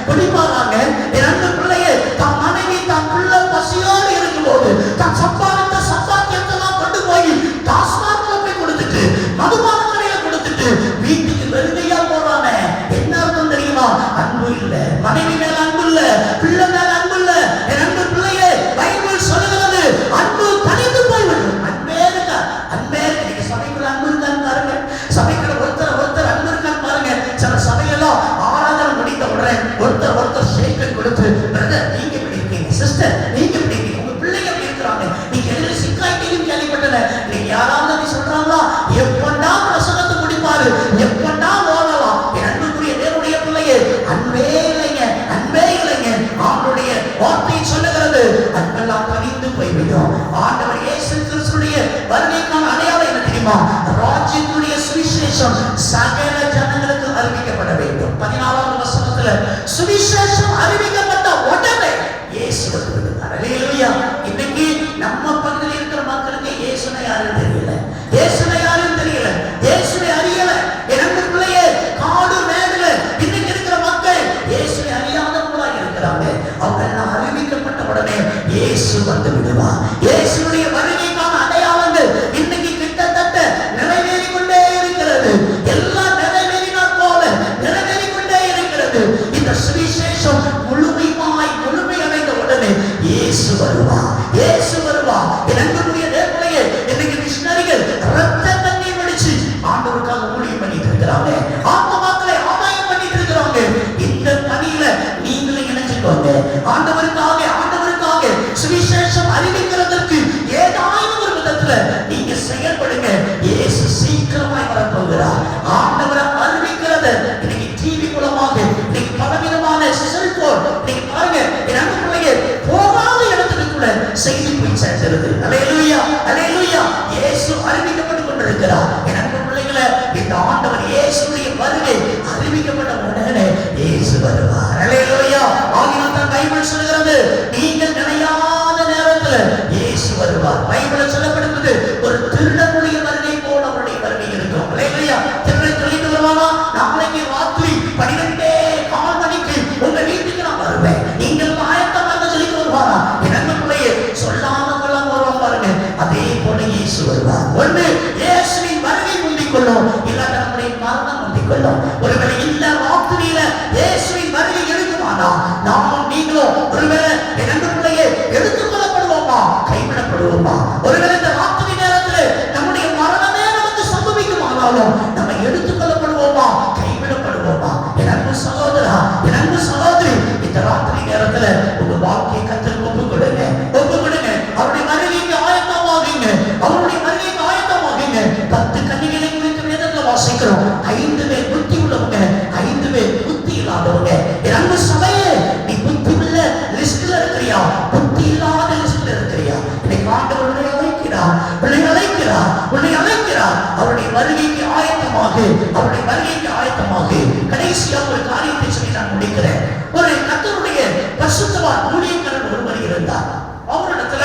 குடிப்பாராங்க. என் அன்பு பிள்ளையே, தான் மனைவி தான் பிள்ளை பசியோடு இருக்கும்போது தான் சம்பாதித்த சம்பாத்தியத்தெல்லாம் கொண்டு போய் டாஸ்மார்க்ல போய் கொடுத்துட்டு, மதுபான கடையில கொடுத்துட்டு வீட்டுக்கு வெறுமையா போறானே. என்ன அர்த்தம் தெரியுமா? அன்பு இல்ல, மனைவி மேல அன்பு இல்ல, பிள்ளை மேல அன்பு இல்ல. என் அன்பு பிள்ளையே, பைபிள் சொல்லுகிறது அன்பு தனித்து போய்விடும். அன்பே இருக்கா? அன்பே இருக்கு. நீங்க சபைக்குள்ள அன்பு இருக்கான்னு பாருங்க. சபைக்குள்ள ஒருத்தர் அன்பு இருக்கான்னு பாருங்க. சில சபையெல்லாம் ஆராதனை முடித்த உடனே ஒருத்தர் ஷேக்கன் கொடுத்து, பிரதர் நீங்க எப்படி இருக்கீங்க, சிஸ்டர் நீங்க எப்படி இருக்கீங்க, உங்க பிள்ளைங்க எப்படி இருக்கிறாங்க, நீங்க எதில் சிக்காயிட்டீங்கன்னு கேள்விப்பட்டேன். நீங்க யாராவது சொல்றாங்களா? எப்பண்டா பிரசங்கத்தை முடிப்பாரு, எப்பண்டா ஓடலாம். என் அன்புக்குரிய தேவனுடைய பிள்ளையே, அன்பே இல்லைங்க, அன்பே இல்லைங்க. ஆண்டுடைய வார்த்தை சொல்லுகிறது அன்பெல்லாம் கனிந்து போய்விடும். ஆண்டவர் இயேசு கிறிஸ்துடைய வருகைக்கான அடையாளம் என்ன தெரியுமா? ராஜ்யத்துடைய சுவிசேஷம் சகல ஜனங்களுக்கு அறிவிக்கப்பட வேண்டும். 14வது வசனத்துல சுவிசேஷம் அறிவிக்கப்பட்ட உடனே இயேசு வருகிறார். அல்லேலூயா. இன்னைக்கு நம்ம பக்கத்தில் இருக்கிற மக்களுக்கு இயேசுவை யாரும் தெரியல, இயேசுவை யாரும் தெரியல, இயேசுவை அறியல. என் அன்பு பிள்ளையே, காடு மேடுல இன்னைக்கு இருக்கிற மக்கள் இயேசுவை அறியாதவங்களா இருக்கிறாங்க. அவங்க எல்லாம் அறிவிக்கப்பட்ட உடனே இயேசு வந்து விடுவார். இயேசுடைய வருகைக்கான அடையாளங்கள் இன்னைக்கு கிட்டத்தட்ட நிறைவேறி கொண்டே இருக்கிறது. எல்லாம் நிறைவேறினார் போல நிறைவேறி கொண்டே இருக்கிறது. இந்த சுவிசேஷம் முழுமை அடைந்த உடனே இயேசு வருவார், இயேசு வருவார். என் அன்புக்குரிய தேவனையே, இன்னைக்கு மிஷனரிகள் ரத்த தண்ணீர் வடிச்சு ஆண்டவருக்காக ஊழியம் பண்ணிட்டு இருக்கிறாங்க, ஆத்மாக்களை ஆதாயம் பண்ணிட்டு இருக்கிறாங்க. இந்த பணியில நீங்களும் இணைஞ்சுக்கோங்க. ஆண்டவருக்காக சுவிசேஷம் அறிவிக்கிறதற்கு ஏதாவது ஒரு விதத்துல நீங்க செயல்படுங்க. இயேசு சீக்கிரமாய் வரப்போகிறார். ஆண்டவரை அறிவிக்கிறத இன்னைக்கு டிவி மூலமாக, இன்னைக்கு பலவிதமான செல்போன், நீங்க பாருங்க, என் அன்பு பிள்ளைங்க போகாத இடத்துக்கு கூட செய்தி போய் சேர்க்கிறது. அல்லேலூயா, அல்லேலூயா. இயேசு அறிவிக்கப்பட்டு கொண்டிருக்கிறார். என் அன்பு பிள்ளைகளை, இந்த ஆண்டவர் இயேசுடைய வருகை அறிவிக்கப்பட்ட உடனே இயேசு வருவார். அல்லேலூயா. ஆகினால் தான் பைபிள் சொல்கிறது நீங்கள் நினையாத நேரத்துல இயேசு வருவார். பைபிள் சொல்லப்படுகிறது ஒரு திருடனுடைய வருகை போல அவருடைய வருகை இருக்கும். அல்லேலூயா. திருடன் சொல்லிட்டு வருவானா? நாளைக்கு ராத்திரி 12:15 மணிக்கு உங்க வீட்டுக்கு நான் வருவேன், நீங்கள் ஆயத்தமாக சொல்லிட்டு வருவாரா? என் அன்பு பிள்ளையே, சொல்லாம கொள்ளாம வருவான் பாருங்க. அதே போல இயேசு வருவார். ஒன்று இயேசுவின் வருகை முந்திக் கொள்ளும், இல்லாத நம்முடைய மரணம் முந்திக் கொள்ளும். ஒருவேளை இந்த ராத்திரியில இயேசுவின் வருகை இருக்குமானா நாமும் நீங்களும் ஒருவேளை என் அன்பு பிள்ளையே எடுத்துக் கொள்ளப்படுவோமா, கைவிடப்படுவோமா? ஒருவேளை இந்த ராத்திரி நேரத்தில் நம்முடைய மரணமே நமக்கு சம்பவிக்குமானாலும் நம்ம எடுத்துக் கொள்ளப்படுவோமா, கைவிடப்படுவோமா? என் அன்பு சகோதரா, என் அன்பு சகோதரி, இந்த ராத்திரி நேரத்துல உங்க வாழ்க்கையை கர்த்தருக்கு ஒப்பு கொடுங்க, ஒப்பு கொடுங்க. அவருடைய வருகைக்கு ஆயத்தமாகுங்க, அவருடைய வருகைக்கு ஆயத்தமாகுங்க. 10 கன்னிகளை குறித்து வேதத்துல வாசிக்கிறோம். 5 பேர் புத்தி உள்ளவங்க, 5 பேர் புத்தி இல்லாதவங்க. என் அன்பு சபையே, நீ புத்தி உள்ள லிஸ்ட்ல இருக்கிறியா, புத்தி இல்லாத லிஸ்ட்ல இருக்கிறியா? இன்னைக்கு ஆண்டவர் உன்னை அழைக்கிறார், உன்னை அழைக்கிறார். அவருடைய வருகைக்கு ஆயத்தமாக, அவருடைய வருகைக்கு ஆயத்தமாக. கடைசியா ஒரு காரியத்தை சொல்லி நான் முடிக்கிறேன். ஒரு கர்த்தருடைய பரிசுத்தவான் ஊழியக்காரர் ஒருவர் இருந்தார். அவரிடத்துல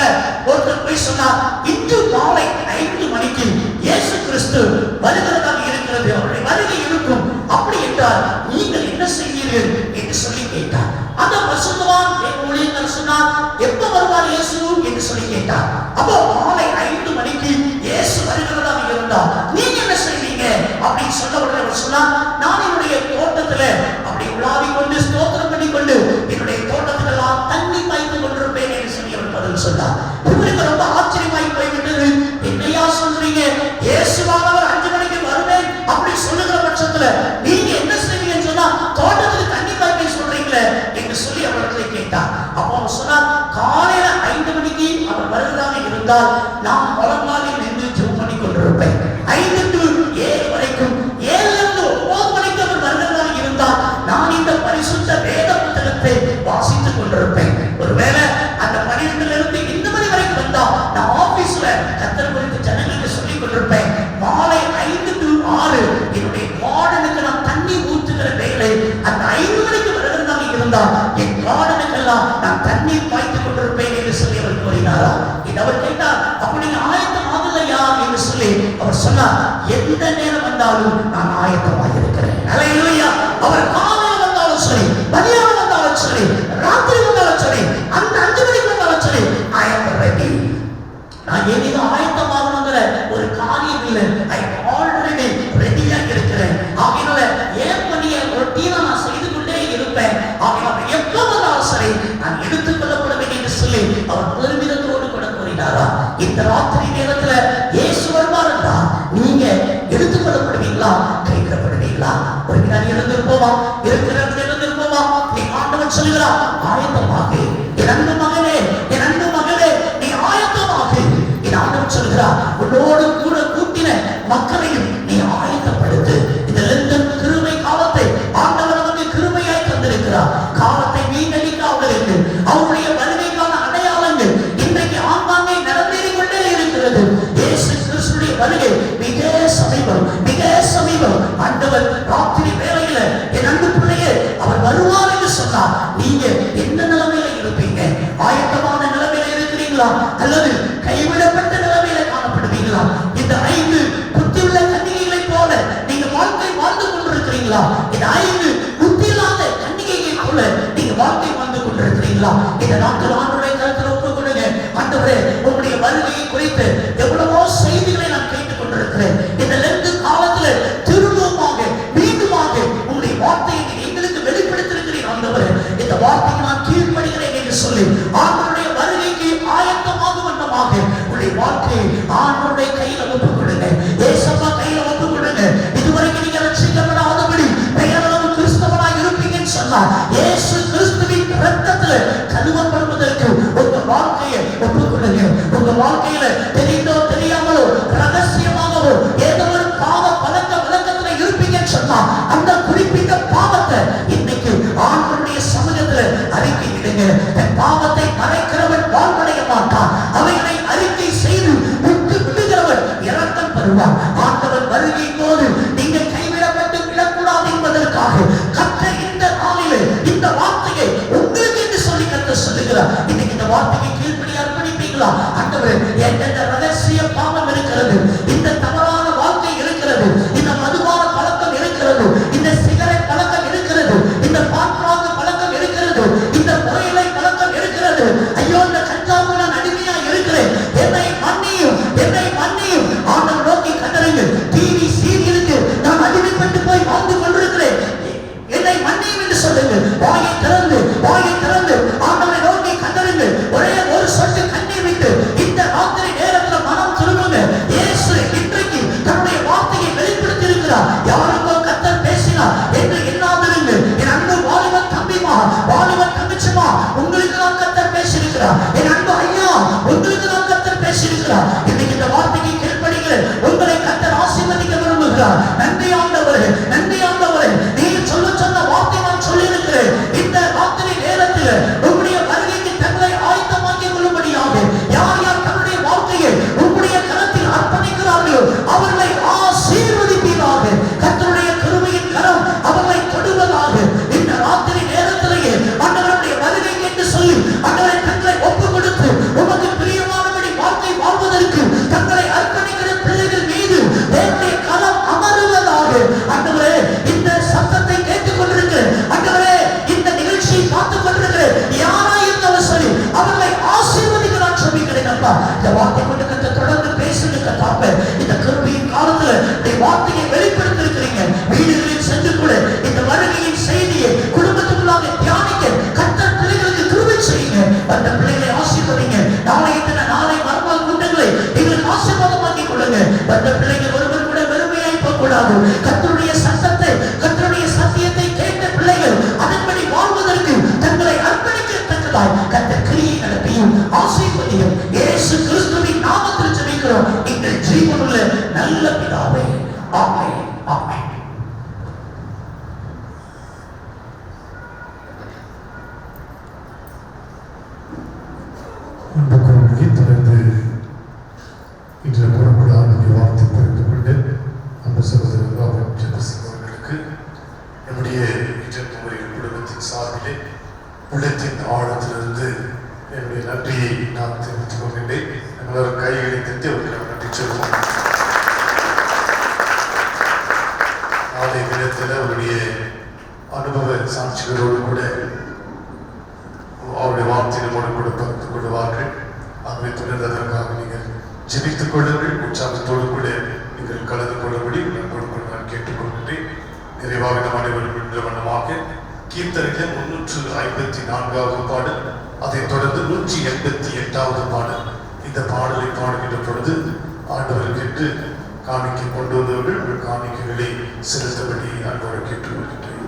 ஒருத்தர் போய் சொன்னார், இன்று மாலை 5 மணிக்கு இயேசு கிறிஸ்து வருகிறதாக இருக்கிறது, அவருடைய வருகை இருக்கும். அப்படி என்றால் நீங்கள் என்ன செய்வீர்கள் என்று சொல்லி கேட்டார். அந்த பரிசுத்தவான் ஊழியக்காரர் சொன்னார், எப்ப வருவார் இயேசு என்று சொல்லி கேட்டார். அப்போ மாலை 5 மணிக்கு இயேசு வருகிறதாக இருந்தால் நீங்க என்ன செய்வீங்க அப்படின்னு சொன்ன உடனே அவர் சொன்னார், நான் என்னுடைய தோட்டத்துல அப்படி உலாவிக் கொண்டு ஸ்தோத்திரம் பண்ணி கொண்டு என்னுடைய தோட்டத்துக்கெல்லாம் தண்ணி பாய்த்து கொண்டிருப்பேன் என்று சொல்லி அவர் பதில் சொன்னார். இவருக்கு ரொம்ப ஆச்சரியமாய் போய்விட்டது. என்னையா சொல்றீங்க, இயேசுவானவர் 5 மணிக்கு வருவேன் அப்படி சொல்லுகிற பட்சத்துல நீங்க என்ன செய்வீங்கன்னு சொன்னா தோட்டத்துக்கு தண்ணி பாய்ப்பேன் சொல்றீங்களே என்று சொல்லி அவர்களை கேட்டார். அப்போ அவர் சொன்னார், காலையில 5 மணிக்கு அவர் வருவதாக இருந்தால் நான் வலங்காலில் நின்று ஜெபம் பண்ணி கொண்டிருப்பேன். 5 to 7 வரைக்கும், 7 to 9 மணிக்கு அவர் வருவதாக இருந்தால் நான் இந்த பரிசுத்த வேத புத்தகத்தை வாசித்துக் கொண்டிருப்பேன். ஒருவேளை அந்த 12 இருந்து இந்த மணி வரைக்கும் வந்தா நான் ஆபீஸ்ல கர்த்தர் குறித்து ஜனங்களுக்கு சொல்லிக் கொண்டிருப்பேன். மாலை 5 to 6 என்னுடைய கார்டனுக்கு நான் தண்ணி ஊற்றுகிற வேலை அந்த 5 மணிக்கு வருவதாக இருந்தால் என் கார்டனுக்கெல்லாம் நான் தண்ணீர் பாய்த்துக் கொண்டிருப்பேன் என்று சொல்லி அவர் கூறினாரா? இது அவர் கேட்டார், அப்படி ஆயத்தம் ஆகலையா என்று சொல்லி அவர் சொன்னார், எந்த நேரம் வந்தாலும் நான் ஆயத்தமாக இருக்கிறேன். அல்லேலூயா. அவர் காலையில் வந்தாலும் சரி, மதியானம் சொல்லுகிறார், ஆயத்தமாக என் அன்பு மகனே, என் அன்பு மகளே, நீ ஆயத்தமாக. என் ஆண்டவர் சொல்லுகிறார், உன்னோடு கூட கூட்டின மக்களையும் நீ ஆயத்தப்படுத்து. இந்த லெந்தன் கிருபை காலத்தை ஆண்டவர் நமக்கு கிருபையாய் தந்திருக்கிறார். காலத்தை வீணடிக்காதற்கு அவருடைய வருகைக்கான அடையாளங்கள் இன்றைக்கு ஆங்காங்கே நடந்தேறிக் கொண்டே இருக்கிறது. இயேசு கிறிஸ்துவின் வருகை மிக சமீபம், மிக சமீபம். ஆண்டவர் ராத்திரி வேளையில என் அன்பு பிள்ளையே அவர் வருவார் என்று சொன்னார். நீங்க என்ன நிலைமையில இருப்பீங்க? ஆயத்தமான நிலைமையில இருக்கிறீங்களா அல்லது கைவிடப்பட்ட நிலைமையில காணப்படுவீங்களா? இந்த 5 புத்தியுள்ள கன்னிகைகளை போல நீங்க வாழ்க்கை வாழ்ந்து கொண்டிருக்கிறீங்களா? இந்த 5 புத்தியில்லாத கன்னிகைகளை போல நீங்க வாழ்க்கை வாழ்ந்து கொண்டிருக்கிறீங்களா? இந்த நாட்கள் ஆண்டவருடைய கருத்தில் ஒப்புக் கொடுங்க. ஆண்டவரே, உங்களுடைய வருகையை குறித்து எவ்வளவோ செய்திகளை நான் கேட்டுக் கொண்டிருக்கிறேன். இந்த லெந்து காலத்துல திரும்பமாக மீண்டுமாக உங்களுடைய வார்த்தையை எங்களுக்கு வெளிப்படுத்திருக்கிறீர். ஆண்டவரே, இந்த வார்த்தைக்கு நான் கீழ்ப்படுகிறேன் என்று சொல்லி ஆண்டவருடைய வருகைக்கு ஆயத்தமாகும் வண்ணமாக உங்களுடைய வாழ்க்கையை ஆண்டவருடைய கையில ஒப்புக் கொடுங்க. ஏசப்பா கையில ஒப்புக் கொடுங்க. இதுவரைக்கும் நீங்க ரட்சிக்கப்படாதபடி பெயரளவு கிறிஸ்தவனாய் இருப்பீங்கன்னு சொன்னா இயேசு கிறிஸ்துவின் இரத்தத்துல கழுவப்படுவதற்கு உங்க வாழ்க்கையை ஒப்புக் கொடுங்க. உங்க வாழ்க்கையில தெரிந்தோ தெரியாமலோ ரகசியமாகவோ ஏதோ ஒரு பாவ பழக்க வழக்கத்துல இருப்பீங்கன்னு சொன்னா அந்த குறிப்பிட்ட பாவத்தை இன்னைக்கு ஆண்டவருடைய சமூகத்துல அறிக்கை இடுங்க. தன் பாவத்தை மறைக்கிறவன் வாழ்வடைய மாட்டான். அவைகளை அறிக்கை செய்து விட்டு விடுகிறவன் இரக்கம் பெறுவான். ஆண்டவர் வருகை போது நீங்கள் கைவிடப்பட்டு விடக்கூடாது என்பதற்காக கற்ற இந்த நாளிலே இந்த வார்த்தையை உங்களுக்கு என்று சொல்லி கற்று சொல்லுகிறார். இன்னைக்கு இந்த வார்த்தைக்கு கீழ்ப்படி அர்ப்பணிப்பீங்களா? ஆண்டவரே, எந்தெந்த ரகசிய பாவம் இருக்கிறது, இந்த தவறான வாழ்க்கை இருக்கிறது, இந்த மதுபான பழக்கம் இருக்கிறது, இந்த சிகரெட் பழக்கம் இருக்கிறது, இந்த பாற்றாங்க பழக்கம் இருக்கிறது, இந்த புகையிலை பழக்கம் இருக்கிறது, ஐயோ இந்த கஞ்சாவுக்கு நான் அடிமையா இருக்கிறேன், என்னை மன்னியும், என்னை மன்னியும். ஆண்டவர் நோக்கி கதறுங்க. டிவி சீரியலுக்கு நான் அடிமைப்பட்டு போய் வாழ்ந்து கொண்டிருக்கிறேன், என்னை மன்னியும் என்று சொல்லுங்க. வாயை திறந்து, வாயை திறந்து ஆண்டவரை நோக்கி கதறுங்க. ஒரே ஒரு சொட்டு கண்ணீர் விட்டு இந்த ராத்திரி நேரத்தில் மனம் திரும்புங்க. இயேசு இன்றைக்கு தன்னுடைய வார்த்தையை வெளிப்படுத்தி இருக்கிறார். யாருக்கோ கர்த்தர் பேசினார் என்று எண்ணாதிருங்க. என் அன்பு வாலிபன் தம்பிமா, வாலிபன் தங்கச்சிமா, உங்களுக்கு தான் கர்த்தர் பேசியிருக்கிறார். என் அன்பு ஐயா, உங்களுக்கு தான் கர்த்தர் பேசியிருக்கிறார். இன்னைக்கு இந்த வார்த்தைக்கு கீழ்ப்படிங்க. உங்களை கர்த்தர் ஆசீர்வதிக்க விரும்புகிறார். நன்றி ஆண்டவரே, நன்றி ஆண்டவரே. நீங்க சொன்ன வார்த்தை நான் சொல்லி இருக்கிறேன். இந்த ராத்திரி நேரத்தில் உங்களுடைய வருகைக்கு தங்களை ஆயத்தமாக்கிக் கொள்ளும்படியாக யார் யார் தன்னுடைய வாழ்க்கையை உங்களுடைய கரத்தில் அர்ப்பணிக்கிறார்களோ அவர்களை ஆசீர்வதிப்பீராக. கர்த்தருடைய கிருபையின் கரம் அவர்களை தொடுவதாக. இந்த ராத்திரி நேரத்திலேயே ஆண்டவருடைய வருகைக்கு என்று சொல்லி ஆண்டவரை தங்களை ஒப்புக் கொடுத்து உமக்கு பிரியமானபடி வாழ்க்கை வாழ்வதற்கு தங்களை அர்ப்பணிக்கிற பிள்ளைகள் மீது தேவனுடைய கரம் அமருவதாக. ஆண்டவரே, இந்த சத்தத்தை கேட்டுக் கொண்டிருக்கிற ஆண்டவரே, இந்த நிகழ்ச்சியை பார்த்துக் கொண்டிருக்கிற யாராயிருந்தாலும் சரி அவர்களை ஆசீர்வதிக்க நான் சொல்லிக்கிறேன். அப்பா, இந்த வார்த்தை கொண்டு கத்த தொடர்ந்து பேசுங்க. கத்தாப்ப, இந்த கிருபையின் காலத்துல இந்த வார்த்தையை வெளிப்படுத்திருக்கிறீங்க. வீடுகளில் சென்று கூட இந்த வருகையின் செய்தியை குடும்பத்துக்குள்ளாக தியானிக்க கர்த்தர் பிள்ளைகளுக்கு கிருபை செய்யுங்க. அந்த பிள்ளைகளை ஆசீர்வதிங்க. நாளை மறுநாள் கூட்டங்களை எங்களுக்கு ஆசீர்வாதமாக்கி கொடுங்க. அந்த பிள்ளைகள் ஒருவர் கூட வெறுமையாய் போகக்கூடாது. கர்த்தருடைய சத்தத்தை, கர்த்தருடைய சத்தியத்தை கேட்ட பிள்ளைகள் அதன்படி வாழ்வதற்கு தங்களை அர்ப்பணிக்கத்தக்கதாய் கர்த்தர் கிரியை நடத்தியும் ஆசீர்வதியும். இயேசு கிறிஸ்துவின் நாமத்தில் ஜெபிக்கிறோம் எங்கள் ஜீவனுள்ள நல்ல பிதாவே. ஆமென், ஆமென். தொடர்ந்து இன்று புறப்பட ஆண்டுடைய வார்த்தை புரிந்து கொண்டு அந்த சகோதரர் ராபர்ட் ஜெபசிங் அவர்களுக்கு நம்முடைய இன்றைய குடும்பத்தின் சார்பிலே உள்ளத்தின் ஆழத்திலிருந்து என்னுடைய நன்றியை நான் தெரிவித்துக் கொள்கின்றேன். நம்மளோட கைகளை தட்டி அவர்களுக்கு நன்றி சொல்வோம். நாளை தினத்தில் அவருடைய அனுபவ சாட்சிகளோடு கூட அவருடைய வார்த்தை நம்மோடு கூட பகிர்ந்து கொள்வார்கள். ஆகவே தொடர்ந்து அதற்காக நீங்கள் ஜெபித்துக் கொள்ளுங்கள். உற்சாகத்தோடு கூட நீங்கள் கலந்து கொள்ளும்படி நான் கேட்டுக்கொள்கின்றேன். நிறைவாக நம் அனைவரும் என்ற வண்ணமாக கீர்த்தனைகள் 354வது பாடல், அதைத் தொடர்ந்து 188வது பாடல். இந்த பாடலை பாடுகின்ற பொழுது ஆண்டவருக்கு என்று காணிக்கை கொண்டு வந்தவர்கள் உங்கள் காணிக்கைகளை செலுத்தபடி அன்போடு கேட்டுக்கொள்கின்றேன்.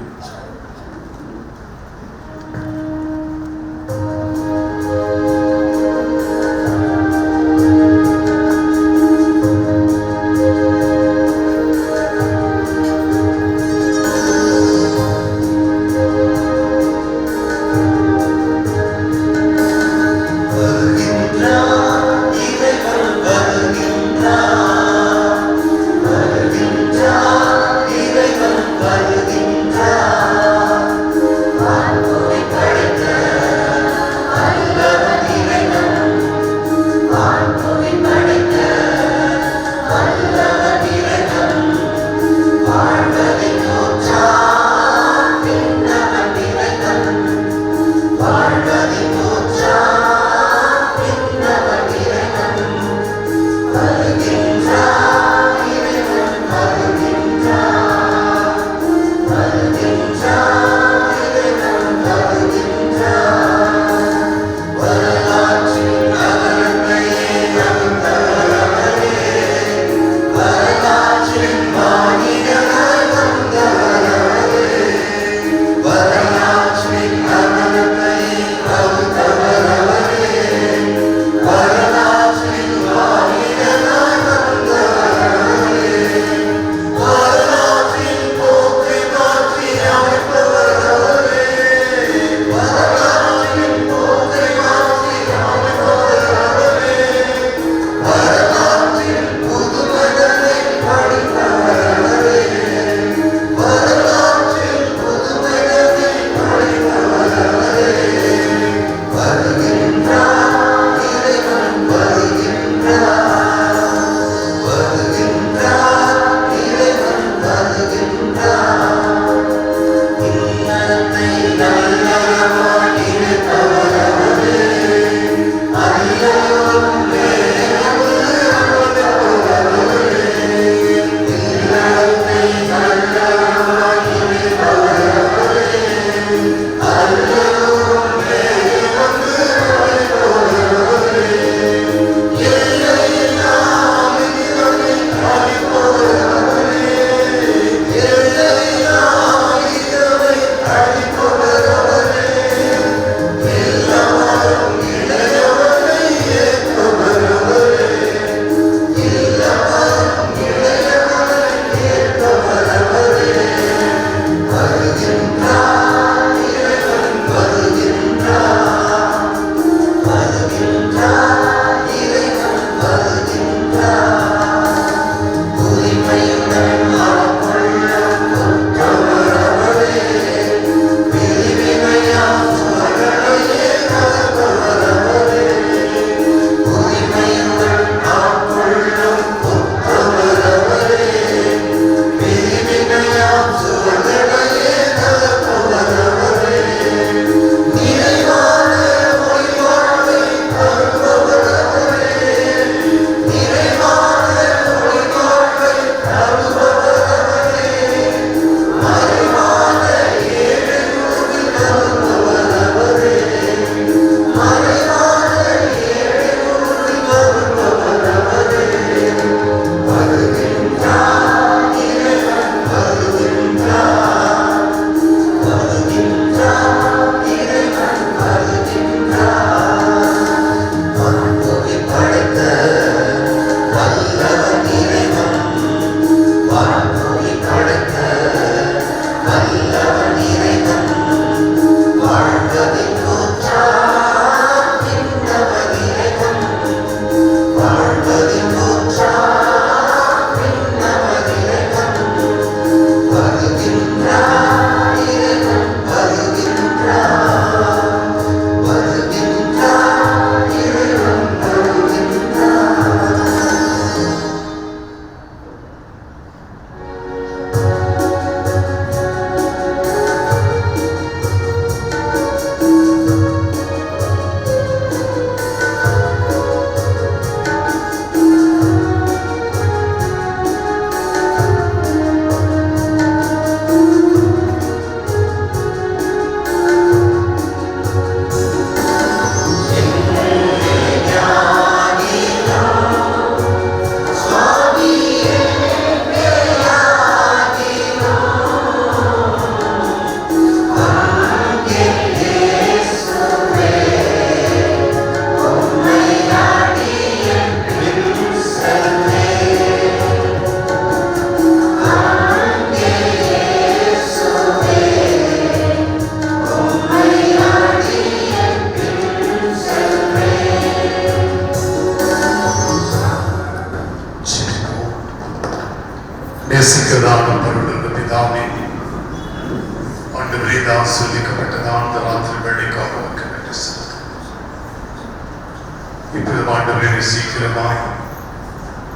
இப்பொழுது ஆண்டவரே சீக்கிரமாய்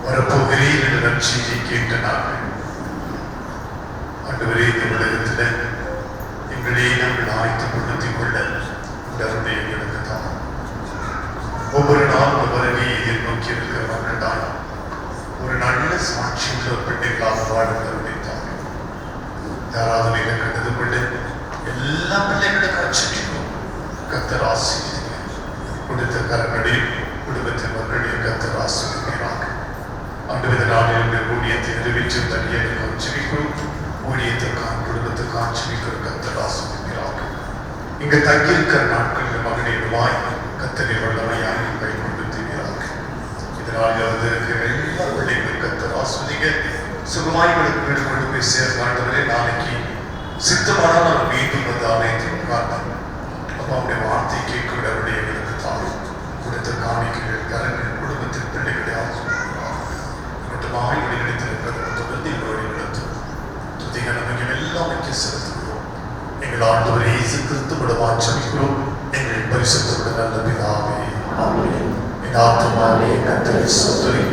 வரப்போகிறேன் என்ற நற்செய்தியை கேட்ட நாங்கள் ஆண்டவரே இந்த உலகத்தில் எங்களே நாங்கள் ஆயத்தப்படுத்திக் கொள்ள உடனே எங்களுக்கு தான் ஒவ்வொரு நாளும் வருகையை எதிர்நோக்கி இருக்கிற மக்கள் தான் ஒரு நல்ல சாட்சியுள்ள பிள்ளைகளாக வாழ கருணைத்தார். யாராவது கண்டது கொண்டு எல்லா பிள்ளைகளுக்கு அச்சமிக்கும் கர்த்தர் ஆசீர்வதிங்க. கொடுத்த கரங்களில் குடும்பத்தின் மக்களில் கர்த்தர் ஆசீர்வதிக்கிறாங்க. ஆண்டவர் இந்த நாளில் ஊழியத்தை நிறைவேற்றி தனியாக அச்சமிக்கும் ஊழியத்திற்கான குடும்பத்துக்கு ஆச்சரிக்கிற கர்த்தர் ஆசீர்வதிக்கிறாங்க. இங்கு தங்கியிருக்கிற நாட்களில் மகனிடுவாய் கர்த்தரை வல்லமையாக கைக்கொண்டு இதனால் இருக்கிற எல்லா பிள்ளைகளும் கர்த்தர் ஆஸ்வதிங்க. சுகமாய்களுக்கு வீடு கொண்டு போய் சேர்ந்தாண்டவரே நாளைக்கு சித்தமானால் அவர் மீண்டும் வந்து ஆலயத்தில் காரணம் அவருடைய வார்த்தை கேட்கிற விடயங்களுக்கு தான் கொடுத்த காணிக்கைகள் கரங்கள் குடும்பத்தின் பிள்ளைகளை ஆசிர்வதிக்கிறார். மட்டுமாய் வழிநடத்திருக்கிறது தொடர்ந்து எங்களோட நடத்தும் துதிகள் நமக்கு எல்லாம் வைக்க செலுத்துகிறோம். எங்கள் ஆண்டவரை இயேசு கிறிஸ்துவோட வாஞ்சமிக்கிறோம். எங்கள் பரிசுத்தோட நல்ல பிதாவே ஆமென். என் ஆத்துமாவே கர்த்தரை ஸ்தோத்திரி.